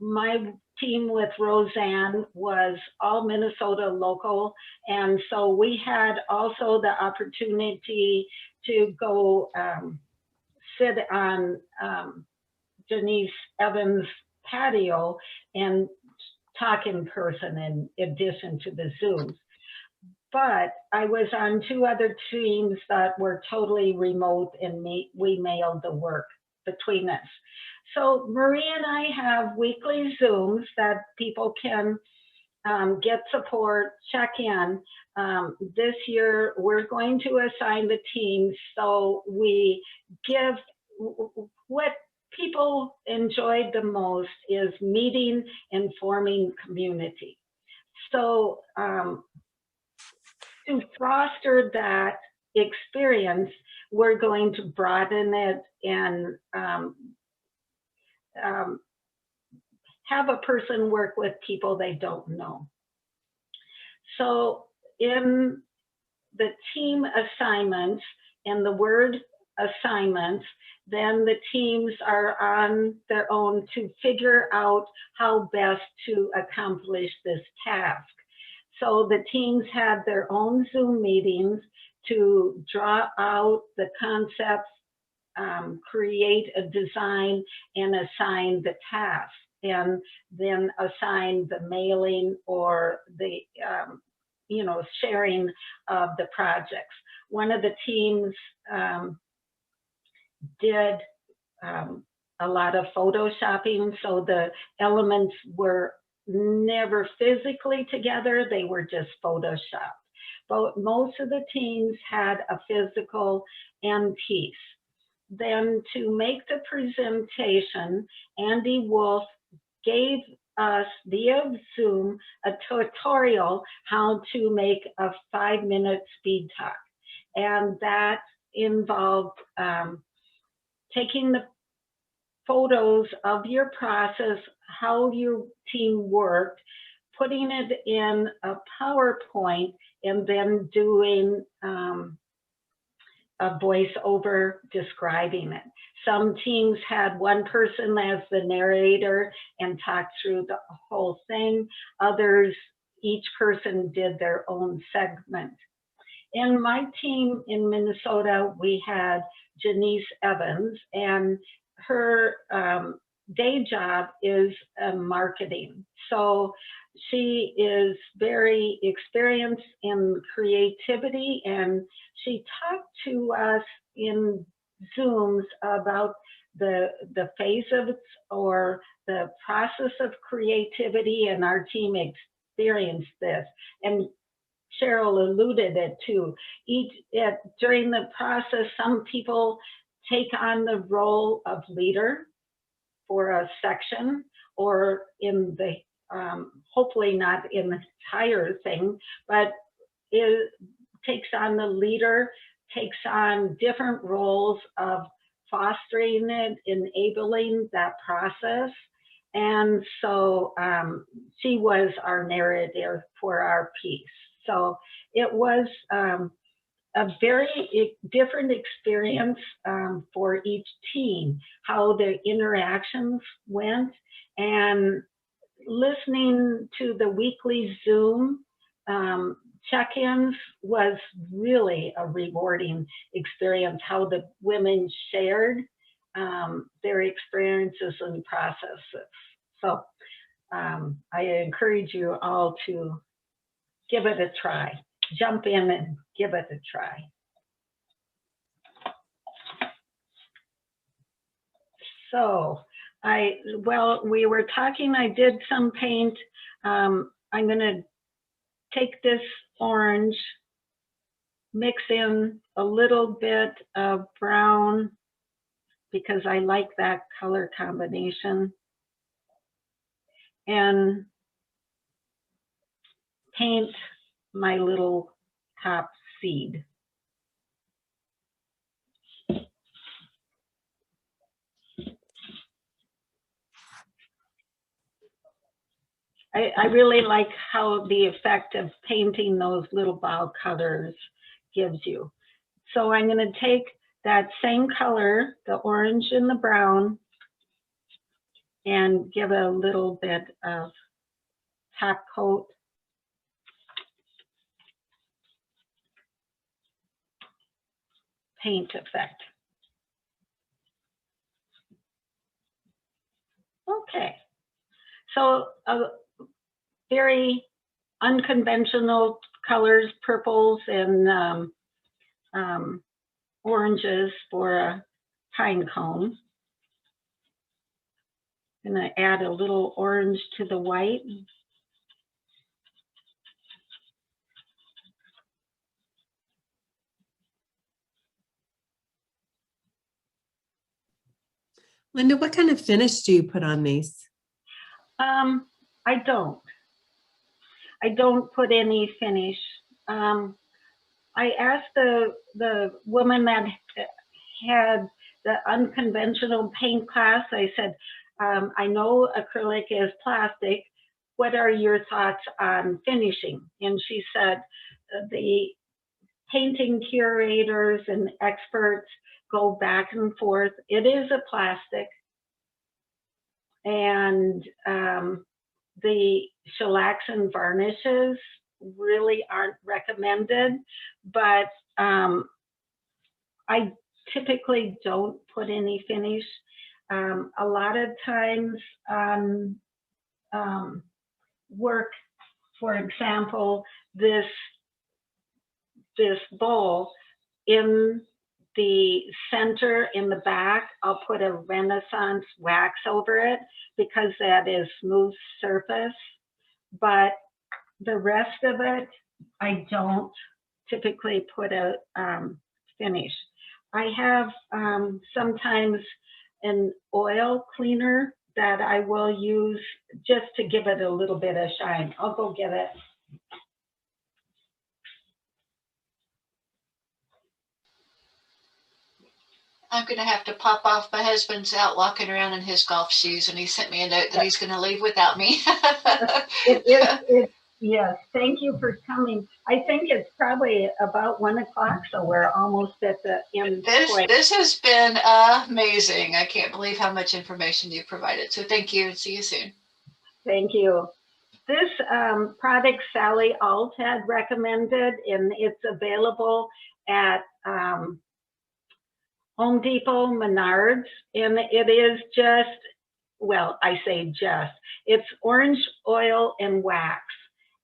My team with Roseanne was all Minnesota local, and so we had also the opportunity to go sit on Denise Evans' patio and talk in person in addition to the Zooms. But I was on 2 other teams that were totally remote, and we mailed the work between us. So Marie and I have weekly Zooms that people can get support, check in. This year, we're going to assign the teams, so we give what people enjoyed the most is meeting and forming community. So to foster that experience, we're going to broaden it and have a person work with people they don't know. So in the team assignments and the word assignments, then the teams are on their own to figure out how best to accomplish this task. So the teams had their own Zoom meetings to draw out the concepts, create a design, and assign the task, and then assign the mailing or the you know, sharing of the projects. One of the teams did a lot of photoshopping, so the elements were never physically together, they were just photoshopped. But most of the teams had a physical end piece. Then to make the presentation, Andy Wolf gave us via Zoom a tutorial how to make a 5-minute speed talk. And that involved taking the photos of your process, how your team worked, putting it in a PowerPoint, and then doing a voiceover describing it. Some teams had one person as the narrator and talked through the whole thing. Others, each person did their own segment. In my team in Minnesota, we had Janice Evans, and her day job is marketing. So she is very experienced in creativity, and she talked to us in Zooms about the phases or the process of creativity, and our team experienced this. And Cheryl alluded it to. During the process, some people take on the role of leader for a section, or in the hopefully not in the entire thing, but it takes on the leader, takes on different roles of fostering it, enabling that process. And so she was our narrator for our piece. So it was a very different experience for each team, how the interactions went, and listening to the weekly Zoom check-ins was really a rewarding experience, how the women shared their experiences and processes. So I encourage you all to give it a try. Jump in and give it a try. So we were talking, I did some paint. I'm gonna take this orange, mix in a little bit of brown because I like that color combination, and paint my little top seed. I really like how the effect of painting those little ball colors gives you. So I'm going to take that same color, the orange and the brown, and give a little bit of top coat. Paint effect. Okay, so very unconventional colors, purples and oranges for a pine cone. I'm going to add a little orange to the white. Linda, what kind of finish do you put on these? I don't put any finish. I asked the woman that had the unconventional paint class, I said, I know acrylic is plastic. What are your thoughts on finishing? And she said, the painting curators and experts go back and forth. It is a plastic. And the shellacs and varnishes really aren't recommended, but I typically don't put any finish. A lot of times work, for example, this bowl in the center in the back, I'll put a Renaissance wax over it because that is smooth surface, but the rest of it, I don't typically put a finish. I have sometimes an oil cleaner that I will use just to give it a little bit of shine. I'll go get it. I'm going to have to pop off. My husband's out walking around in his golf shoes, and he sent me a note that he's going to leave without me. It's Yes, thank you for coming. I think it's probably about 1 o'clock, so we're almost at the end point. This has been amazing. I can't believe how much information you provided. So thank you and see you soon. Thank you. This product Sally Alt had recommended, and it's available at Home Depot, Menards, and it is just, well, I say just, it's orange oil and wax.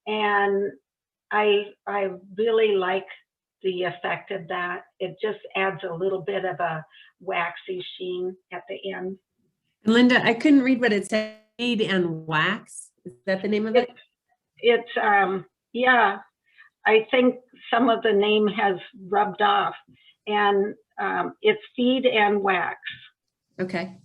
And I really like the effect of that. It just adds a little bit of a waxy sheen at the end. Linda, I couldn't read what it said. Feed and wax. Is that the name of it? It's yeah, I think some of the name has rubbed off, and it's feed and wax. Okay.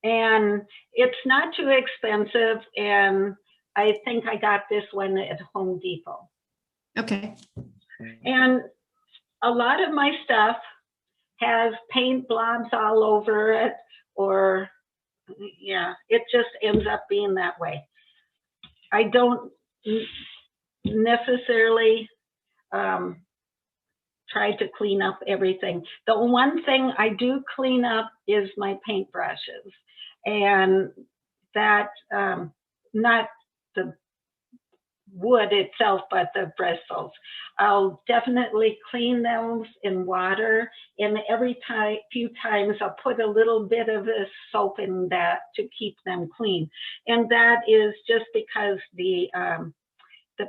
And it's not too expensive, and I think I got this one at Home Depot. Okay. And a lot of my stuff has paint blobs all over it, or yeah, it just ends up being that way. I don't necessarily try to clean up everything. The one thing I do clean up is my paint brushes, and that not the wood itself, but the bristles. I'll definitely clean those in water, and every few times I'll put a little bit of this soap in that to keep them clean. And that is just because the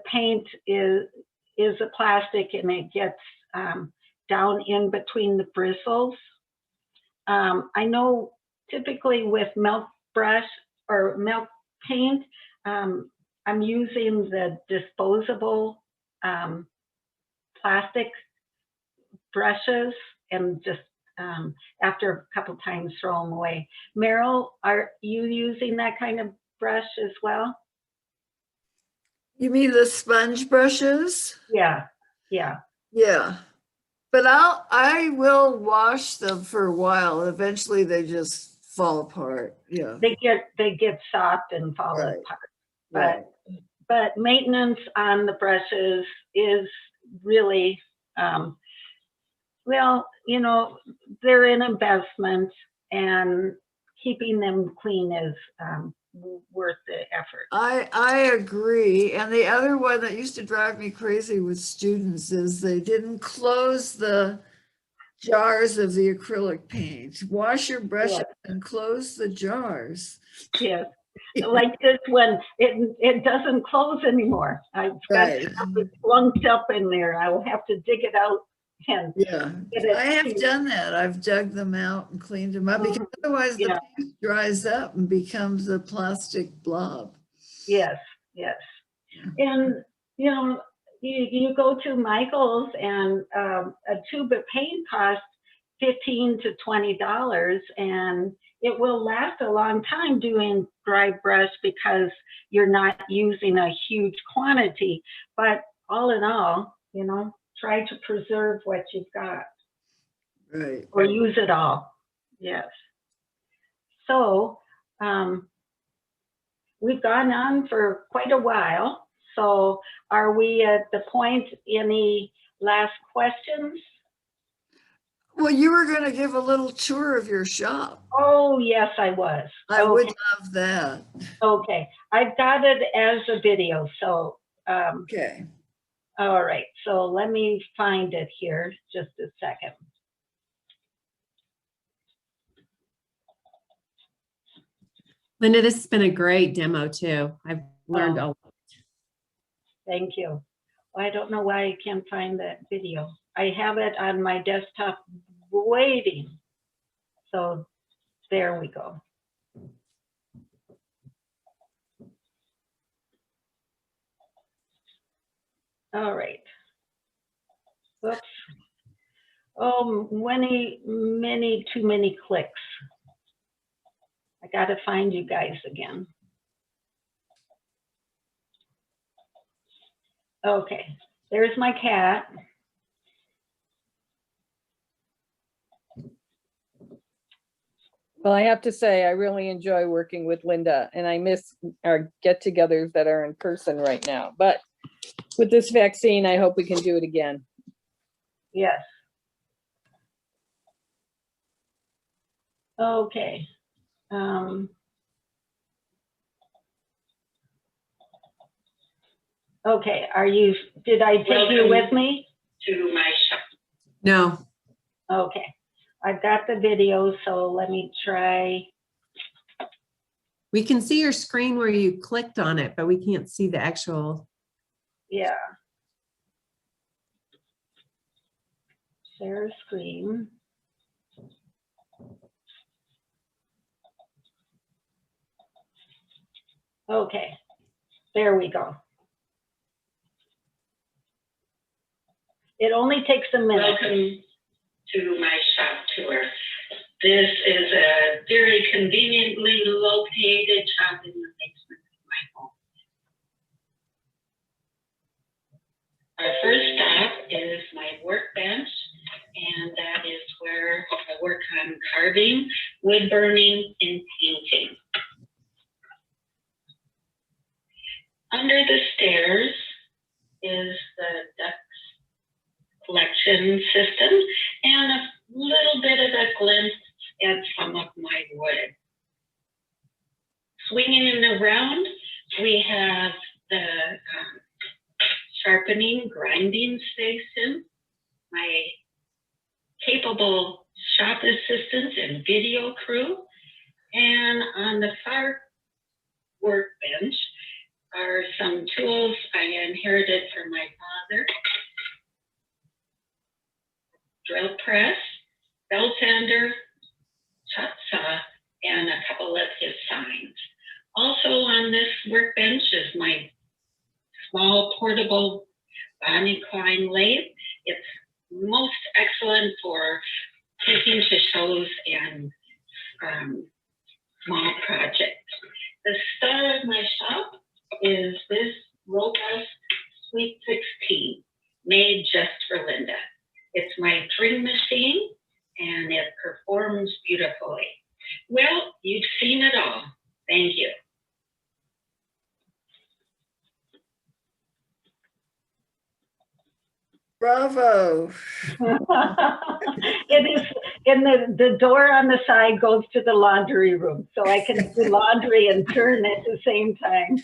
paint is a plastic, and it gets down in between the bristles. I know typically with milk brush or milk paint, I'm using the disposable plastic brushes, and just after a couple times throw them away. Meryl, are you using that kind of brush as well? You mean the sponge brushes? Yeah, yeah. Yeah. But I will wash them for a while. Eventually they just fall apart. Yeah. They get soft and fall Right. apart. But maintenance on the brushes is really, well, you know, they're an investment, and keeping them clean is worth the effort. I agree. And the other one that used to drive me crazy with students is they didn't close the jars of the acrylic paint. Wash your brushes and close the jars. Yes. Like this one, it doesn't close anymore. I've got it plunked up in there. I will have to dig it out. And I have done that. I've dug them out and cleaned them up, because otherwise the paint dries up and becomes a plastic blob. Yes, yes. And you know, you go to Michael's, and a tube of paint costs $15 to $20, and it will last a long time doing dry brush because you're not using a huge quantity. But all in all, you know, try to preserve what you've got. Right. Or use it all. Yes. So we've gone on for quite a while. So are we at the point, any last questions? Well, you were going to give a little tour of your shop. Oh, yes, I was. I would love that. Okay, I've got it as a video, so. Okay. All right, so let me find it here, just a second. Linda, this has been a great demo too. I've learned a lot. Thank you. Well, I don't know why I can't find that video. I have it on my desktop waiting. So there we go. All right. Oops. Oh, too many clicks. I got to find you guys again. Okay, there's my cat. Well, I have to say, I really enjoy working with Linda, and I miss our get-togethers that are in person right now. But with this vaccine, I hope we can do it again. Yes. Okay. Okay, did I take you Welcome. with me? To my shop. No, Okay, I've got the video, so let me try. we can see your screen where you clicked on it, but we can't see the actual. Yeah. Share screen. Okay, there we go. It only takes a minute. Welcome to my shop tour. This is a very conveniently located shop in the basement of my home. Our first stop is my workbench, and that is where I work on carving, wood burning, and painting. Under the stairs is the duct collection system and a little bit of a glimpse at some of my wood. Swinging around, we have the sharpening, grinding station, my capable shop assistants and video crew, and on the far workbench are some tools I inherited from my father: drill press, belt sander, chop saw, and a couple of his signs. Also on this workbench is my small portable Bonnie Klein lathe. It's most excellent for taking to shows and small projects. The star of my shop is this robust Sweet 16, made just for Linda. It's my dream machine, and it performs beautifully. Well, you've seen it all. Thank you. Bravo. It is, and the door on the side goes to the laundry room, so I can do laundry and turn at the same time.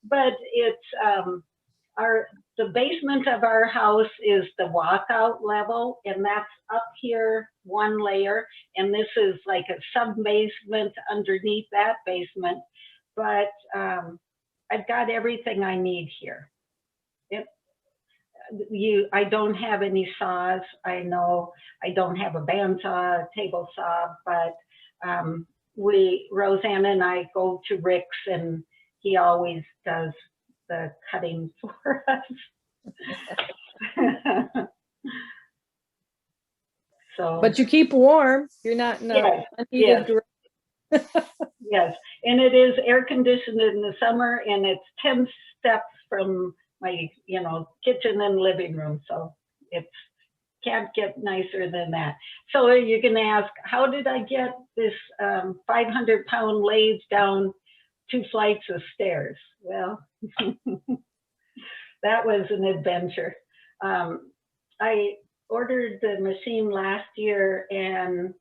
but it's the basement of our house is the walkout level, and that's up here one layer, and this is like a sub basement underneath that basement. But I've got everything I need here. I don't have any saws. I know I don't have a bandsaw, a table saw, but Roseanne and I go to Rick's, and he always does the cutting for us. So, But you keep warm. You're not in a Yes, unheated yes. Yes, and it is air conditioned in the summer, and it's 10 steps from my, kitchen and living room. So it can't get nicer than that. So you're going to ask, how did I get this 500-pound lathe down 2 flights of stairs? Well, that was an adventure. I ordered the machine last year, and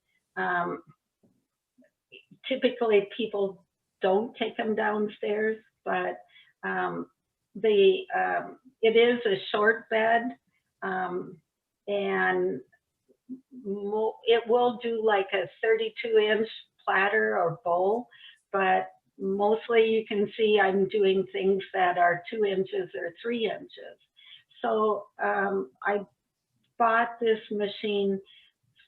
typically people don't take them downstairs, but it is a short bed, and it will do like a 32-inch platter or bowl, but mostly you can see I'm doing things that are 2 inches or 3 inches. So I bought this machine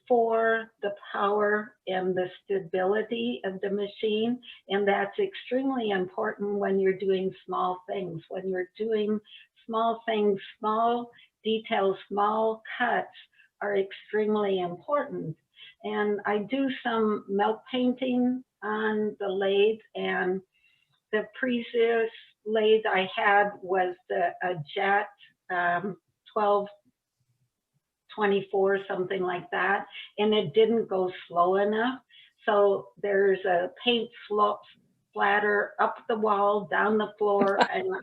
for the power and the stability of the machine, and that's extremely important when you're doing small things. When you're doing small things, small details, small cuts are extremely important. And I do some melt painting on the lathe, and the previous lathe I had was a Jet 1224, something like that, and it didn't go slow enough. So there's a paint splatter up the wall, down the floor, and